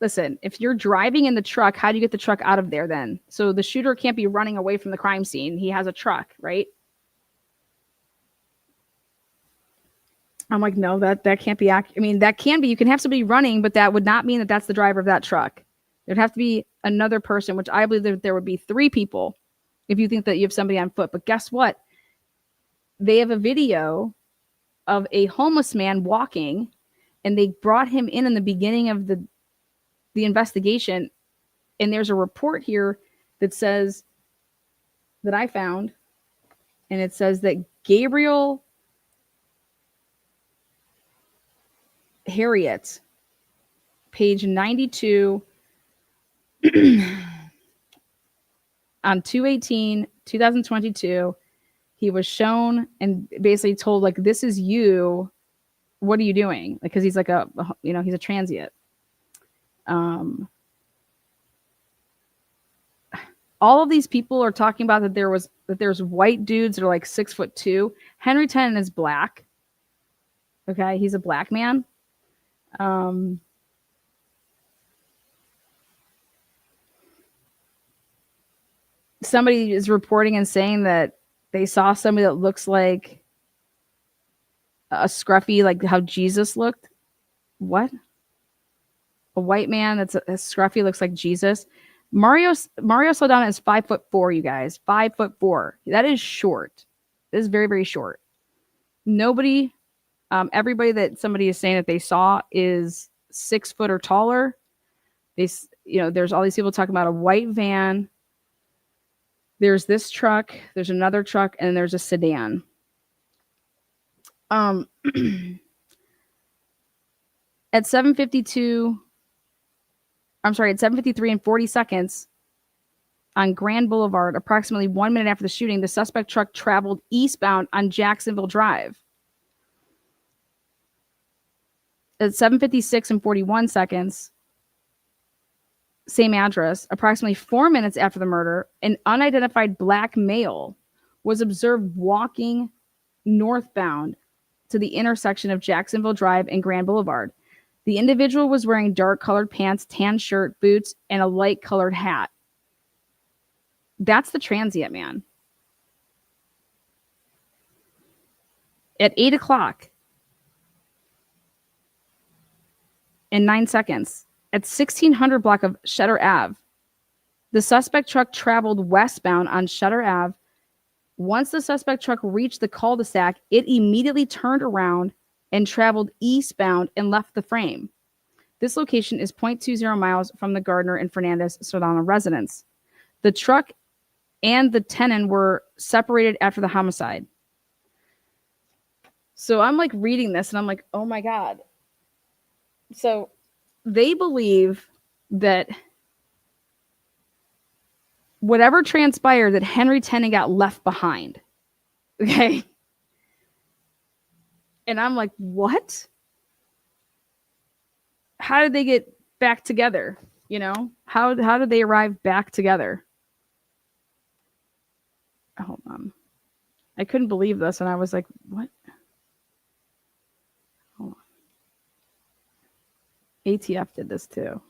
listen, if you're driving in the truck, how do you get the truck out of there then? So the shooter can't be running away from the crime scene. He has a truck, right? I'm like, no, that can't be accurate. I mean, that can be. You can have somebody running, but that would not mean that that's the driver of that truck. There'd have to be another person, which I believe that there would be 3 people if you think that you have somebody on foot. But guess what? They have a video of a homeless man walking, and they brought him in the beginning of the investigation. And there's a report here that says that I found, and it says that Gabriel Harriet, page 92, on 2/18/2022, he was shown and basically told, like, this is you. What are you doing? Like, because he's like he's a transient. All of these people are talking about that there's white dudes that are like 6'2". Henry Tenon is black. Okay, he's a black man. Somebody is reporting and saying that they saw somebody that looks like a scruffy, like how Jesus looked. What? A white man that's a scruffy looks like Jesus. Mario Saldana is 5'4", you guys. 5'4". That is short. That is very, very short. Nobody, everybody that somebody is saying that they saw is 6 foot or taller. There's all these people talking about a white van. There's this truck, there's another truck, and there's a sedan. At 7:53 and 40 seconds on Grand Boulevard, approximately 1 minute after the shooting, the suspect truck traveled eastbound on Jacksonville Drive. At 7:56 and 41 seconds, same address, approximately 4 minutes after the murder, an unidentified black male was observed walking northbound to the intersection of Jacksonville Drive and Grand Boulevard. The individual was wearing dark-colored pants, tan shirt, boots, and a light-colored hat. That's the transient man. At 8 o'clock and 9 seconds, at 1600 block of Shutter Ave, the suspect truck traveled westbound on Shutter Ave. Once the suspect truck reached the cul-de-sac, it immediately turned around and traveled eastbound and left the frame. This location is 0.20 miles from the Gardner and Fernandez Saldana residence. The truck and the Tenon were separated after the homicide. So I'm like reading this and I'm like, oh my God. So they believe that whatever transpired, that Henry Tenon got left behind. Okay. And I'm like, what? How did they get back together? How did they arrive back together? Hold on. I couldn't believe this. And I was like, what? Hold on. ATF did this too.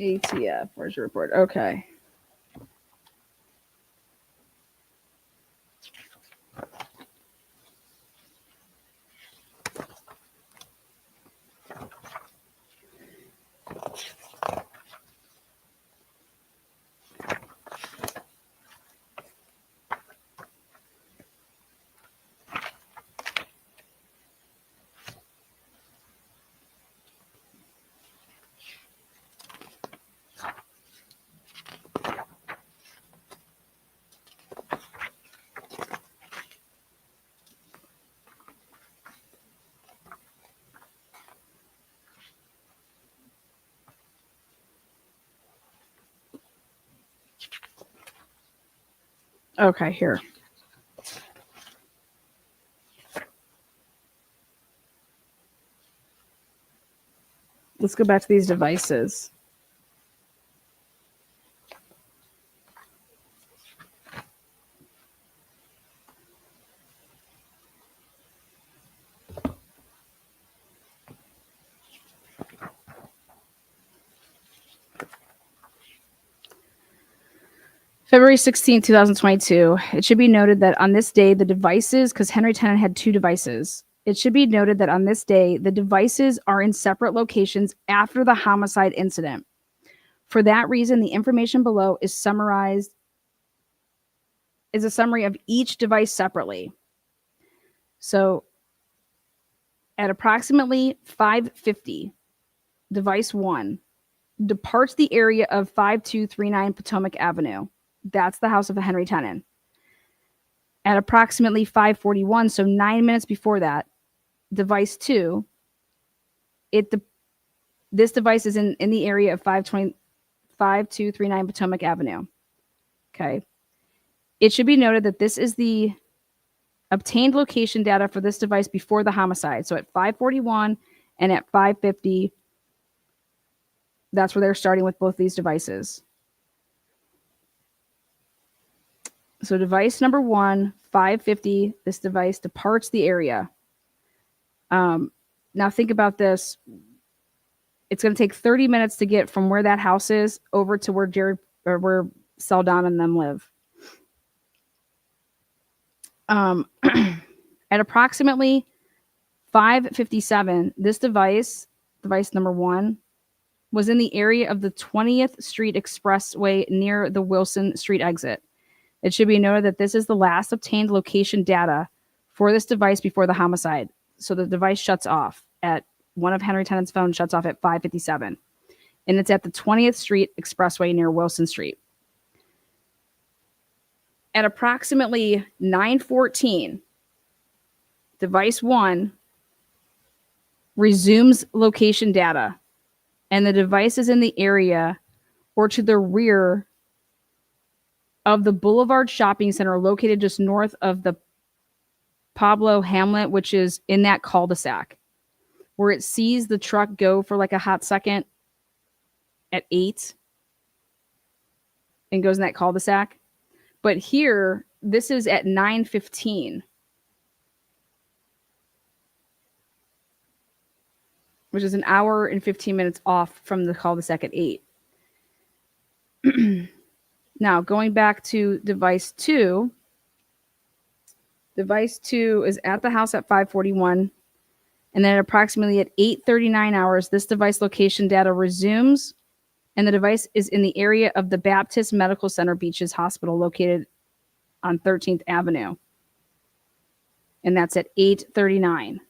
ATF, where's your report? Okay. Okay, here. Let's go back to these devices. February 16, 2022. It should be noted that on this day, the devices, because Henry Tenon had 2 devices, it should be noted that on this day, the devices are in separate locations after the homicide incident. For that reason, the information below is summarized, is a summary of each device separately. So at approximately 5:50, device 1 departs the area of 5239 Potomac Avenue. That's the house of Henry Tenon. At approximately 5:41, so 9 minutes before that, device 2, this device is in the area of 5239 Potomac Avenue. Okay. It should be noted that this is the obtained location data for this device before the homicide. So at 5:41 and at 5:50, that's where they're starting with both these devices. So device number 1, 5:50, this device departs the area. Now think about this. It's going to take 30 minutes to get from where that house is over to where Jared or where Saldana and them live. At approximately 5:57, this device number 1, was in the area of the 20th Street Expressway near the Wilson Street exit. It should be noted that this is the last obtained location data for this device before the homicide. So the device shuts off at one of Henry Tenon's phones shuts off at 5:57, and it's at the 20th Street Expressway near Wilson Street. At approximately 9:14, device 1 resumes location data, and the device is in the area or to the rear of the Boulevard Shopping Center located just north of the Pablo Hamlet, which is in that cul-de-sac, where it sees the truck go for like a hot second at 8 and goes in that cul-de-sac. But here, this is at 9:15, which is an hour and 15 minutes off from the cul-de-sac at 8. Now, going back to device 2, device 2 is at the house at 5:41, and then approximately at 8:39 hours, this device location data resumes, and the device is in the area of the Baptist Medical Center Beaches Hospital located on 13th Avenue, and that's at 8:39.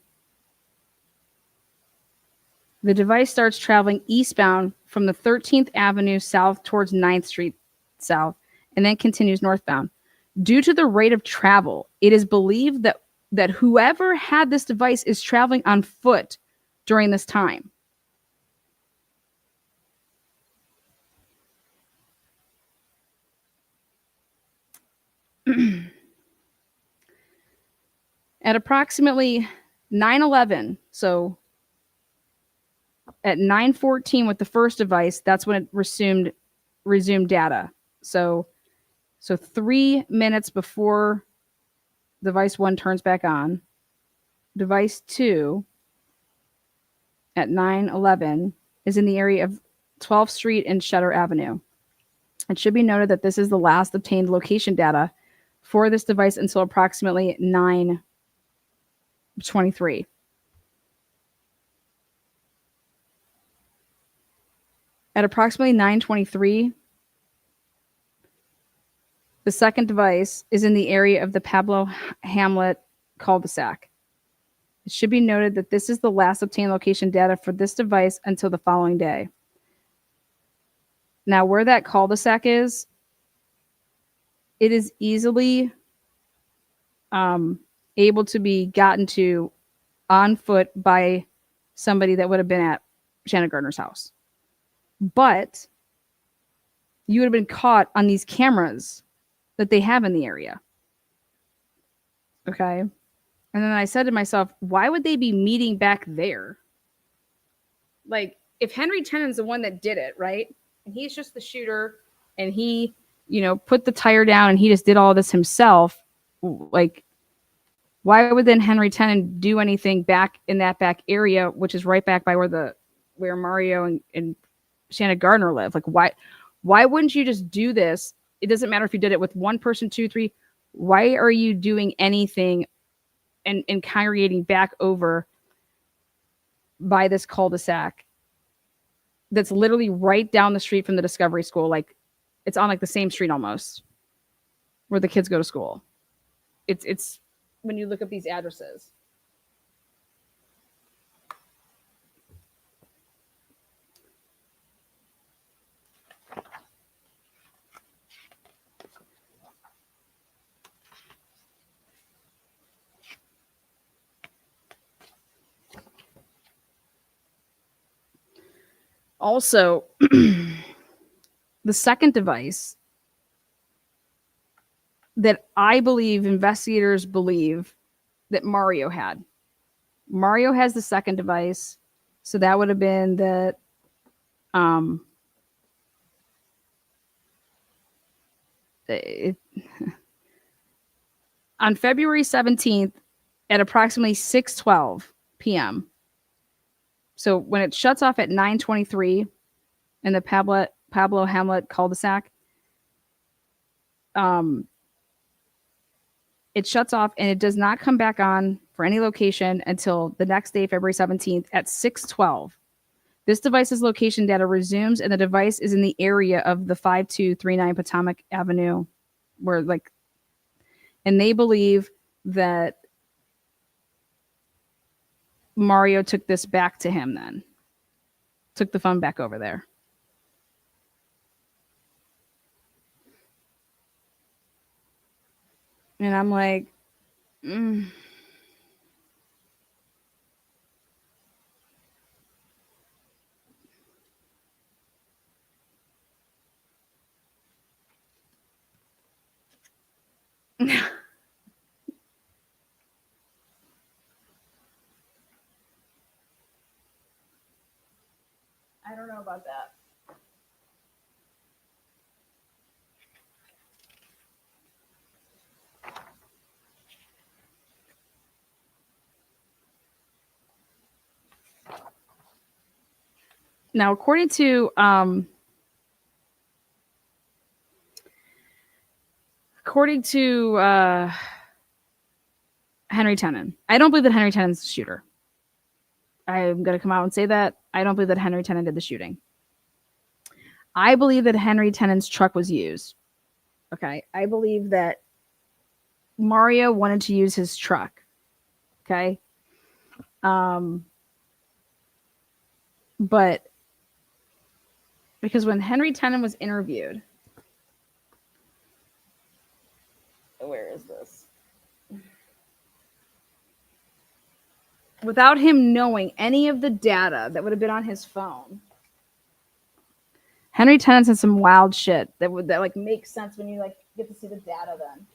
The device starts traveling eastbound from the 13th Avenue south towards 9th Street south, and then continues northbound. Due to the rate of travel, it is believed that whoever had this device is traveling on foot during this time. At approximately 9:11, so at 9:14 with the first device, that's when it resumed data. So 3 minutes before device 1 turns back on, device 2 at 9:11 is in the area of 12th Street and Shutter Avenue. It should be noted that this is the last obtained location data for this device until approximately 9:23. At approximately 9:23, the second device is in the area of the Pablo Hamlet cul-de-sac. It should be noted that this is the last obtained location data for this device until the following day. Now, where that cul-de-sac is, it is easily able to be gotten to on foot by somebody that would have been at Shanna Gardner's house. But you would have been caught on these cameras that they have in the area. Okay. And then I said to myself, why would they be meeting back there? Like, if Henry Tenon's the one that did it, right? And he's just the shooter, and he, put the tire down and he just did all this himself. Like, why would then Henry Tenon do anything back in that back area, which is right back by where Mario and Shanna Gardner live? Like, why wouldn't you just do this it doesn't matter if you did it with one person, two, three. Why are you doing anything and congregating back over by this cul-de-sac that's literally right down the street from the Discovery School? Like, it's on like the same street almost where the kids go to school. It's when you look up these addresses. Also, the second device that I believe investigators believe that Mario had. Mario has the second device. So that would have been that on February 17th at approximately 6:12 p.m. So when it shuts off at 9:23 in the Pablo Hamlet cul-de-sac, it shuts off and it does not come back on for any location until the next day, February 17th at 6:12. This device's location data resumes and the device is in the area of the 5239 Potomac Avenue where and they believe that Mario took this back to him then. Took the phone back over there. And I'm like, I don't know about that. Now, according to Henry Tenon, I don't believe that Henry Tenon's the shooter. I'm going to come out and say that. I don't believe that Henry Tenon did the shooting. I believe that Henry Tenon's truck was used. Okay. I believe that Mario wanted to use his truck. Okay. But because when Henry Tenon was interviewed, where is this? Without him knowing any of the data that would have been on his phone, Henry Tenon said some wild shit that like makes sense when you like get to see the data then.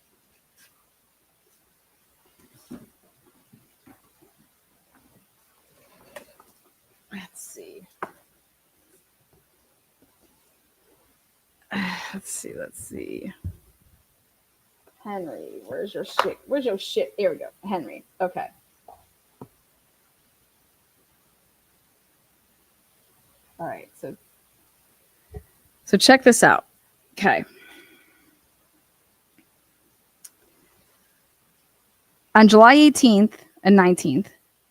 Let's see. Henry, where's your shit? Here we go. Henry. Okay. All right. So check this out. Okay. On July 18th and 19th,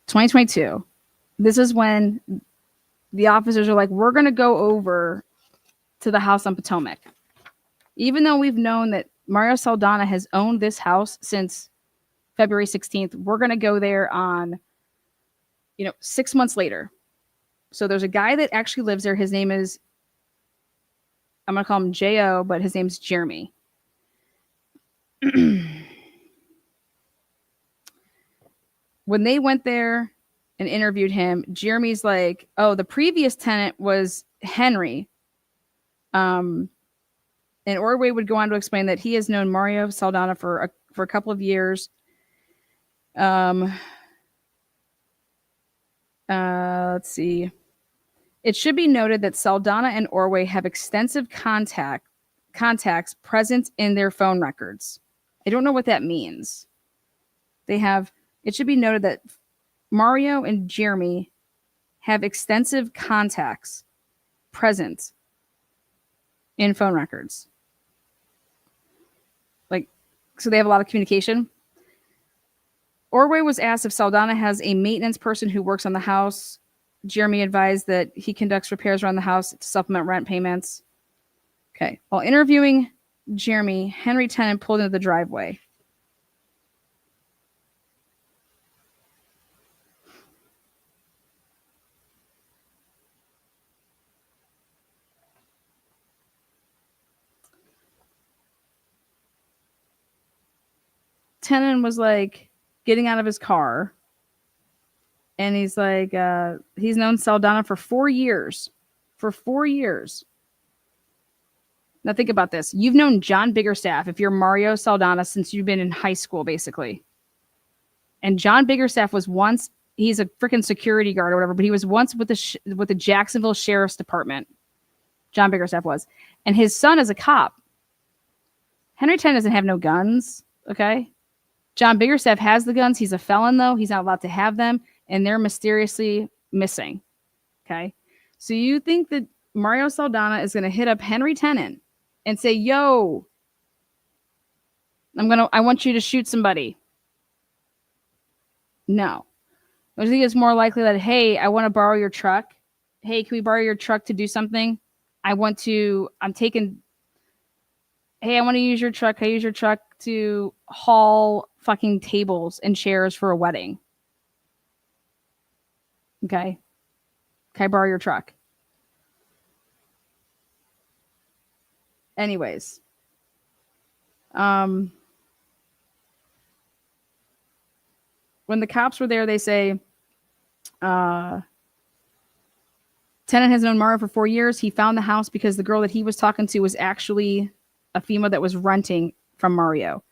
2022, this is when the officers are like, we're going to go over to the house on Potomac. Even though we've known that Mario Saldana has owned this house since February 16th, we're going to go there on, 6 months later. So there's a guy that actually lives there. His name is, I'm going to call him J.O., but his name's Jeremy. When they went there and interviewed him, Jeremy's like, oh, the previous tenant was Henry. And Ordway would go on to explain that he has known Mario Saldana for a couple of years. Let's see. It should be noted that Saldana and Ordway have extensive contacts present in their phone records. I don't know what that means. It should be noted that Mario and Jeremy have extensive contacts present in phone records. So they have a lot of communication. Ordway was asked if Saldana has a maintenance person who works on the house. Jeremy advised that he conducts repairs around the house to supplement rent payments. Okay. While interviewing Jeremy, Henry Tenon pulled into the driveway. Tenon was like getting out of his car. And he's like, he's known Saldana for 4 years. For 4 years. Now think about this. You've known John Biggerstaff, if you're Mario Saldana, since you've been in high school, basically. And John Biggerstaff was once, he's a freaking security guard or whatever, but he was once with the Jacksonville Sheriff's Department. John Biggerstaff was. And his son is a cop. Henry Tenon doesn't have no guns, okay? John Biggerstaff has the guns. He's a felon, though. He's not allowed to have them. And they're mysteriously missing, okay? So you think that Mario Saldana is going to hit up Henry Tenon and say, yo, I want you to shoot somebody. No. I think it's more likely that, hey, I want to borrow your truck. Hey, can we borrow your truck to do something? Hey, I want to use your truck. Can I use your truck to haul fucking tables and chairs for a wedding? Okay. Can I borrow your truck? Anyways. When the cops were there, they say, Tenon has known Mario for 4 years. He found the house because the girl that he was talking to was actually a female that was renting from Mario.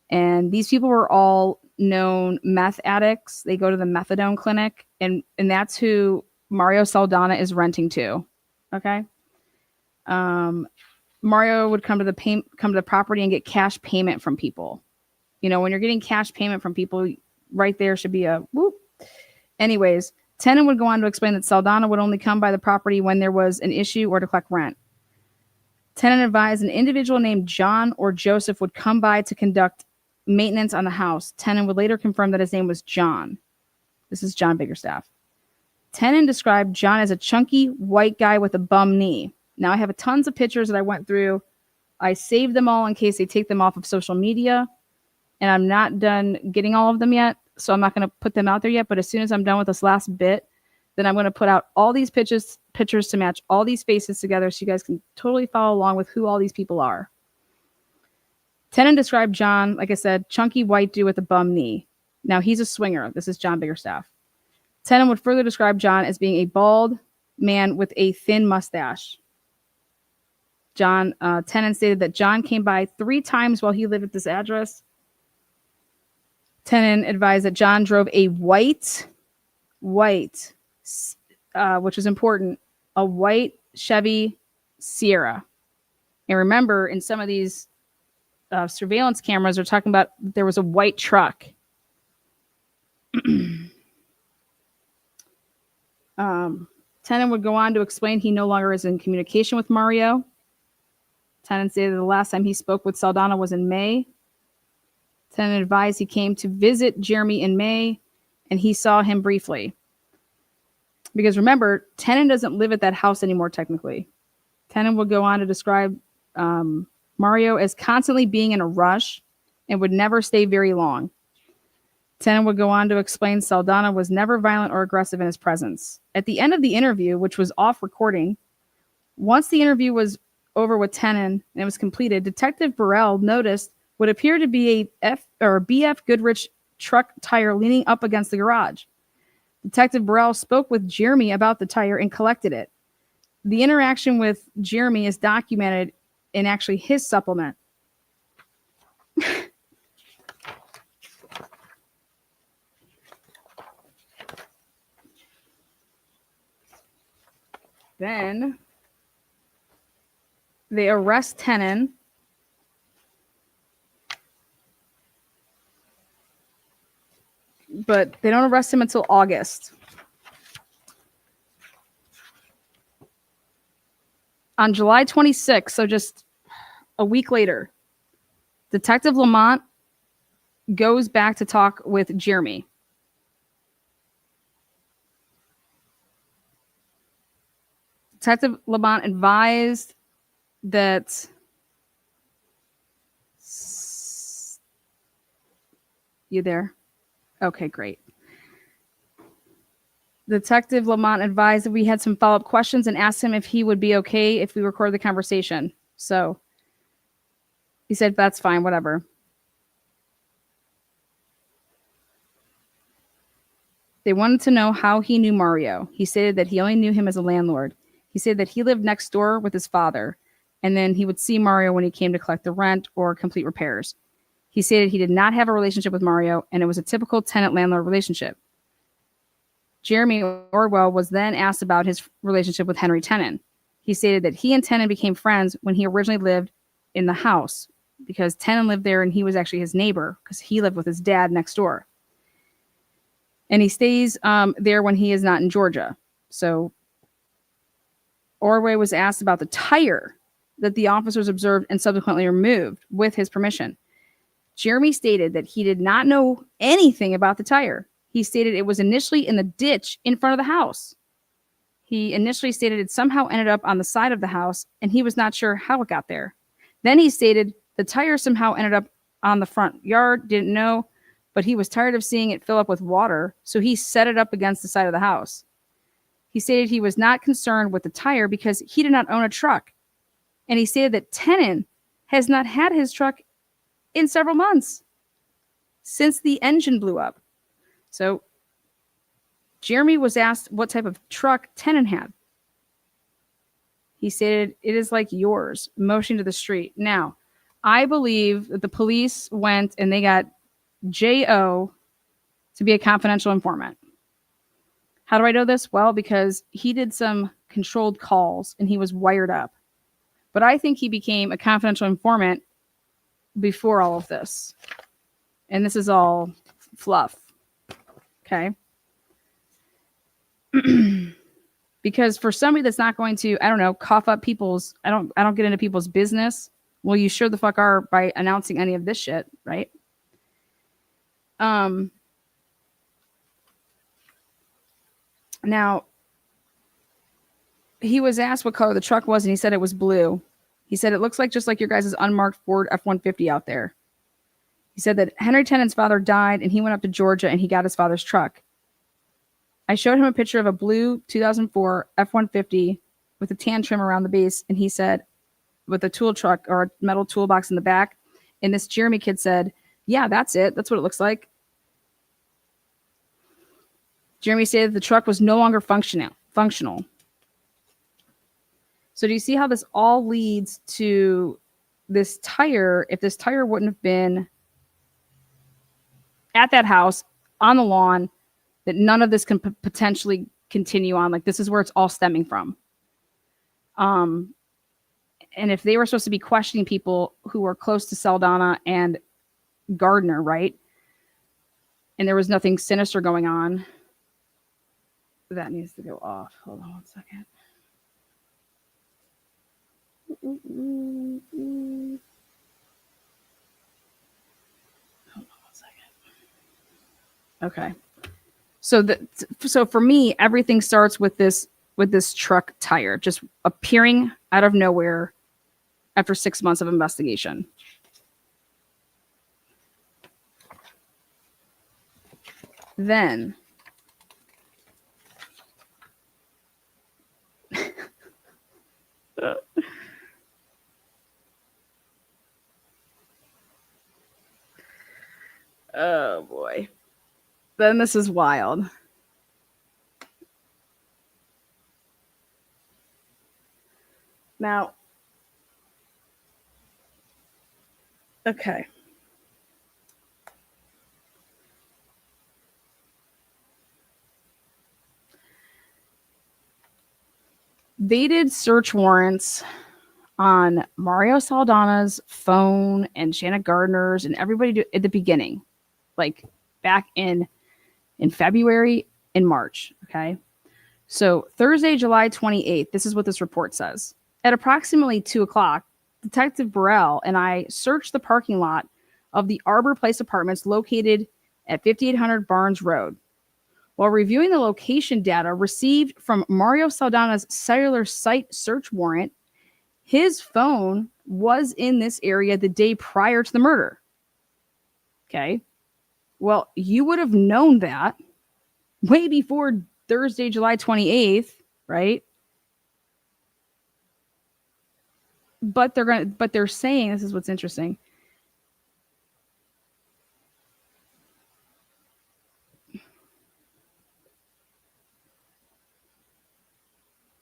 And these people were all known meth addicts. They go to the methadone clinic, and that's who Mario Saldana is renting to. Okay. Mario would come to the property and get cash payment from people. You know, when you're getting cash payment from people, right there should be a whoop. Anyways, Tenon would go on to explain that Saldana would only come by the property when there was an issue or to collect rent. Tenon advised an individual named John or Joseph would come by to conduct maintenance on the house. Tenon would later confirm that his name was John. This is John Biggerstaff. Tenon described John as a chunky white guy with a bum knee. Now, I have tons of pictures that I went through. I saved them all in case they take them off of social media. And I'm not done getting all of them yet, so I'm not going to put them out there yet. But as soon as I'm done with this last bit, then I'm going to put out all these pictures to match all these faces together so you guys can totally follow along with who all these people are. Tenon described John, like I said, chunky white dude with a bum knee. Now, he's a swinger. This is John Biggerstaff. Tenon would further describe John as being a bald man with a thin mustache. Tenon stated that John came by 3 times while he lived at this address. Tenon advised that John drove a white, which is important, a white Chevy Sierra. And remember, in some of these surveillance cameras, they're talking about there was a white truck. Tenon would go on to explain he no longer is in communication with Mario. Tenon stated the last time he spoke with Saldana was in May. Tenon advised he came to visit Jeremy in May, and he saw him briefly. Because remember, Tenon doesn't live at that house anymore, technically. Tenon would go on to describe Mario as constantly being in a rush and would never stay very long. Tenon would go on to explain Saldana was never violent or aggressive in his presence. At the end of the interview, which was off recording, once the interview was over with Tenon and it was completed, Detective Burrell noticed what appeared to be a BF Goodrich truck tire leaning up against the garage. Detective Burrell spoke with Jeremy about the tire and collected it. The interaction with Jeremy is documented in actually his supplement. Then they arrest Tenon. But they don't arrest him until August. On July 26th, so just a week later, Detective Lamont goes back to talk with Jeremy. Detective Lamont advised that you there? Okay, great. Detective Lamont advised that we had some follow-up questions and asked him if he would be okay if we record the conversation. So he said, that's fine, whatever. They wanted to know how he knew Mario. He stated that he only knew him as a landlord. He said that he lived next door with his father, and then he would see Mario when he came to collect the rent or complete repairs. He stated he did not have a relationship with Mario, and it was a typical tenant-landlord relationship. Jeremy Orwell was then asked about his relationship with Henry Tenon. He stated that he and Tenon became friends when he originally lived in the house because Tenon lived there and he was actually his neighbor because he lived with his dad next door. And he stays there when he is not in Georgia. So Orwell was asked about the tire that the officers observed and subsequently removed with his permission. Jeremy stated that he did not know anything about the tire. He stated it was initially in the ditch in front of the house. He initially stated it somehow ended up on the side of the house, and he was not sure how it got there. Then he stated the tire somehow ended up on the front yard, didn't know, but he was tired of seeing it fill up with water, so he set it up against the side of the house. He stated he was not concerned with the tire because he did not own a truck. And he stated that Tenon has not had his truck in several months since the engine blew up. So Jeremy was asked what type of truck Tenon had. He stated, it is like yours, motioning to the street. Now, I believe that the police went and they got J.O. to be a confidential informant. How do I know this? Well, because he did some controlled calls and he was wired up. But I think he became a confidential informant before all of this. And this is all fluff. Okay. Because for somebody that's not going to, I don't know, cough up people's, I don't get into people's business. Well, you sure the fuck are by announcing any of this shit, right? Now, he was asked what color the truck was, and he said it was blue. He said it looks like just like your guys' unmarked Ford F-150 out there. He said that Henry Tenon's father died, and he went up to Georgia, and he got his father's truck. I showed him a picture of a blue 2004 F-150 with a tan trim around the base, and he said, with a tool truck or a metal toolbox in the back. And this Jeremy kid said, yeah, that's it. That's what it looks like. Jeremy stated that the truck was no longer functional. So do you see how this all leads to this tire? If this tire wouldn't have been at that house on the lawn, that none of this can potentially continue on. Like, this is where it's all stemming from. And if they were supposed to be questioning people who were close to Saldana and Gardner, right? And there was nothing sinister going on. That needs to go off. Hold on 1 second. Hold on 1 second. Okay. So for me, everything starts with this truck tire just appearing out of nowhere after 6 months of investigation. Then oh boy. Then this is wild. Now, okay. They did search warrants on Mario Saldana's phone and Shanna Gardner's and everybody at the beginning, like back in February and March. Okay. So Thursday, July 28th, this is what this report says. At approximately 2 o'clock, Detective Burrell and I searched the parking lot of the Arbor Place Apartments located at 5800 Barnes Road. While reviewing the location data received from Mario Saldana's cellular site search warrant, his phone was in this area the day prior to the murder. Okay. Well, you would have known that way before Thursday, July 28th, right? But they're saying, this is what's interesting.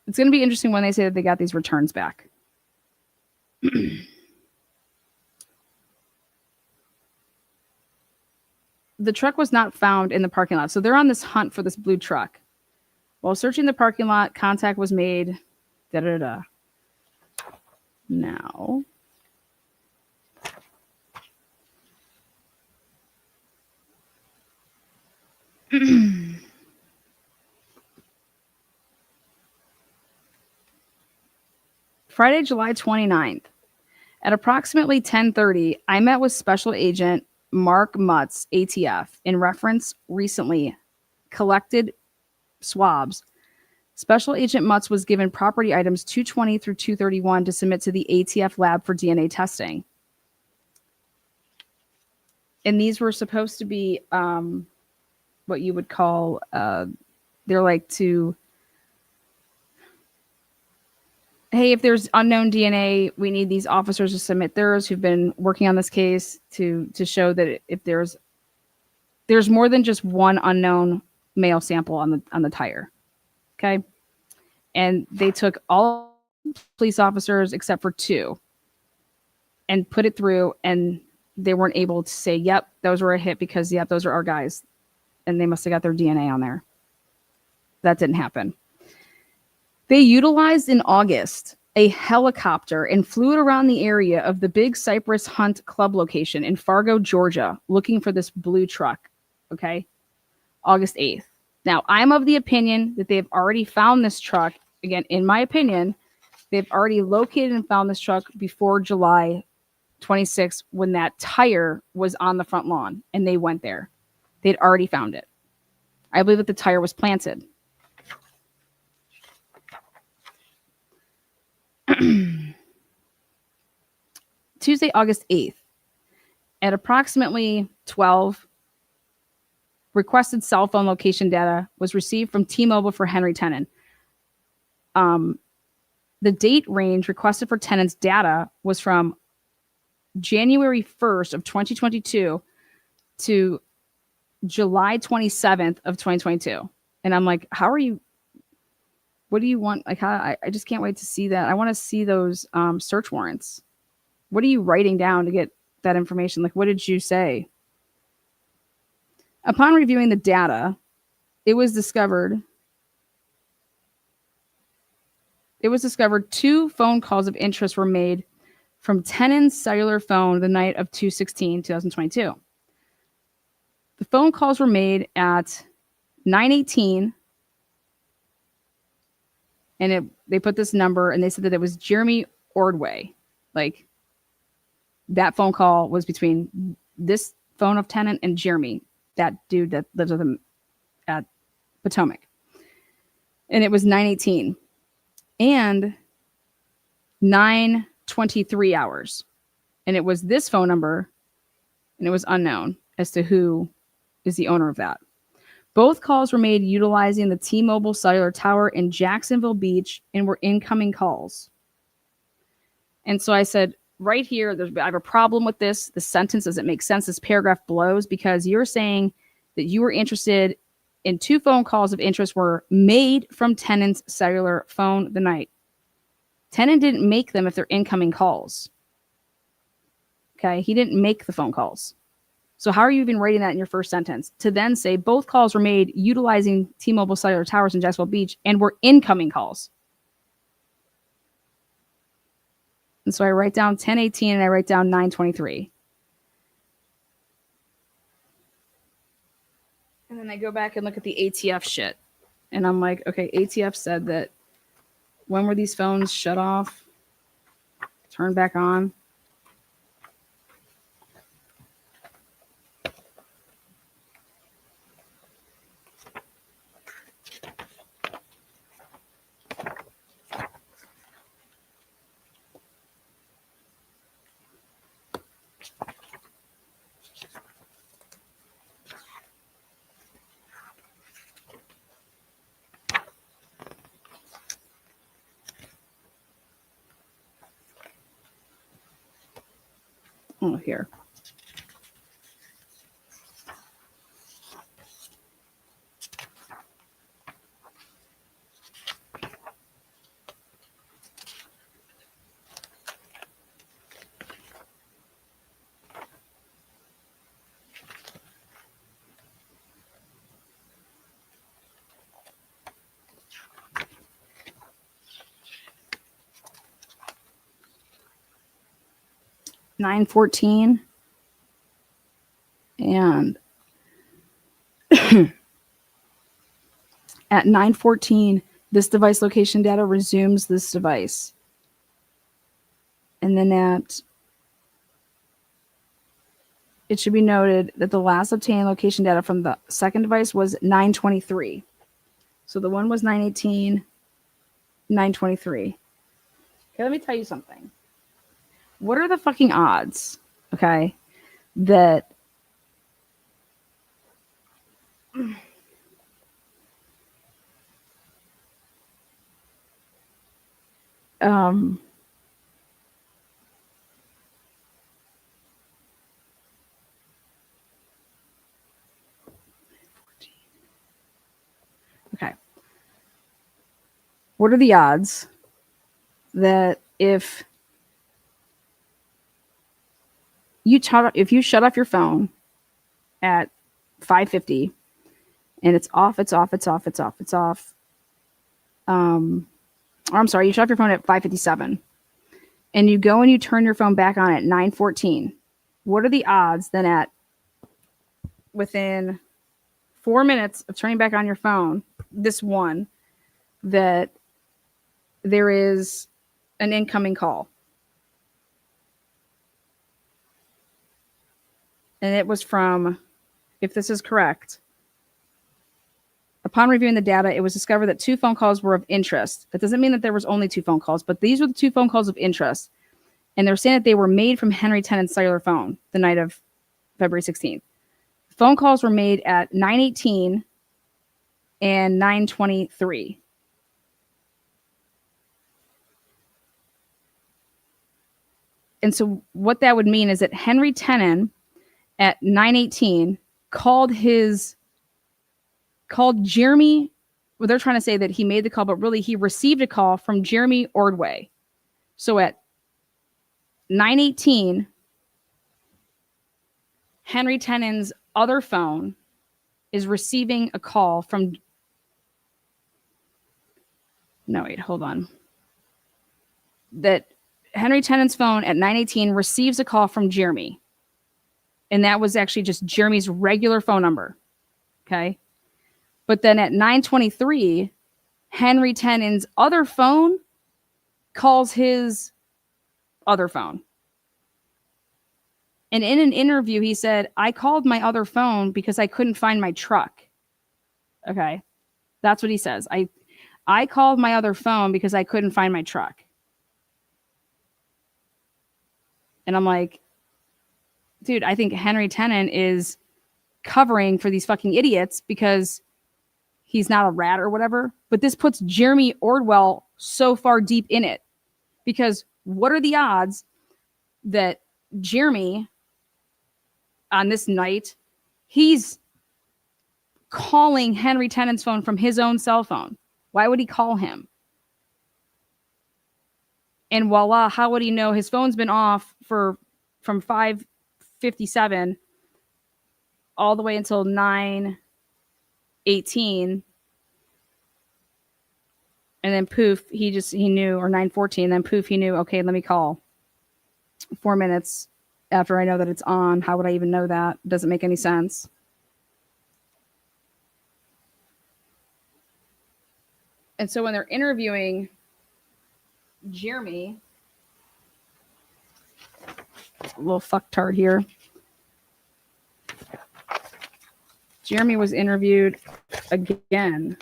It's going to be interesting when they say that they got these returns back. The truck was not found in the parking lot. So they're on this hunt for this blue truck. While searching the parking lot, contact was made. Now, Friday, July 29th, at approximately 10:30, I met with Special Agent Mark Mutz, ATF, in reference recently collected swabs. Special Agent Mutz was given property items 220 through 231 to submit to the ATF lab for DNA testing. And these were supposed to be what you would call, they're like to, hey, if there's unknown DNA, we need these officers to submit theirs who've been working on this case to show that if there's more than just one unknown male sample on the tire. Okay. And they took all police officers except for 2 and put it through, and they weren't able to say, yep, those were a hit because, yep, those are our guys. And they must have got their DNA on there. That didn't happen. They utilized in August a helicopter and flew it around the area of the Big Cypress Hunt Club location in Fargo, Georgia, looking for this blue truck. Okay. August 8th. Now, I'm of the opinion that they've already found this truck. Again, in my opinion, they've already located and found this truck before July 26th when that tire was on the front lawn and they went there. They'd already found it. I believe that the tire was planted. Tuesday, August 8th, at approximately 12, requested cell phone location data was received from T-Mobile for Henry Tenon. The date range requested for Tenon's data was from January 1st of 2022 to July 27th of 2022. And I'm like, how are you? What do you want? Like, how? I just can't wait to see that. I want to see those search warrants. What are you writing down to get that information? Like, what did you say? Upon reviewing the data, it was discovered 2 phone calls of interest were made from Tenon's cellular phone the night of 2/16/2022. The phone calls were made at 9:18, and they put this number, and they said that it was Jeremy Ordway. Like, that phone call was between this phone of Tenon and Jeremy, that dude that lives with him at Potomac. And it was 9:18 and 9:23 hours. And it was this phone number, and it was unknown as to who is the owner of that. Both calls were made utilizing the T-Mobile cellular tower in Jacksonville Beach and were incoming calls. And so I said, right here, I have a problem with this. The sentence doesn't make sense. This paragraph blows because you're saying that you were interested in 2 phone calls of interest were made from Tenon's cellular phone the night. Tenon didn't make them if they're incoming calls. Okay, he didn't make the phone calls. So how are you even writing that in your first sentence? To then say both calls were made utilizing T-Mobile cellular towers in Jacksonville Beach and were incoming calls. And so I write down 10:18 and I write down 9:23. And then I go back and look at the ATF shit. And I'm like, okay, ATF said that when were these phones shut off? Turn back on. Oh, here. $9:14 and at 9:14 this device location data resumes this device, and then it should be noted that the last obtained location data from the second device was 9:23. So the one was 9:18, 9:23. Okay, let me tell you something. What are the fucking odds, okay, that okay. What are the odds that if you shut off your phone at 5:50 and it's off, or I'm sorry, you shut off your phone at 5:57 and you go and you turn your phone back on at 9:14. What are the odds then at within 4 minutes of turning back on your phone, this one, that there is an incoming call? And it was from, if this is correct, upon reviewing the data, it was discovered that 2 phone calls were of interest. That doesn't mean that there was only 2 phone calls, but these were the 2 phone calls of interest. And they're saying that they were made from Henry Tenon's cellular phone the night of February 16th. Phone calls were made at 9:18 and 9:23. And so what that would mean is that Henry Tenon at 9:18 called Jeremy. Well, they're trying to say that he made the call, but really he received a call from Jeremy Ordway. So at 9:18, Henry Tenon's other phone is receiving a call from. No, wait, hold on. That Henry Tenon's phone at 9:18 receives a call from Jeremy. And that was actually just Jeremy's regular phone number. Okay. But then at 9:23, Henry Tenon's other phone calls his other phone. And in an interview, he said, I called my other phone because I couldn't find my truck. Okay. That's what he says. I called my other phone because I couldn't find my truck. And I'm like, dude, I think Henry Tenon is covering for these fucking idiots because he's not a rat or whatever. But this puts Jeremy Ordwell so far deep in it. Because what are the odds that Jeremy, on this night, he's calling Henry Tenon's phone from his own cell phone? Why would he call him? And voila, how would he know his phone's been off from 5:57 all the way until 9:18, and then poof, he knew, or 9:14, then poof, he knew, okay, let me call 4 minutes after I know that it's on. How would I even know that? Doesn't make any sense. And so when they're interviewing Jeremy, little fucktard here. Jeremy was interviewed again.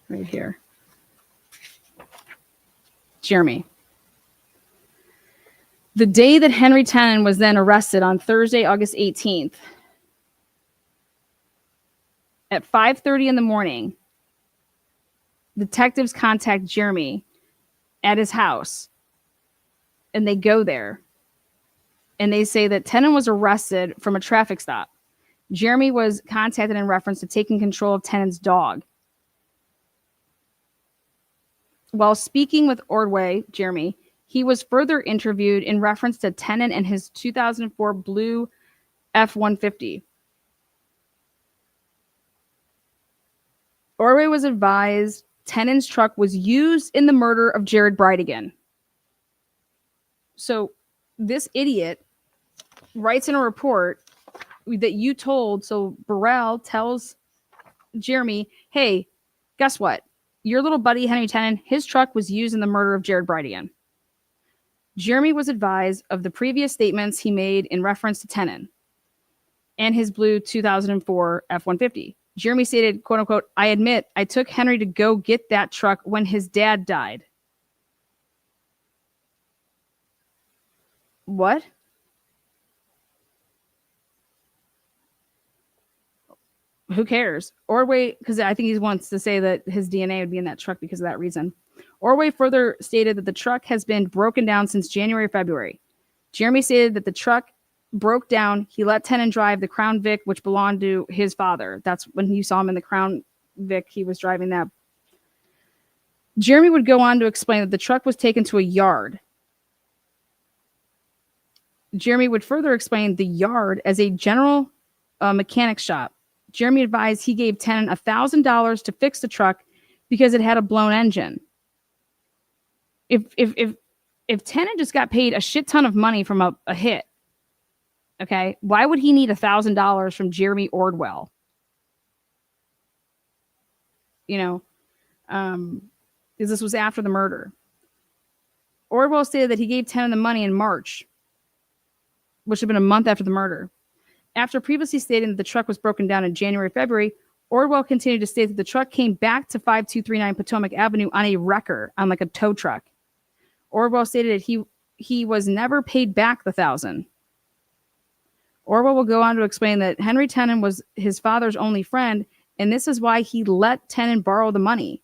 Right here. Jeremy. The day that Henry Tenon was then arrested on Thursday, August 18th, at 5:30 in the morning, detectives contact Jeremy at his house, and they go there, and they say that Tenon was arrested from a traffic stop. Jeremy was contacted in reference to taking control of Tenon's dog. While speaking with Ordway, Jeremy, he was further interviewed in reference to Tenon and his 2004 blue F-150. Ordway was advised Tenon's truck was used in the murder of Jared Bridegan. So this idiot writes in a report that you told, so Burrell tells Jeremy, hey, guess what? Your little buddy, Henry Tenon, his truck was used in the murder of Jared Bridegan. Jeremy was advised of the previous statements he made in reference to Tenon and his blue 2004 F-150. Jeremy stated, quote unquote, I admit I took Henry to go get that truck when his dad died. What? Who cares? Ordway, because I think he wants to say that his DNA would be in that truck because of that reason. Ordway further stated that the truck has been broken down since January, February. Jeremy stated that the truck broke down. He let Tenon drive the Crown Vic, which belonged to his father. That's when you saw him in the Crown Vic. He was driving that. Jeremy would go on to explain that the truck was taken to a yard. Jeremy would further explain the yard as a general mechanic shop. Jeremy advised he gave Tenon $1,000 to fix the truck because it had a blown engine. If Tenon just got paid a shit ton of money from a hit, okay, why would he need $1,000 from Jeremy Ordwell? You know, because this was after the murder. Ordwell stated that he gave Tenon the money in March, which had been a month after the murder. After previously stating that the truck was broken down in January, February, Ordwell continued to state that the truck came back to 5239 Potomac Avenue on a wrecker, on like a tow truck. Ordwell stated that he was never paid back the $1,000. Ordwell will go on to explain that Henry Tenon was his father's only friend, and this is why he let Tenon borrow the money.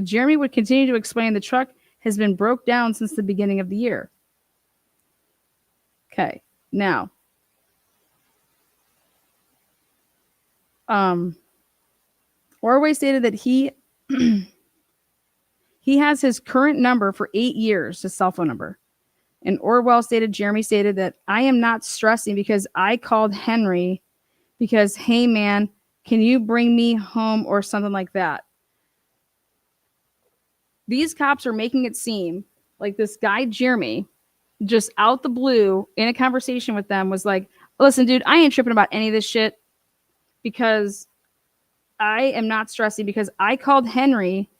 Jeremy would continue to explain the truck has been broke down since the beginning of the year. Okay, now, Ordway stated that he has his current number for 8 years, his cell phone number. And Jeremy stated that I am not stressing because I called Henry because, hey man, can you bring me home or something like that? These cops are making it seem like this guy, Jeremy, just out the blue in a conversation with them was like, listen, dude, I ain't tripping about any of this shit because I am not stressing because I called Henry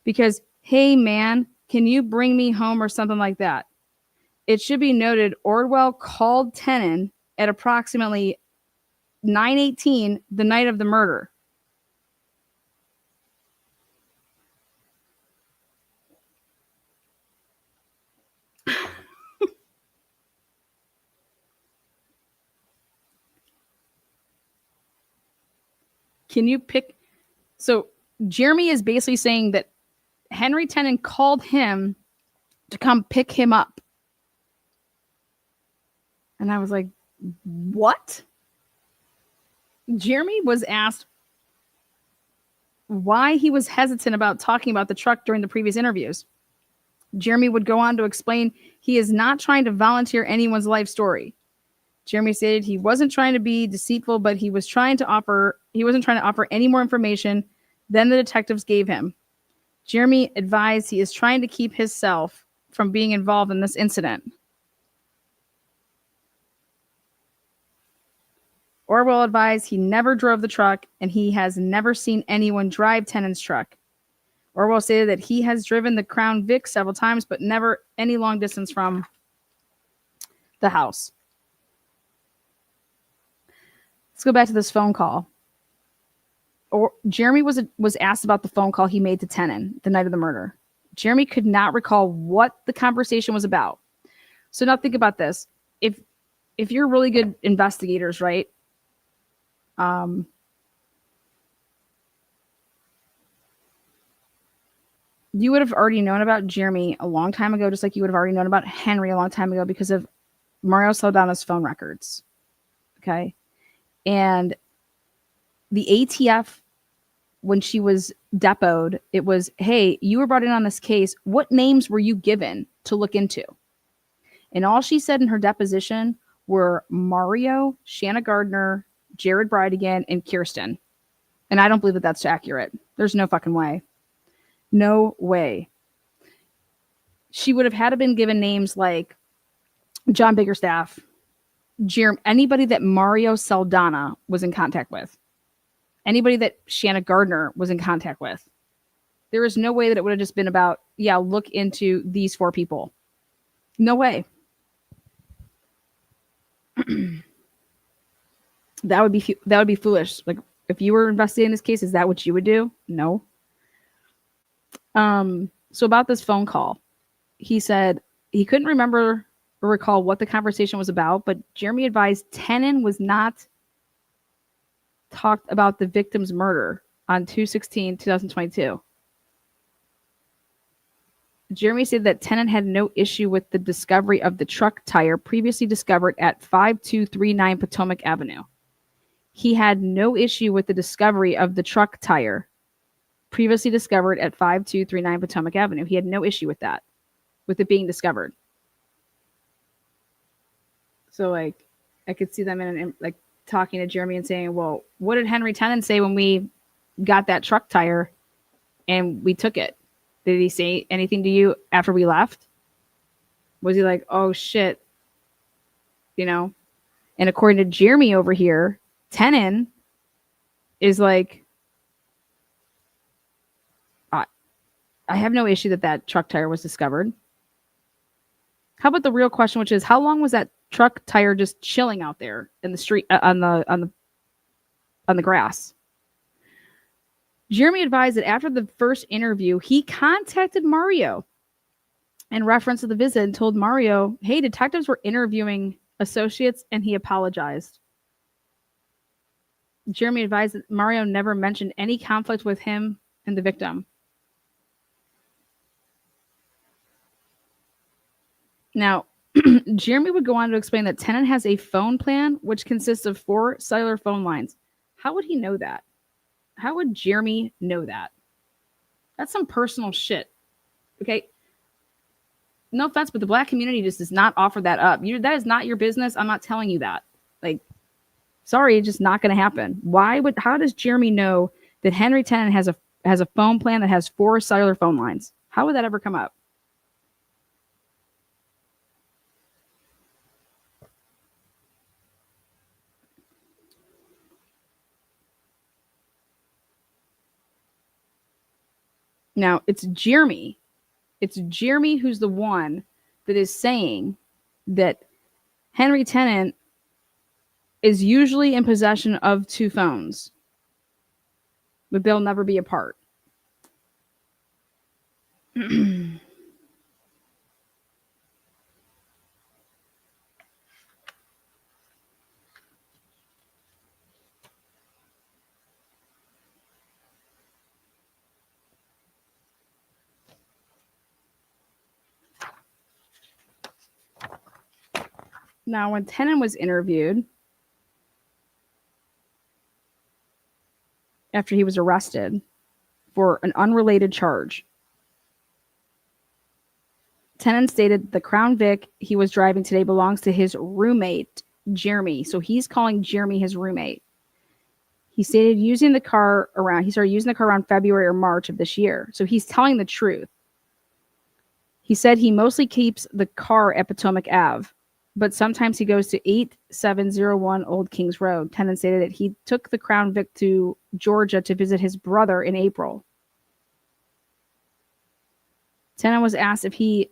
because, hey man, can you bring me home or something like that? It should be noted Ordwell called Tenon at approximately 9:18 the night of the murder. Can you pick? So Jeremy is basically saying that Henry Tenon called him to come pick him up. And I was like, what? Jeremy was asked why he was hesitant about talking about the truck during the previous interviews. Jeremy would go on to explain he is not trying to volunteer anyone's life story. Jeremy stated he wasn't trying to be deceitful, but he wasn't trying to offer any more information than the detectives gave him. Jeremy advised he is trying to keep himself from being involved in this incident. Orwell advised he never drove the truck and he has never seen anyone drive Tenon's truck. Orwell stated that he has driven the Crown Vic several times, but never any long distance from the house. Let's go back to this phone call. Jeremy was asked about the phone call he made to Tenon the night of the murder. Jeremy could not recall what the conversation was about. So now think about this. If you're really good investigators, right? You would have already known about Jeremy a long time ago, just like you would have already known about Henry a long time ago because of Mario Saldana's phone records. Okay. And the ATF, when she was depoted, it was, hey, you were brought in on this case. What names were you given to look into? And all she said in her deposition were Mario, Shanna Gardner, Jared Bridegan, and Kirsten. And I don't believe that that's accurate. There's no fucking way. No way. She would have had to been given names like John Biggerstaff, anybody that Mario Saldana was in contact with, anybody that Shanna Gardner was in contact with. There is no way that it would have just been about, yeah, look into these 4 people. No way. That would be foolish. Like, if you were investigating this case, is that what you would do? No. So about this phone call, he said he couldn't remember or recall what the conversation was about, but Jeremy advised Tenon was not talked about the victim's murder on 2/16/2022. Jeremy said that Tenon had no issue with the discovery of the truck tire previously discovered at 5239 Potomac Avenue. He had no issue with the discovery of the truck tire previously discovered at 5239 Potomac Avenue. He had no issue with that, with it being discovered. So, like, I could see them in like talking to Jeremy and saying, well, what did Henry Tenon say when we got that truck tire and we took it? Did he say anything to you after we left? Was he like, oh shit, you know? And according to Jeremy over here, Tenon is like, I have no issue that truck tire was discovered. How about the real question, which is, how long was that truck tire just chilling out there in the street on the grass? Jeremy advised that after the first interview, he contacted Mario in reference to the visit and told Mario, hey, detectives were interviewing associates, and he apologized. Jeremy advised that Mario never mentioned any conflict with him and the victim. Now, Jeremy would go on to explain that Tenon has a phone plan which consists of 4 cellular phone lines. How would he know that? How would Jeremy know that? That's some personal shit. Okay? No offense, but the Black community just does not offer that up. That is not your business. I'm not telling you that. Like, sorry, it's just not going to happen. How does Jeremy know that Henry Tenon has a phone plan that has 4 cellular phone lines? How would that ever come up? Now, it's Jeremy. It's Jeremy who's the one that is saying that Henry Tenon is usually in possession of 2 phones, but they'll never be apart. Now, when Tenon was interviewed after he was arrested for an unrelated charge, Tenon stated the Crown Vic he was driving today belongs to his roommate, Jeremy. So he's calling Jeremy his roommate. He stated he started using the car around February or March of this year. So he's telling the truth. He said he mostly keeps the car at Potomac Ave. but sometimes he goes to 8701 Old Kings Road. Tenon stated that he took the Crown Vic to Georgia to visit his brother in April. Tenon was asked if he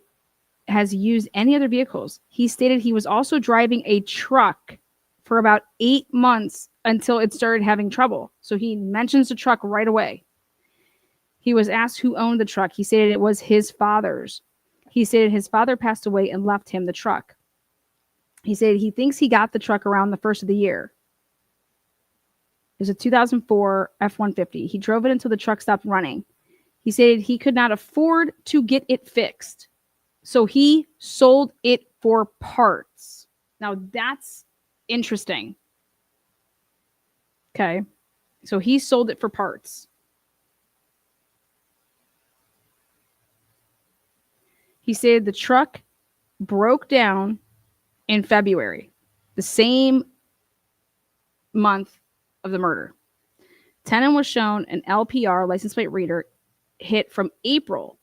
has used any other vehicles. He stated he was also driving a truck for about 8 months until it started having trouble. So he mentions the truck right away. He was asked who owned the truck. He stated it was his father's. He stated his father passed away and left him the truck. He said he thinks he got the truck around the first of the year. It was a 2004 F-150. He drove it until the truck stopped running. He said he could not afford to get it fixed. So he sold it for parts. Now that's interesting. Okay. So he sold it for parts. He said the truck broke down in February, the same month of the murder. Tenon was shown an LPR, license plate reader, hit from April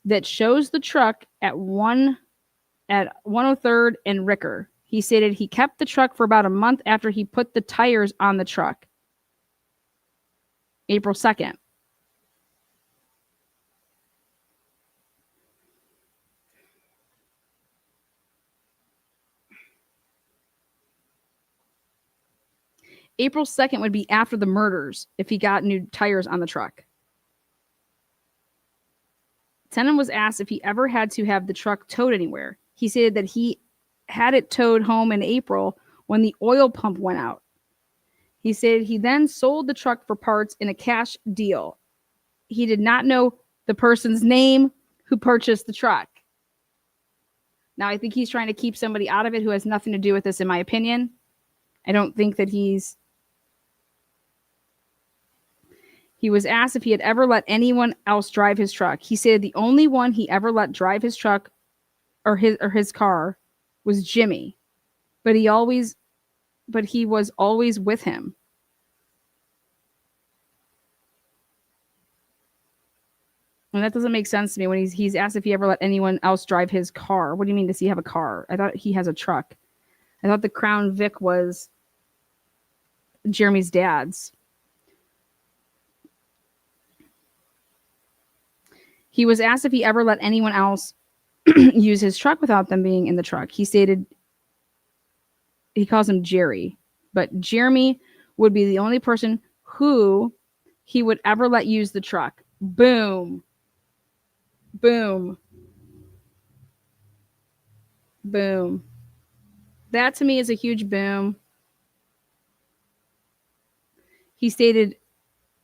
that shows the truck at 103rd and Ricker. He stated he kept the truck for about a month after he put the tires on the truck. April 2nd. April 2nd would be after the murders if he got new tires on the truck. Tenon was asked if he ever had to have the truck towed anywhere. He said that he had it towed home in April when the oil pump went out. He said he then sold the truck for parts in a cash deal. He did not know the person's name who purchased the truck. Now, I think he's trying to keep somebody out of it who has nothing to do with this, in my opinion. I don't think that He was asked if he had ever let anyone else drive his truck. He said the only one he ever let drive his truck or his car was Jimmy, but he was always with him. And that doesn't make sense to me when he's asked if he ever let anyone else drive his car. What do you mean, does he have a car? I thought he has a truck. I thought the Crown Vic was Jeremy's dad's. He was asked if he ever let anyone else use his truck without them being in the truck. He stated he calls him Jerry, but Jeremy would be the only person who he would ever let use the truck. Boom. Boom. Boom. That to me is a huge boom. He stated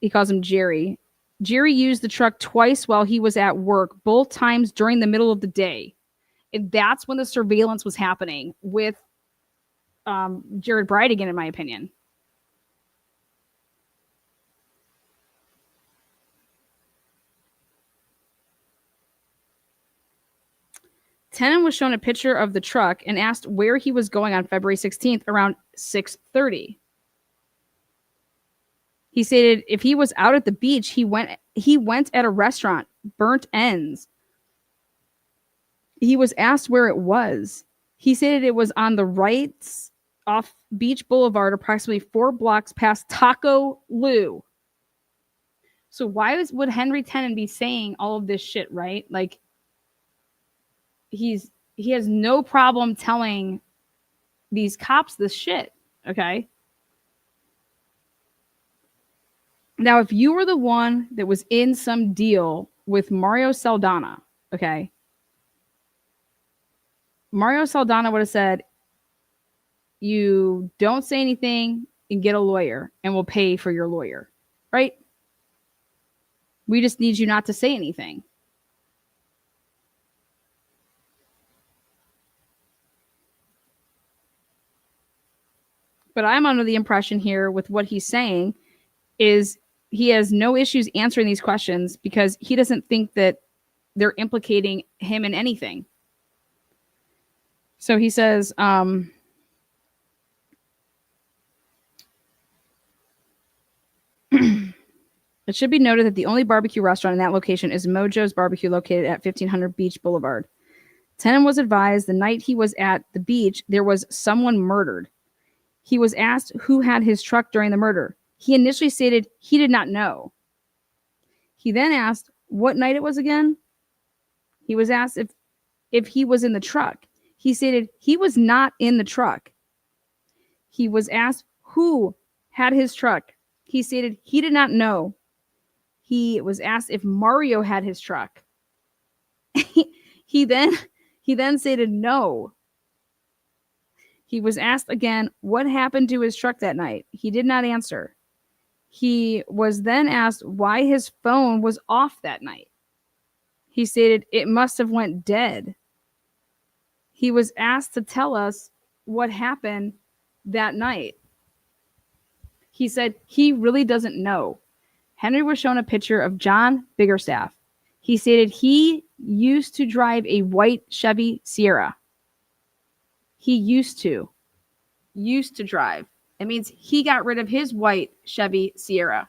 he calls him Jerry. Jerry used the truck twice while he was at work, both times during the middle of the day. And that's when the surveillance was happening with Jared Bridegan, in my opinion. Tenon was shown a picture of the truck and asked where he was going on February 16th around 6:30. He stated if he was out at the beach, he went at a restaurant, Burnt Ends. He was asked where it was. He stated it was on the right off Beach Boulevard, approximately 4 blocks past Taco Lou. So why would Henry Tenon be saying all of this shit, right? Like, he has no problem telling these cops this shit, okay? Now, if you were the one that was in some deal with Mario Saldana, okay, Mario Saldana would have said, you don't say anything and get a lawyer and we'll pay for your lawyer, right? We just need you not to say anything. But I'm under the impression here with what he's saying is he has no issues answering these questions because he doesn't think that they're implicating him in anything. So he says, it should be noted that the only barbecue restaurant in that location is Mojo's Barbecue, located at 1500 Beach Boulevard. Tenon was advised the night he was at the beach, there was someone murdered. He was asked who had his truck during the murder. He initially stated he did not know. He then asked what night it was again. He was asked if he was in the truck. He stated he was not in the truck. He was asked who had his truck. He stated he did not know. He was asked if Mario had his truck. he then stated no. He was asked again what happened to his truck that night. He did not answer. He was then asked why his phone was off that night. He stated it must have went dead. He was asked to tell us what happened that night. He said he really doesn't know. Henry was shown a picture of John Biggerstaff. He stated he used to drive a white Chevy Sierra. He used to drive. It means he got rid of his white Chevy Sierra.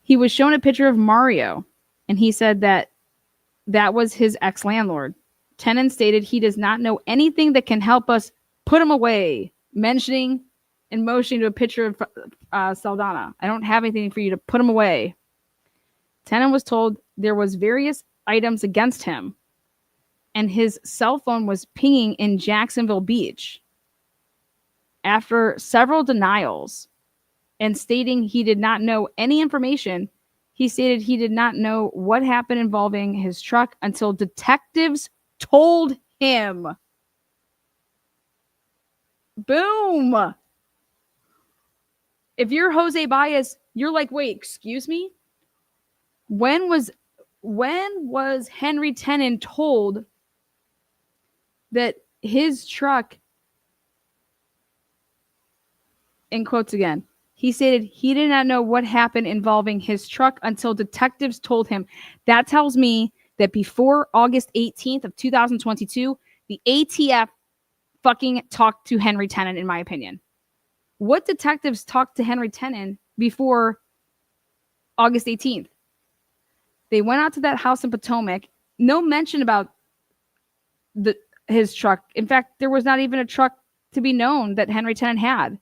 He was shown a picture of Mario, and he said that was his ex-landlord. Tenon stated he does not know anything that can help us put him away, mentioning and motioning to a picture of Saldana. I don't have anything for you to put him away. Tenon was told there was various items against him, and his cell phone was pinging in Jacksonville Beach. After several denials and stating he did not know any information, he stated he did not know what happened involving his truck until detectives told him. Boom. If you're Jose Baez, you're like, wait, excuse me? When was Henry Tenon told that his truck, in quotes again, he stated he did not know what happened involving his truck until detectives told him. That tells me that before August 18th of 2022, the ATF fucking talked to Henry Tenon, in my opinion. What detectives talked to Henry Tenon before August 18th? They went out to that house in Potomac. No mention about his truck. In fact, there was not even a truck to be known that Henry Tenon had.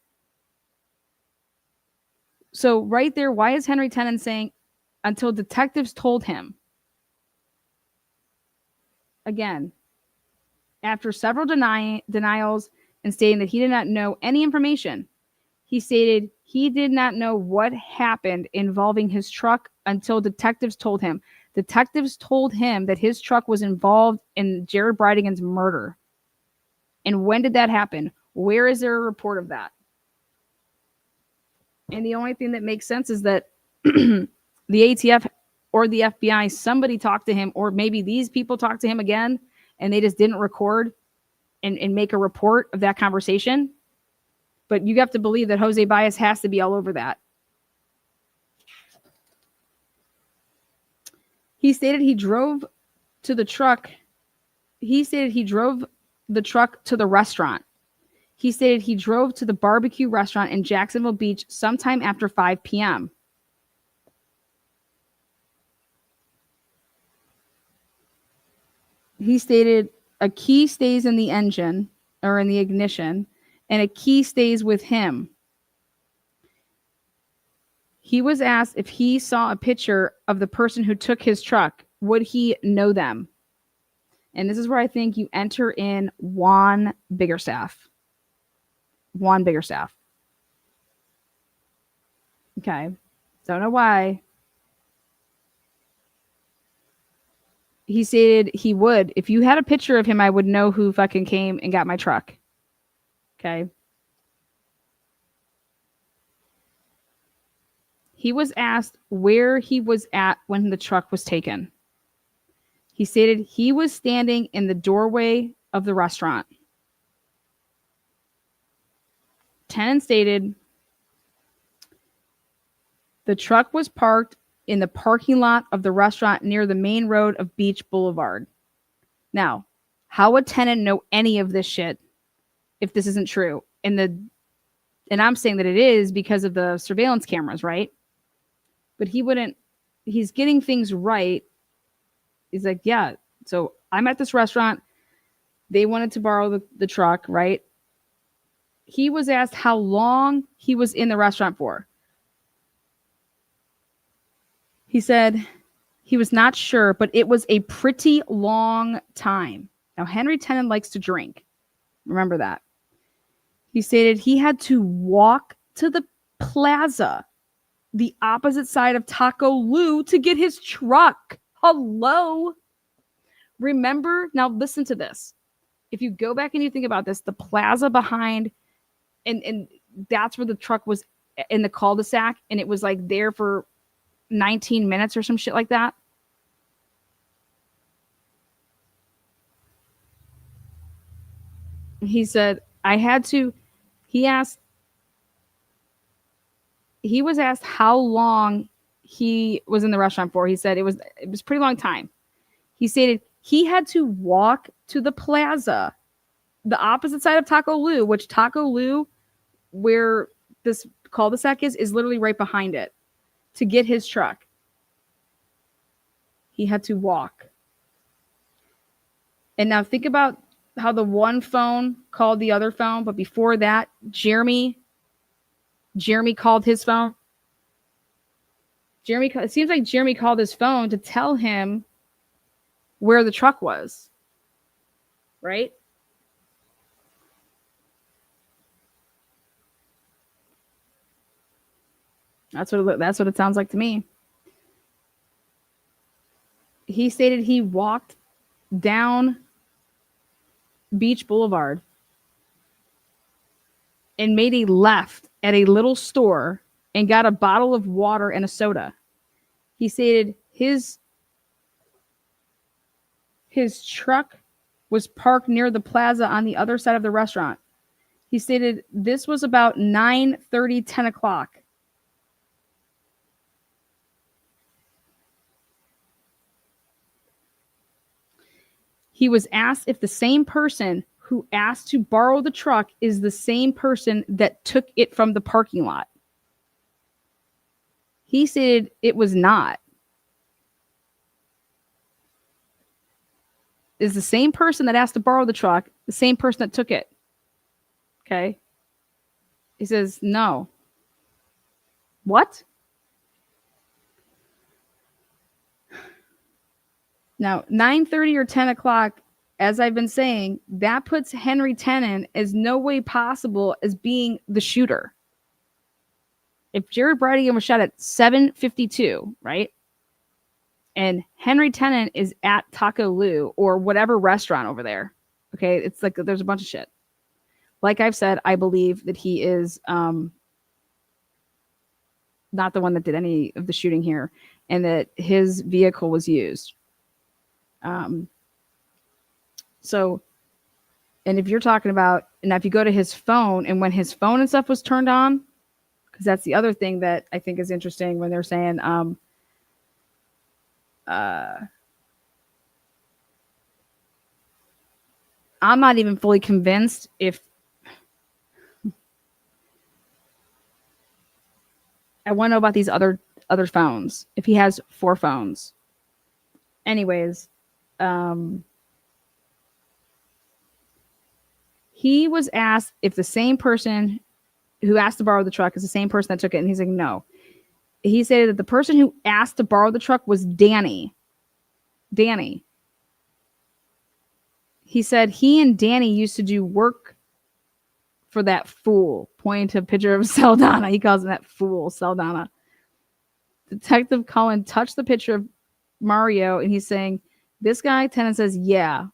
So right there, why is Henry Tenon saying until detectives told him? Again, after several denials and stating that he did not know any information, he stated he did not know what happened involving his truck until detectives told him. Detectives told him that his truck was involved in Jared Bridegan's murder. And when did that happen? Where is there a report of that? And the only thing that makes sense is that the ATF or the FBI, somebody talked to him, or maybe these people talked to him again, and they just didn't record and make a report of that conversation. But you have to believe that Jose Baez has to be all over that. He stated he drove to the truck. He stated he drove the truck to the restaurant. He stated he drove to the barbecue restaurant in Jacksonville Beach sometime after 5 p.m. He stated a key stays in the engine or in the ignition, and a key stays with him. He was asked if he saw a picture of the person who took his truck, would he know them? And this is where I think you enter in Juan Biggerstaff. Okay. Don't know why. He stated he would. If you had a picture of him, I would know who fucking came and got my truck. Okay. He was asked where he was at when the truck was taken. He stated he was standing in the doorway of the restaurant. Tenon stated the truck was parked in the parking lot of the restaurant near the main road of Beach Boulevard. Now, how would Tenon know any of this shit if this isn't true? And I'm saying that it is because of the surveillance cameras, right? But he wouldn't, he's getting things right. He's like, yeah, so I'm at this restaurant. They wanted to borrow the truck, right? He was asked how long he was in the restaurant for. He said he was not sure, but it was a pretty long time. Now, Henry Tenon likes to drink. Remember that. He stated he had to walk to the plaza, the opposite side of Taco Lou, to get his truck. Hello. Remember, now listen to this. If you go back and you think about this, the plaza behind, and that's where the truck was in the cul-de-sac, and it was like there for 19 minutes or some shit like that. He said, he was asked how long he was in the restaurant for. He said it was a pretty long time. He stated he had to walk to the plaza, the opposite side of Taco Lou, which Taco Lou, where this cul-de-sac is literally right behind it, to get his truck. He had to walk. And now think about how the one phone called the other phone, but before that, Jeremy called his phone. It seems like Jeremy called his phone to tell him where the truck was. Right? That's what it sounds like to me. He stated he walked down Beach Boulevard and made a left at a little store and got a bottle of water and a soda. He stated his truck was parked near the plaza on the other side of the restaurant. He stated this was about 9:30, 10 o'clock. He was asked if the same person who asked to borrow the truck is the same person that took it from the parking lot. He said it was not. Is the same person that asked to borrow the truck the same person that took it? Okay. He says, no. What? Now, 9:30 or 10 o'clock, as I've been saying, that puts Henry Tenon as no way possible as being the shooter. If Jared Bradigan was shot at 7:52, right? And Henry Tenon is at Taco Lou or whatever restaurant over there. Okay, it's like there's a bunch of shit. Like I've said, I believe that he is not the one that did any of the shooting here, and that his vehicle was used. So, and if you're talking about, and if you go to his phone, and when his phone and stuff was turned on, because that's the other thing that I think is interesting when they're saying, I'm not even fully convinced if I want to know about these other phones, if he has 4 phones. Anyways, he was asked if the same person who asked to borrow the truck is the same person that took it, and he's like, no. He said that the person who asked to borrow the truck was Danny. He said he and Danny used to do work for that fool, pointing to a picture of Saldana. He calls him that fool, Saldana. Detective Cullen touched the picture of Mario, and he's saying, this guy, Tenon says, yeah.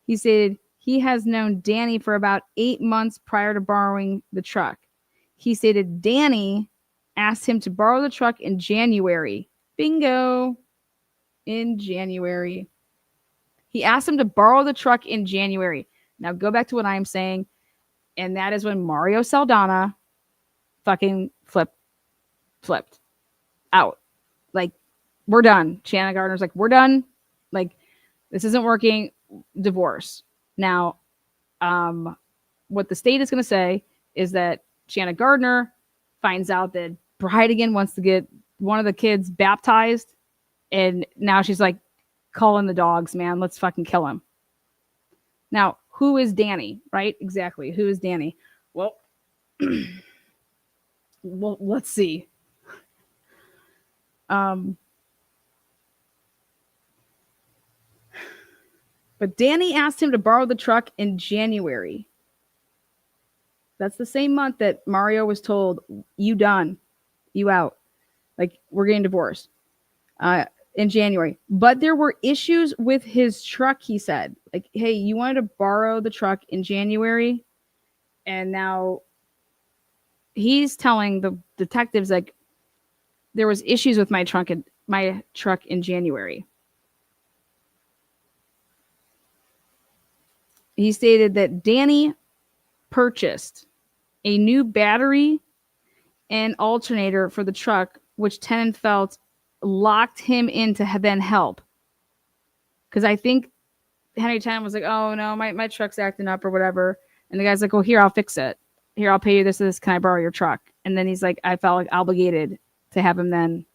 He said he has known Danny for about 8 months prior to borrowing the truck. He stated Danny asked him to borrow the truck in January. Bingo. In January. He asked him to borrow the truck in January. Now go back to what I'm saying. And that is when Mario Saldana fucking flipped out. Like, we're done. Shanna Gardner's like, we're done. Like, this isn't working. Divorce. Now, what the state is going to say is that Shanna Gardner finds out that Bradigan wants to get one of the kids baptized. And now she's like, call in the dogs, man. Let's fucking kill him. Now, who is Danny, right? Exactly. Who is Danny? Well, let's see. But Danny asked him to borrow the truck in January. That's the same month that Mario was told, you done, you out. Like, we're getting divorced in January. But there were issues with his truck, he said. Like, hey, you wanted to borrow the truck in January, and now he's telling the detectives, like, there was issues with my truck in January. He stated that Danny purchased a new battery and alternator for the truck, which Tenon felt locked him in to then help. Because I think Henry Tenon was like, oh no, my truck's acting up or whatever. And the guy's like, oh, here, I'll fix it. Here, I'll pay you this. Can I borrow your truck? And then he's like, I felt like obligated to have him then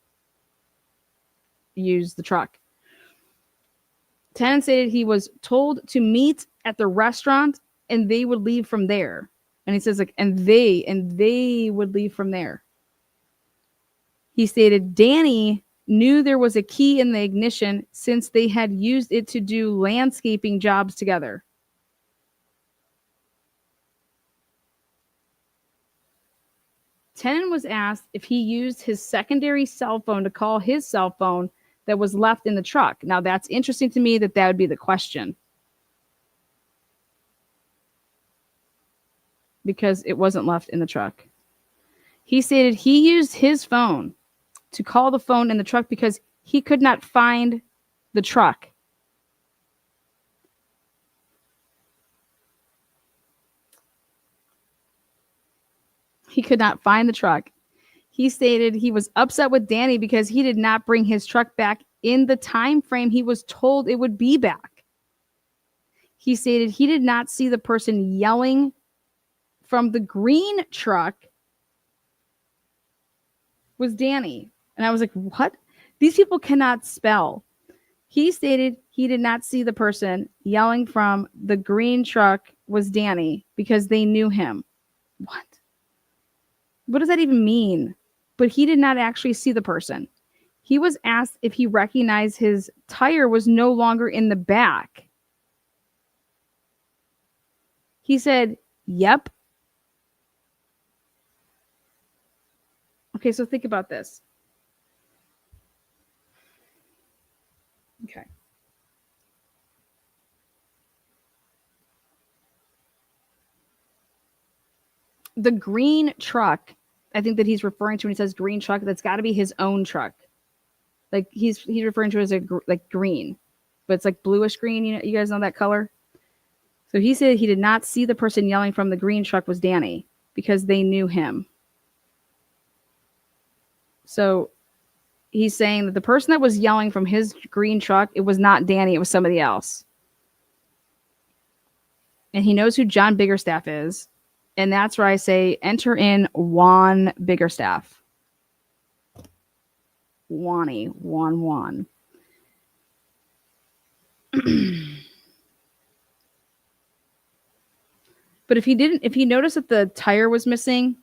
use the truck. Tenon stated he was told to meet at the restaurant and they would leave from there. And he says, like, and they would leave from there. He stated Danny knew there was a key in the ignition since they had used it to do landscaping jobs together. Tenon was asked if he used his secondary cell phone to call his cell phone that was left in the truck. Now, that's interesting to me that would be the question. Because it wasn't left in the truck. He stated he used his phone to call the phone in the truck because he could not find the truck. He could not find the truck. He stated he was upset with Danny because he did not bring his truck back in the time frame he was told it would be back. He stated he did not see the person yelling from the green truck was Danny. And I was like, what? These people cannot spell. He stated he did not see the person yelling from the green truck was Danny because they knew him. What? What does that even mean? But he did not actually see the person. He was asked if he recognized his tire was no longer in the back. He said, yep. Okay, so think about this. Okay. The green truck, I think that he's referring to when he says green truck, that's got to be his own truck. Like he's referring to it as like green, but it's like bluish green. You guys know that color? So he said he did not see the person yelling from the green truck was Danny because they knew him. So he's saying that the person that was yelling from his green truck, it was not Danny, it was somebody else. And he knows who John Biggerstaff is. And that's where I say enter in Juan Biggerstaff. Juan. But if he noticed that the tire was missing,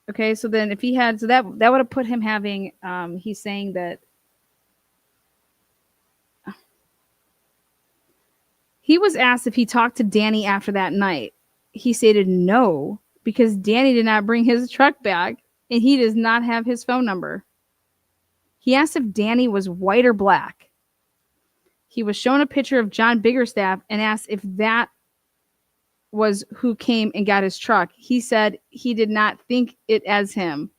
okay, so then if he had, so that would have put him having, he's saying that he was asked if he talked to Danny after that night. He stated no, because Danny did not bring his truck back and he does not have his phone number. He asked if Danny was white or black. He was shown a picture of John Biggerstaff and asked if that was who came and got his truck. He said he did not think it as him.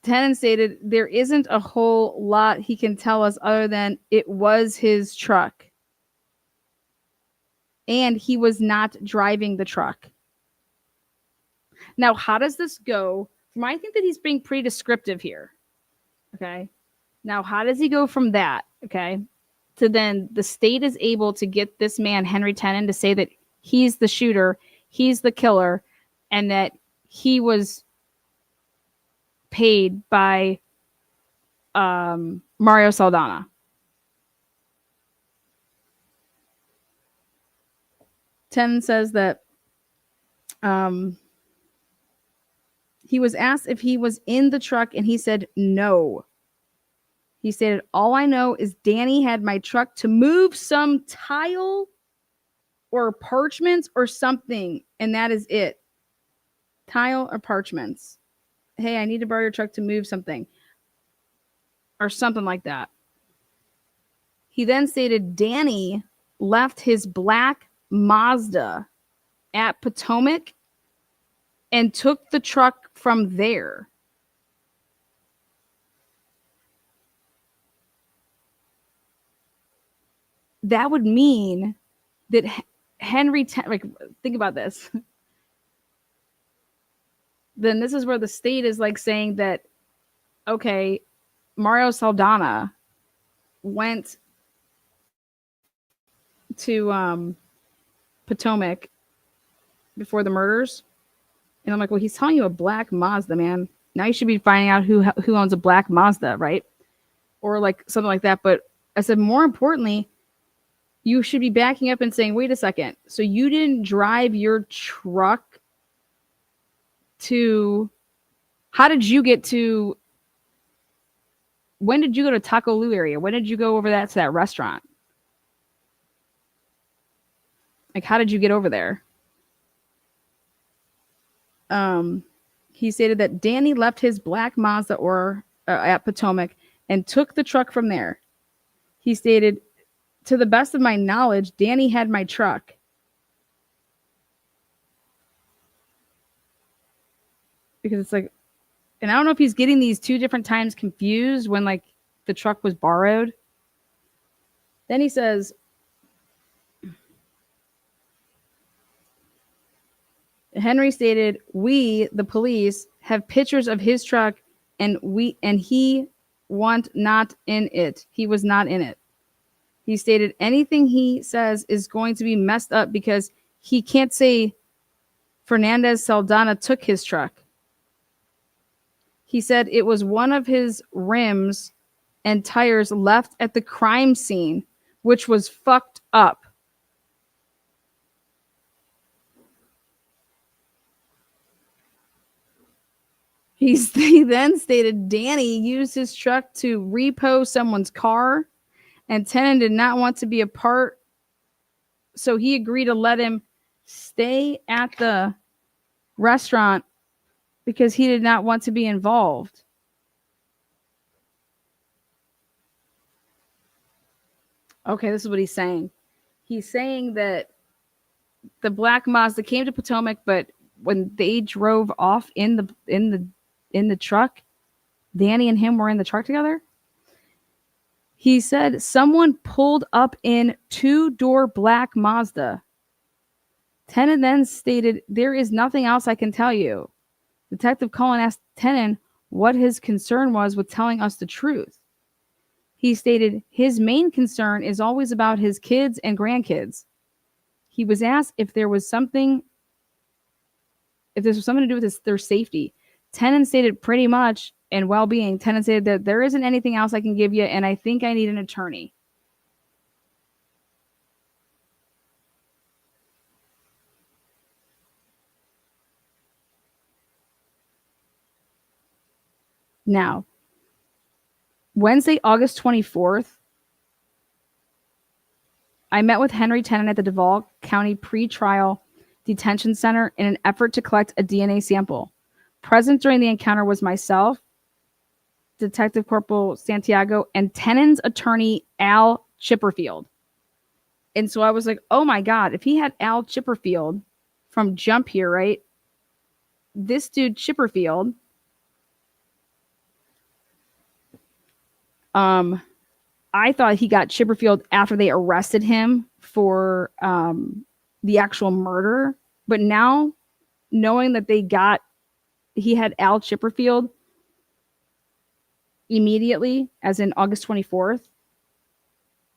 Tenon stated there isn't a whole lot he can tell us other than it was his truck. And he was not driving the truck. Now, how does this go? I think that he's being pretty descriptive here. Okay. Now, how does he go from that? Okay. To then the state is able to get this man, Henry Tenon, to say that he's the shooter, he's the killer, and that he was paid by Mario Saldana. Tenon says that he was asked if he was in the truck and he said no. He stated, all I know is Danny had my truck to move some tile or parchments or something, and that is it. Tile or parchments. Hey, I need to borrow your truck to move something. Or something like that. He then stated Danny left his black Mazda at Potomac and took the truck from there. That would mean that Henry, like, think about this. Then this is where the state is like saying that, okay, Mario Saldana went to Potomac before the murders. And I'm like, well, he's telling you a black Mazda, man. Now you should be finding out who owns a black Mazda, right? Or like something like that. But I said, more importantly, you should be backing up and saying, wait a second. So you didn't drive your truck to... How did you get to... When did you go to Taco Lu area? When did you go over to that restaurant? Like, how did you get over there? He stated that Danny left his black Mazda at Potomac and took the truck from there. He stated, to the best of my knowledge, Danny had my truck. Because it's like, and I don't know if he's getting these two different times confused when like the truck was borrowed. Then he says, Henry stated, we, the police, have pictures of his truck and he want not in it. He was not in it. He stated anything he says is going to be messed up because he can't say Fernandez Saldana took his truck. He said it was one of his rims and tires left at the crime scene, which was fucked up. He then stated Danny used his truck to repo someone's car, and Tenon did not want to be a part, so he agreed to let him stay at the restaurant because he did not want to be involved. Okay, this is what he's saying. He's saying that the black Mazda came to Potomac, but when they drove off in the truck, Danny and him were in the truck together. He said someone pulled up in two-door black Mazda. Tenon then stated, there is nothing else I can tell you. Detective Cullen asked Tenon what his concern was with telling us the truth. He stated his main concern is always about his kids and grandkids. He was asked if there was something to do with their safety. Tenon stated pretty much, and well-being. Tenon stated that there isn't anything else I can give you, and I think I need an attorney. Now, Wednesday, August 24th, I met with Henry Tenon at the Duval County Pretrial Detention Center in an effort to collect a DNA sample. Present during the encounter was myself, Detective Corporal Santiago, and Tenon's attorney, Al Chipperfield. And so I was like, oh my God, if he had Al Chipperfield from Jump here, right? This dude, Chipperfield, I thought he got Chipperfield after they arrested him for the actual murder. But now, knowing that he had Al Chipperfield immediately, as in August 24th,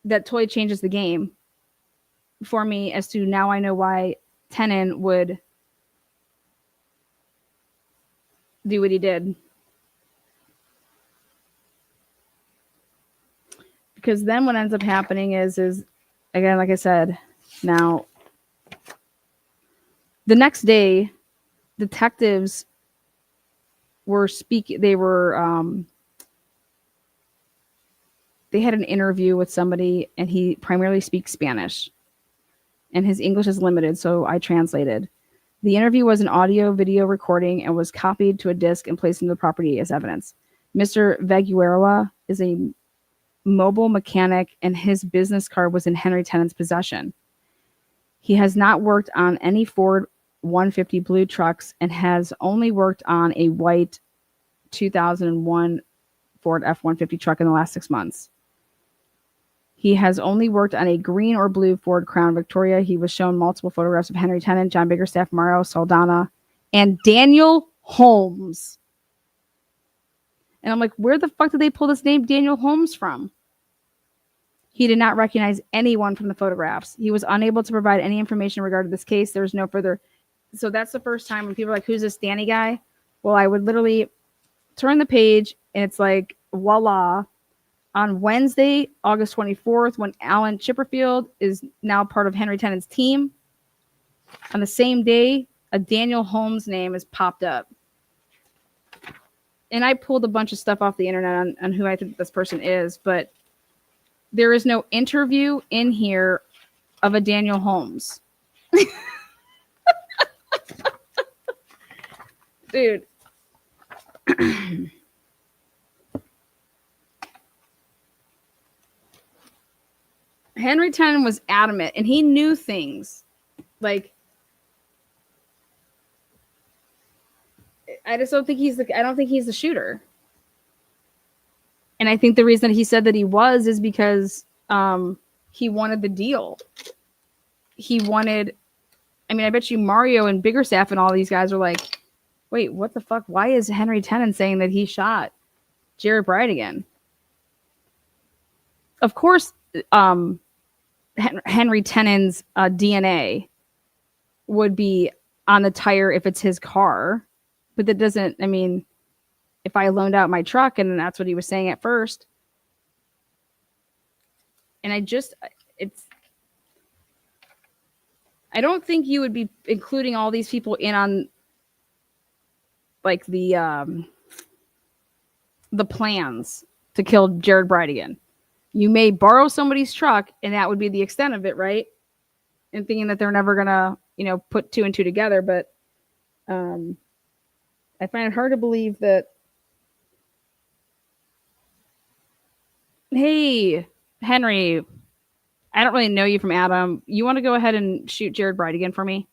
that totally changes the game for me as to now I know why Tenon would do what he did. Because then what ends up happening is again, like I said, now the next day, detectives were speaking. They had an interview with somebody, and he primarily speaks Spanish, and his English is limited, so I translated. The interview was an audio-video recording and was copied to a disc and placed into the property as evidence. Mr. Vegueroa is a mobile mechanic, and his business card was in Henry Tenon's possession. He has not worked on any Ford 150 blue trucks and has only worked on a white 2001 Ford F-150 truck in the last 6 months. He has only worked on a green or blue Ford Crown Victoria. He was shown multiple photographs of Henry Tenon, John Biggerstaff, Mario Saldana, and Daniel Holmes. And I'm like, where the fuck did they pull this name Daniel Holmes from? He did not recognize anyone from the photographs. He was unable to provide any information regarding this case. There was no further. So that's the first time when people are like, who's this Danny guy? Well, I would literally turn the page and it's like, voila. On Wednesday, August 24th, when Alan Chipperfield is now part of Henry Tenon's team, on the same day, a Daniel Holmes name has popped up. And I pulled a bunch of stuff off the internet on who I think this person is, but there is no interview in here of a Daniel Holmes. Dude. Henry Tenon was adamant, and he knew things. Like, I just don't think I don't think he's the shooter. And I think the reason that he said that he was is because he wanted the deal. He wanted, I mean, I bet you Mario and Biggerstaff and all these guys are like, wait, what the fuck? Why is Henry Tenon saying that he shot Jared Bridegan? Of course, Henry Tenon's DNA would be on the tire if it's his car. But that doesn't, I mean, if I loaned out my truck and that's what he was saying at first. And I don't think you would be including all these people in on like the plans to kill Jared Bridegan. You may borrow somebody's truck and that would be the extent of it, right? And thinking that they're never gonna, put two and two together. But I find it hard to believe that, hey, Henry, I don't really know you from Adam. You want to go ahead and shoot Jared Bridegan for me?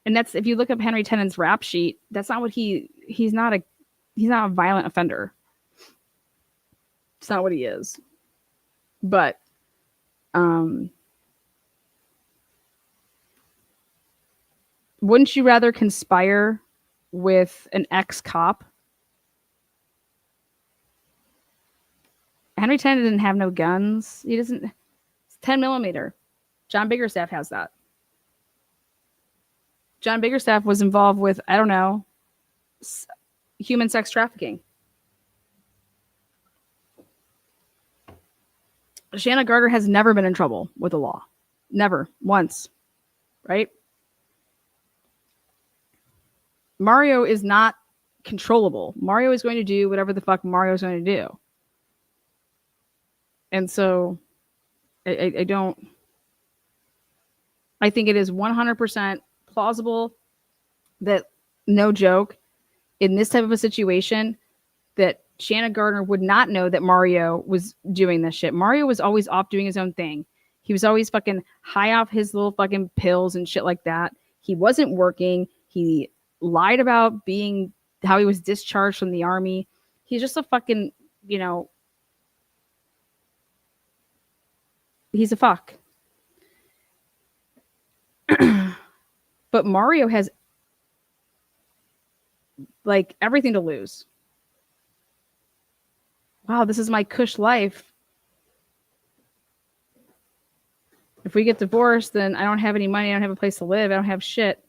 And that's, if you look up Henry Tenon's rap sheet, that's not what he's not a violent offender. It's not what he is. But wouldn't you rather conspire with an ex-cop? Henry Tenon didn't have no guns. He doesn't. It's 10 millimeter. John Biggerstaff has that. John Biggerstaff was involved with, I don't know, human sex trafficking. Shanna Gardner has never been in trouble with the law. Never. Once. Right? Mario is not controllable. Mario is going to do whatever the fuck Mario is going to do. And so I think it is 100% plausible that, no joke, in this type of a situation, that Shanna Gardner would not know that Mario was doing this shit. Mario was always off doing his own thing. He was always fucking high off his little fucking pills and shit like that. He wasn't working. He lied about how he was discharged from the army. He's just a fucking, he's a fuck. But Mario has like everything to lose. Wow, this is my cush life. If we get divorced, then I don't have any money. I don't have a place to live. I don't have shit.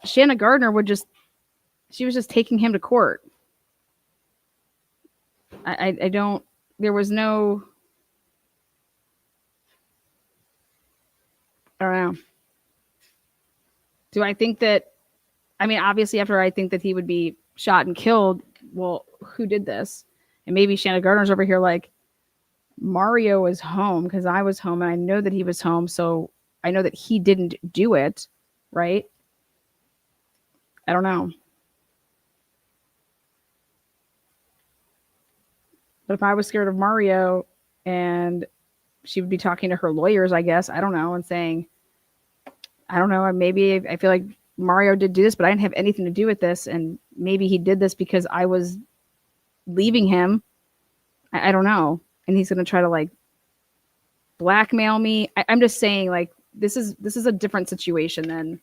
Shanna Gardner would just She was just taking him to court. I don't, there was no, I don't know. Do I think that, I mean, obviously after I think that he would be shot and killed, well, who did this? And maybe Shanna Gardner's over here like, Mario was home because I was home and I know that he was home. So I know that he didn't do it, right? I don't know. But if I was scared of Mario and she would be talking to her lawyers, I guess, I don't know, and saying, I don't know, maybe I feel like Mario did do this, but I didn't have anything to do with this. And maybe he did this because I was leaving him. I don't know. And he's going to try to like blackmail me. I'm just saying like, this is a different situation than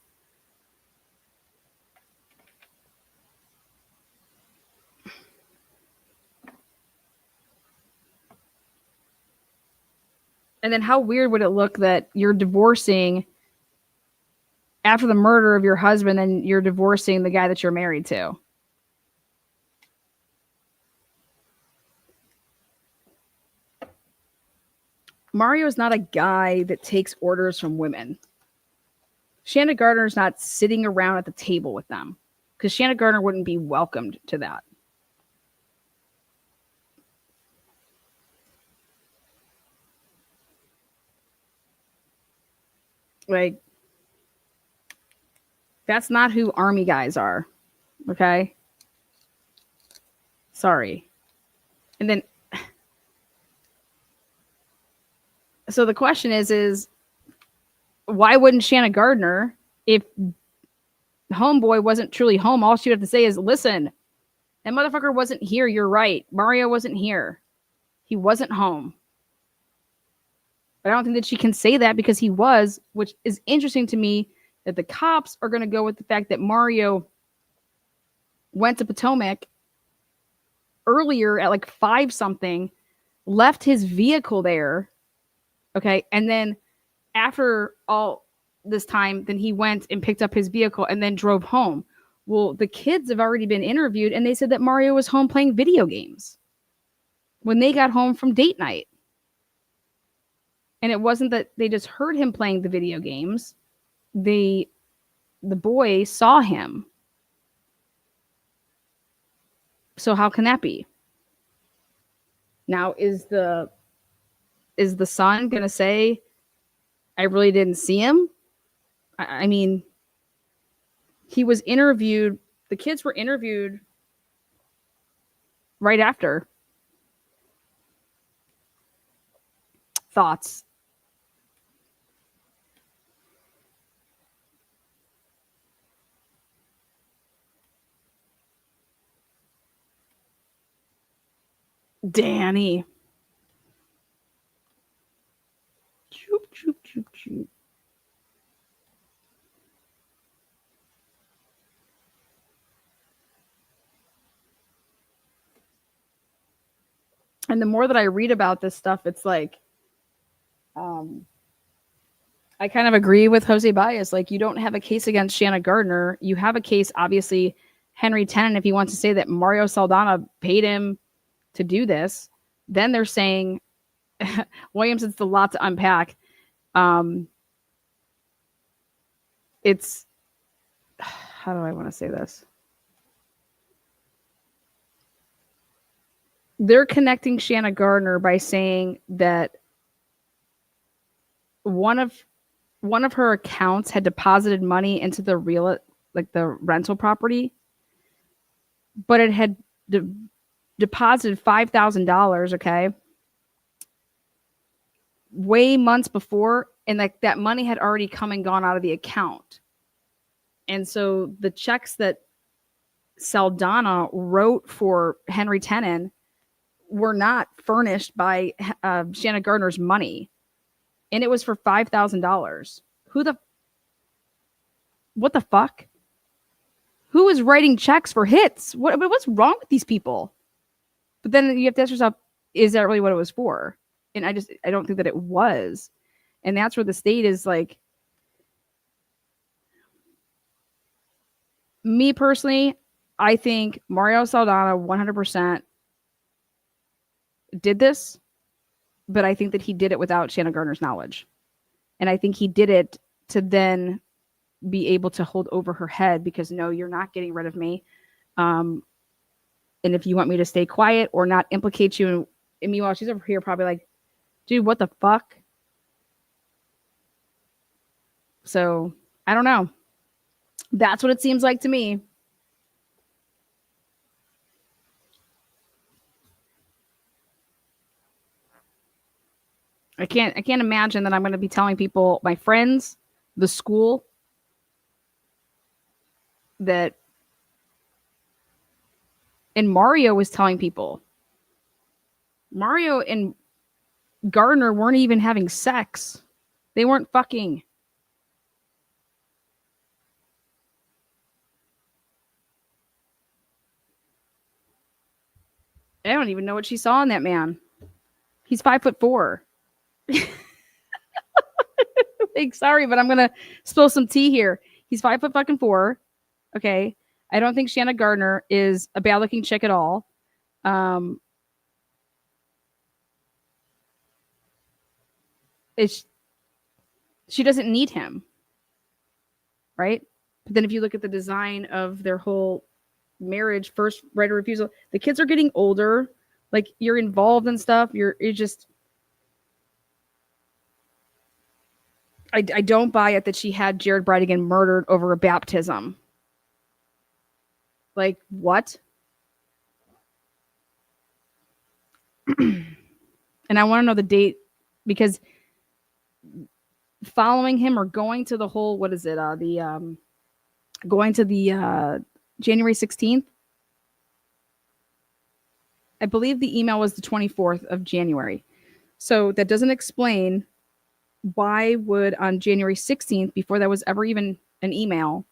and then how weird would it look that you're divorcing after the murder of your husband and you're divorcing the guy that you're married to? Mario is not a guy that takes orders from women. Shanna Gardner is not sitting around at the table with them because Shanna Gardner wouldn't be welcomed to that. Like, that's not who army guys are. Okay? Sorry. And then, so the question is why wouldn't Shanna Gardner, if homeboy wasn't truly home, all she would have to say is, listen, that motherfucker wasn't here. You're right. Mario wasn't here. He wasn't home. But I don't think that she can say that because he was, which is interesting to me that the cops are going to go with the fact that Mario went to Potomac earlier at like 5 something, left his vehicle there. Okay. And then after all this time, then he went and picked up his vehicle and then drove home. Well, the kids have already been interviewed and they said that Mario was home playing video games when they got home from date night. And it wasn't that they just heard him playing the video games. The boy saw him. So how can that be? Now, is the son going to say, I really didn't see him? I mean, he was interviewed. The kids were interviewed right after. Thoughts? Danny. Choop, choop, choop, choop. And the more that I read about this stuff, it's like, I kind of agree with Jose Baez. Like, you don't have a case against Shanna Gardner. You have a case, obviously, Henry Tenon, if he wants to say that Mario Saldana paid him to do this, then they're saying, Williams, it's a lot to unpack. It's, how do I want to say this? They're connecting Shanna Gardner by saying that one of her accounts had deposited money into the the rental property, but it had deposited $5,000, okay, way months before, and like that money had already come and gone out of the account. And so the checks that Saldana wrote for Henry Tenon were not furnished by Shanna Gardner's money. And it was for $5,000. What the fuck? Who is writing checks for hits? What's wrong with these people? But then you have to ask yourself, is that really what it was for? And I don't think that it was. And that's where the state is like, me personally, I think Mario Saldana 100% did this, but I think that he did it without Shanna Gardner's knowledge. And I think he did it to then be able to hold over her head because, no, you're not getting rid of me. And if you want me to stay quiet or not implicate you, and meanwhile, she's over here probably like, dude, what the fuck? So I don't know. That's what it seems like to me. I can't imagine that I'm going to be telling people, my friends, the school, that, and Mario was telling people, Mario and Gardner weren't even having sex. They weren't fucking. I don't even know what she saw in that man. He's 5'4". Like, sorry, but I'm gonna spill some tea here. He's 5'4". Okay. I don't think Shanna Gardner is a bad looking chick at all. She doesn't need him. Right? But then if you look at the design of their whole marriage, first right of refusal, the kids are getting older. Like, you're involved in stuff. You're just, I don't buy it that she had Jared Bridegan murdered over a baptism. Like, what? And I want to know the date, because following him or going to the whole, what is it? Going to the January 16th. I believe the email was the 24th of January. So that doesn't explain why would on January 16th, before that was ever even an email,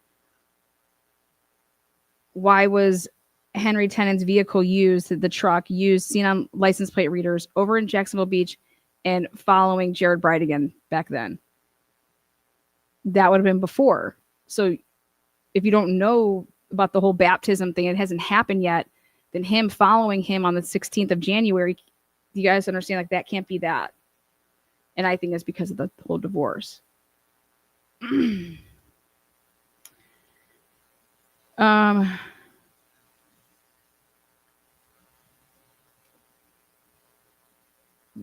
why was Henry Tenon's vehicle used, the truck used, seen on license plate readers over in Jacksonville Beach and following Jared Bridegan back then? That would have been before. So if you don't know about the whole baptism thing, it hasn't happened yet, then him following him on the 16th of January, you guys understand, like, that can't be that. And I think it's because of the whole divorce.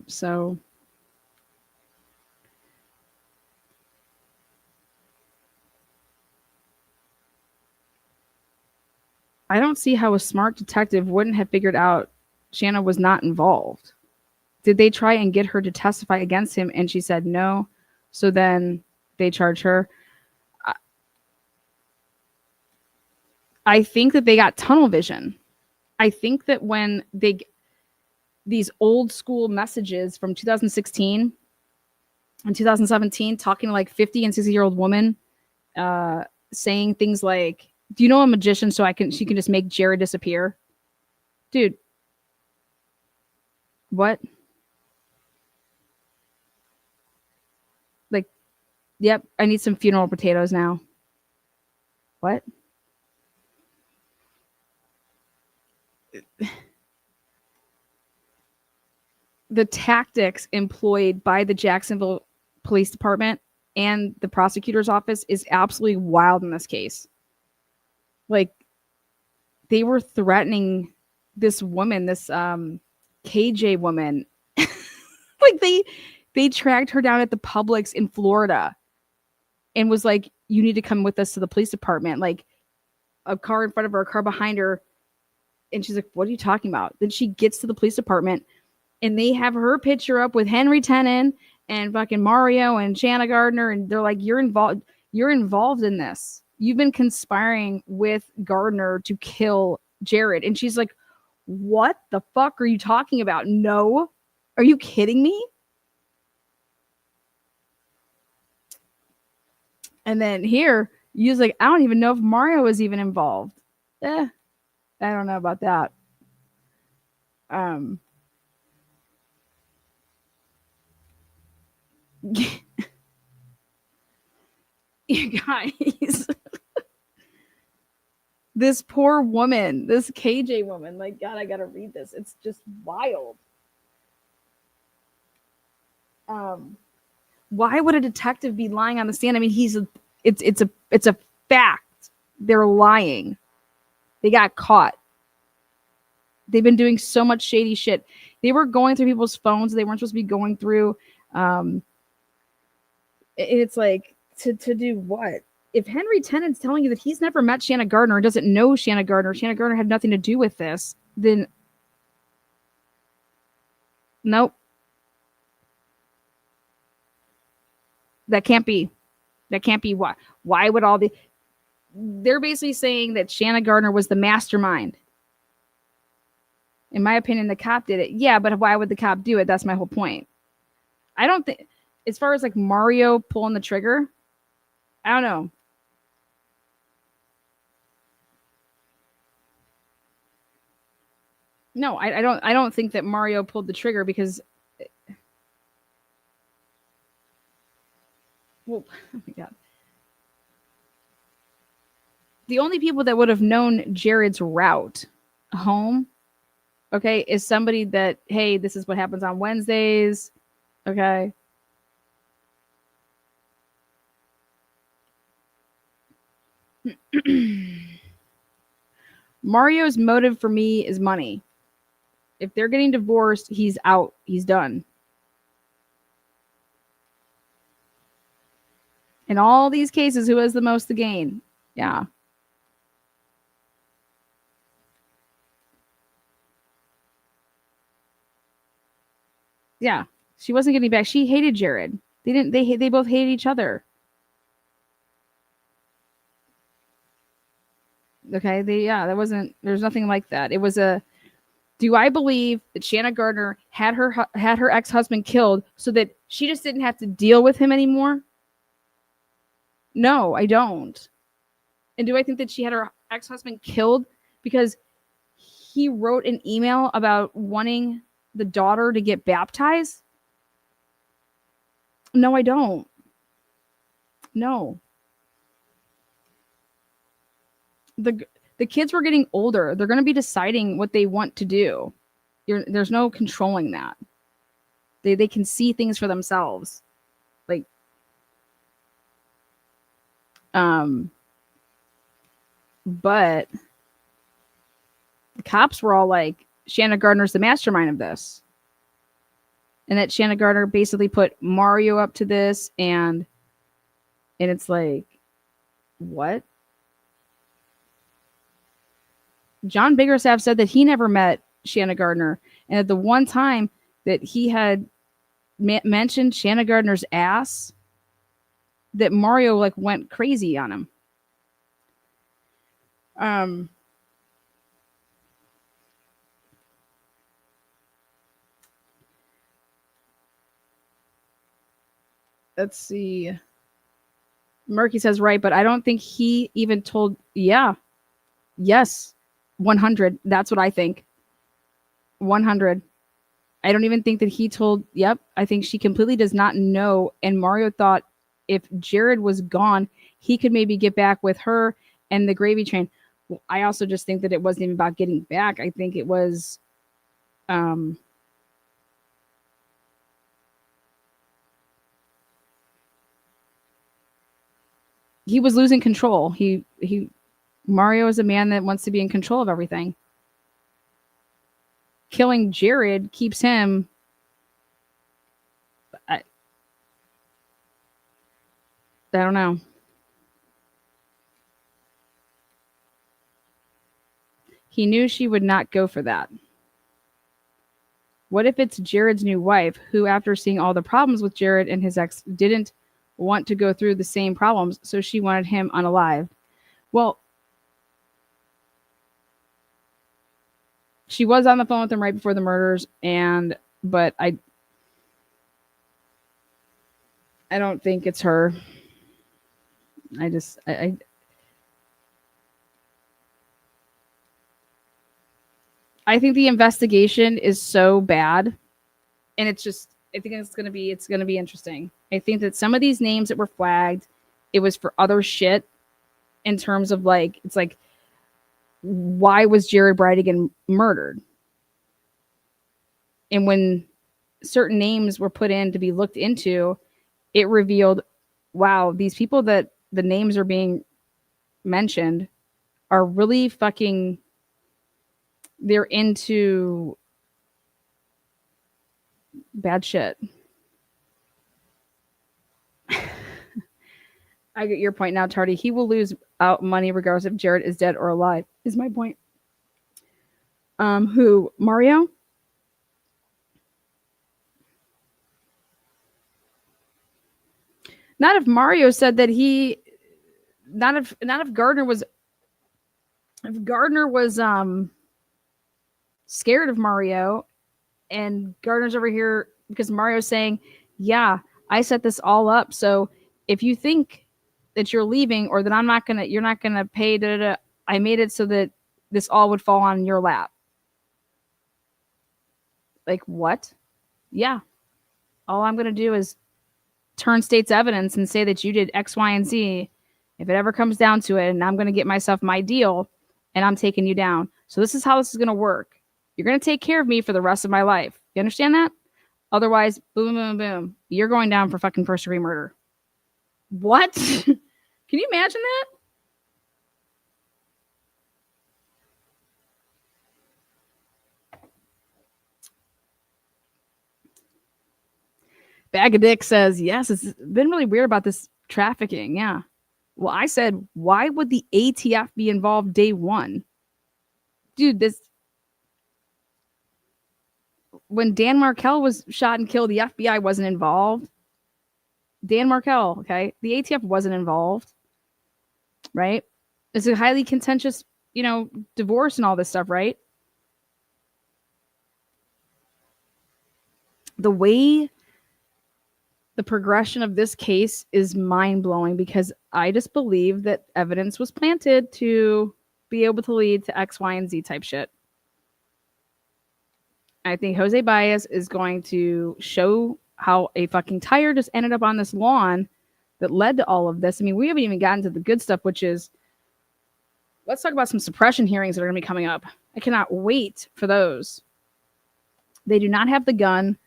So I don't see how a smart detective wouldn't have figured out Shanna was not involved. Did they try and get her to testify against him and she said no? So then they charge her. I think that they got tunnel vision. I think that when these old school messages from 2016 and 2017 talking to like 50 and 60-year-old women, saying things like, do you know a magician so she can just make Jared disappear? Dude, what? Like, yep, I need some funeral potatoes now. What? The tactics employed by the Jacksonville Police Department and the prosecutor's office is absolutely wild in this case. Like, they were threatening this woman, this KJ woman. Like, they tracked her down at the Publix in Florida and was like, you need to come with us to the police department. Like, a car in front of her, a car behind her. And she's like, what are you talking about? Then she gets to the police department and they have her picture up with Henry Tenon and fucking Mario and Shanna Gardner. And they're like, you're involved in this. You've been conspiring with Gardner to kill Jared. And she's like, what the fuck are you talking about? No. Are you kidding me? And then here, you're like, I don't even know if Mario was even involved. I don't know about that. You guys, this poor woman, this KJ woman, like, God, I gotta read this. It's just wild. Why would a detective be lying on the stand? I mean, it's a fact. They're lying. They got caught. They've been doing so much shady shit. They were going through people's phones they weren't supposed to be going through. It's like, to do what? If Henry Tenon's telling you that he's never met Shanna Gardner, doesn't know Shanna Gardner had nothing to do with this, then nope. That can't be. Why would all the... They're basically saying that Shanna Gardner was the mastermind. In my opinion, the cop did it. Yeah, but why would the cop do it? That's my whole point. I don't think, as far as like Mario pulling the trigger, I don't know. No, I don't think that Mario pulled the trigger because, well, oh my God. The only people that would have known Jared's route home, okay, is somebody that, hey, this is what happens on Wednesdays, okay? Mario's motive for me is money. If they're getting divorced, he's out. He's done. In all these cases, who has the most to gain? Yeah. Yeah. She wasn't getting back. She hated Jared. They both hated each other. Okay. There's nothing like that. It was do I believe that Shanna Gardner had her ex-husband killed so that she just didn't have to deal with him anymore? No, I don't. And do I think that she had her ex-husband killed because he wrote an email about wanting the daughter to get baptized? No, I don't. No. The kids were getting older. They're going to be deciding what they want to do. There's no controlling that. They can see things for themselves. Like, but the cops were all like, Shanna Gardner's the mastermind of this. And that Shanna Gardner basically put Mario up to this, and it's like, what? John Biggerstaff said that he never met Shanna Gardner, and at the one time that he had mentioned Shanna Gardner's ass, that Mario like went crazy on him. Let's see. Murky says, right, but I don't think he even told. Yeah. Yes. 100. That's what I think. 100. I don't even think that he told. Yep. I think she completely does not know. And Mario thought if Jared was gone, he could maybe get back with her and the gravy train. Well, I also just think that it wasn't even about getting back. I think it was, he was losing control. Mario is a man that wants to be in control of everything. Killing Jared keeps him. I don't know. He knew she would not go for that. What if it's Jared's new wife, who, after seeing all the problems with Jared and his ex, didn't want to go through the same problems, so she wanted him unalive? Well, she was on the phone with him right before the murders, but I don't think it's her. I think the investigation is so bad, and I think it's gonna be interesting. I think that some of these names that were flagged, it was for other shit in terms of like, it's like why was Jared Bridegan murdered? And when certain names were put in to be looked into, it revealed, wow, these people that the names are being mentioned are really fucking, they're into bad shit. I get your point now, Tardy. He will lose out money regardless if Jared is dead or alive, is my point. Who? Mario? Not if Mario said that he, not if Gardner was, if Gardner was scared of Mario, and Gardner's over here because Mario's saying, yeah, I set this all up. So if you think that you're leaving or that you're not gonna pay, I made it so that this all would fall on your lap. Like, what? Yeah. All I'm gonna do is turn state's evidence and say that you did X, Y, and Z. If it ever comes down to it, and I'm gonna get myself my deal, and I'm taking you down. So this is how this is gonna work. You're gonna take care of me for the rest of my life. You understand that? Otherwise, boom, boom, boom. You're going down for fucking first-degree murder. What? Can you imagine that? Bag of Dick says, yes, it's been really weird about this trafficking. Yeah. Well, I said, why would the ATF be involved day one? Dude, when Dan Markel was shot and killed, the FBI wasn't involved. Dan Markel, okay? The ATF wasn't involved, right? It's a highly contentious, divorce and all this stuff, right? The way the progression of this case is mind-blowing because I just believe that evidence was planted to be able to lead to X, Y, and Z type shit. I think Jose Baez is going to show how a fucking tire just ended up on this lawn that led to all of this. I mean, we haven't even gotten to the good stuff, which is, let's talk about some suppression hearings that are going to be coming up. I cannot wait for those. They do not have the gun.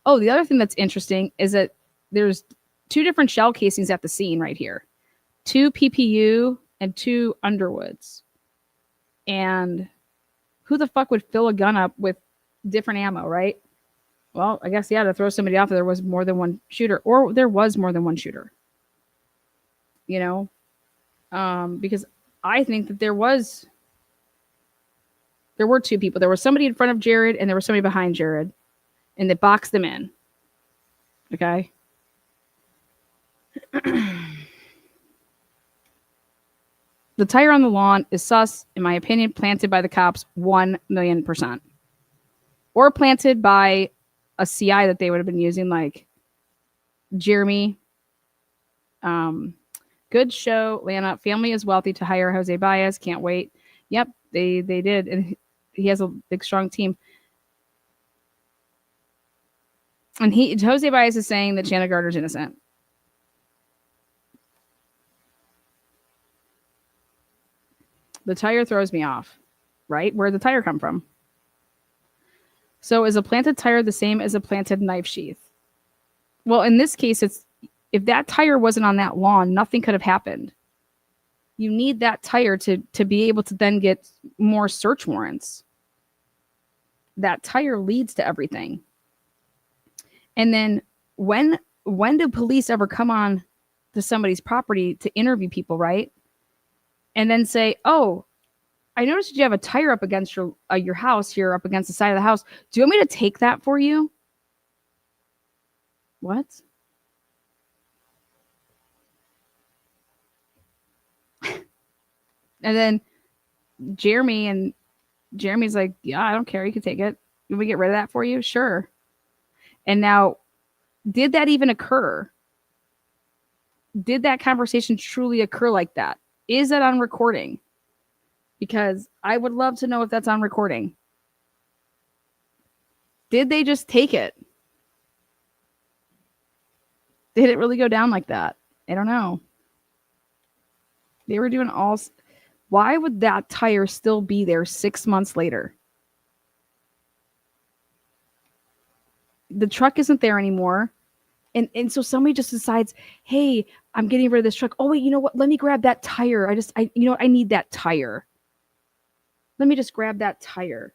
Oh, the other thing that's interesting is that there's 2 different shell casings at the scene right here. 2 PPU and 2 Underwoods. And who the fuck would fill a gun up with different ammo, right? Well, I guess, yeah, to throw somebody off, there was more than one shooter. Or there was more than one shooter. Because I think that there were 2 people. There was somebody in front of Jared and there was somebody behind Jared. And they boxed them in. Okay? The tire on the lawn is sus, in my opinion, planted by the cops 1,000,000%. Or planted by a CI that they would have been using, like Jeremy. Good show, Lana. Family is wealthy to hire Jose Baez. Can't wait. Yep, they did. And he has a big, strong team. And Jose Baez is saying that Shanna Gardner's innocent. The tire throws me off, right? Where'd the tire come from? So is a planted tire the same as a planted knife sheath? Well, in this case, if that tire wasn't on that lawn, nothing could have happened. You need that tire to be able to then get more search warrants. That tire leads to everything. And then when do police ever come on to somebody's property to interview people, right? And then say, oh, I noticed you have a tire up against your house here, up against the side of the house. Do you want me to take that for you? What? And then Jeremy's like, yeah, I don't care. You can take it. Can we get rid of that for you? Sure. And now, did that even occur? Did that conversation truly occur like that? Is that on recording? Because I would love to know if that's on recording. Did they just take it? Did it really go down like that? I don't know. They were doing Why would that tire still be there 6 months later? The truck isn't there anymore. And so somebody just decides, hey, I'm getting rid of this truck. Oh, wait, you know what? Let me grab that tire. I need that tire. Let me just grab that tire.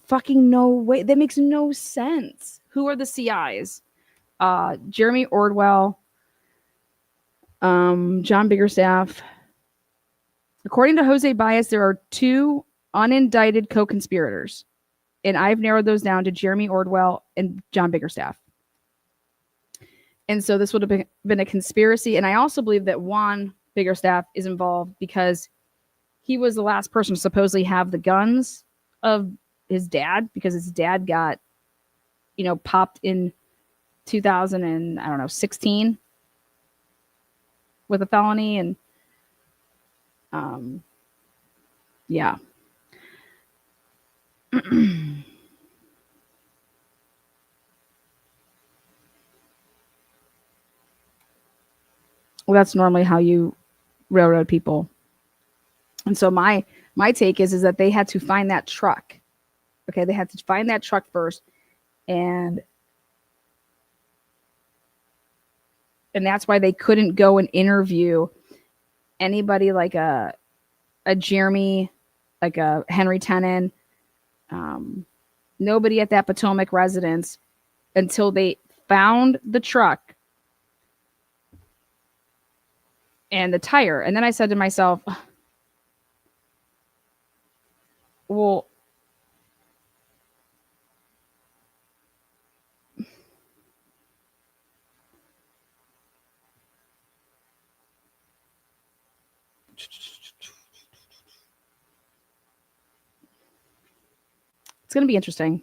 Fucking no way. That makes no sense. Who are the CIs? Jeremy Ordwell, John Biggerstaff. According to Jose Baez, there are 2 unindicted co-conspirators. And I've narrowed those down to Jeremy Ordwell and John Biggerstaff. And so this would have been a conspiracy. And I also believe that Juan Biggerstaff is involved because he was the last person to supposedly have the guns of his dad, because his dad got, popped in 2016 with a felony. And yeah. Well, that's normally how you railroad people. And so my take is that they had to find that truck. Okay, they had to find that truck first, and that's why they couldn't go and interview anybody like a Jeremy, like a Henry Tenon, nobody at that Potomac residence until they found the truck and the tire. And then I said to myself, well, it's going to be interesting.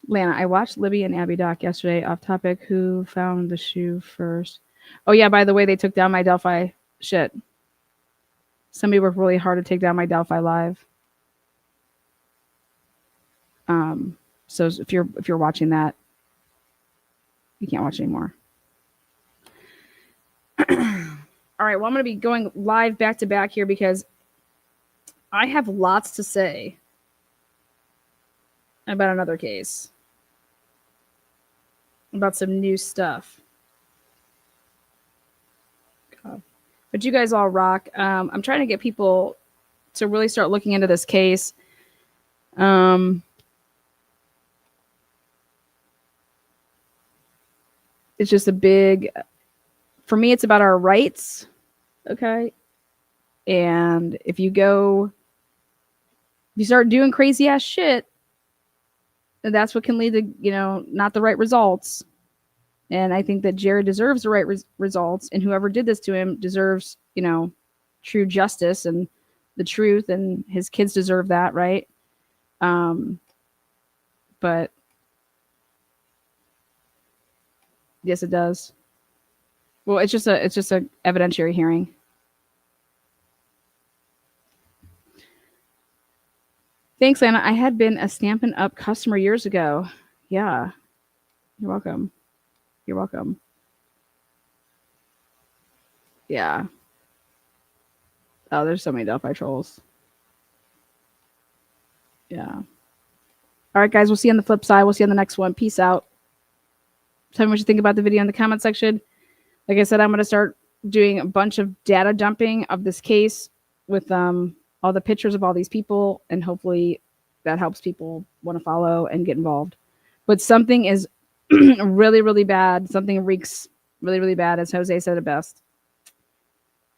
Lana, I watched Libby and Abby doc yesterday. Off topic, who found the shoe first? Oh yeah, by the way, they took down my Delphi shit. Somebody worked really hard to take down my Delphi live. So if you're watching that, you can't watch anymore. All right, well, I'm going to be going live back to back here because I have lots to say about another case, about some new stuff. God. But you guys all rock. I'm trying to get people to really start looking into this case. It's just a big, for me, it's about our rights. Okay. And if you start doing crazy ass shit, that's what can lead to, not the right results. And I think that Jared deserves the right results, and whoever did this to him deserves, true justice and the truth, and his kids deserve that. Right. But yes, it does. Well, it's just a evidentiary hearing. Thanks, Lana. I had been a Stampin' Up customer years ago. Yeah. You're welcome. You're welcome. Yeah. Oh, there's so many Delphi trolls. Yeah. All right, guys. We'll see you on the flip side. We'll see you on the next one. Peace out. Tell me what you think about the video in the comment section. Like I said, I'm going to start doing a bunch of data dumping of this case with all the pictures of all these people, and hopefully that helps people want to follow and get involved. But something is really, really bad. Something reeks really, really bad, as Jose said it best.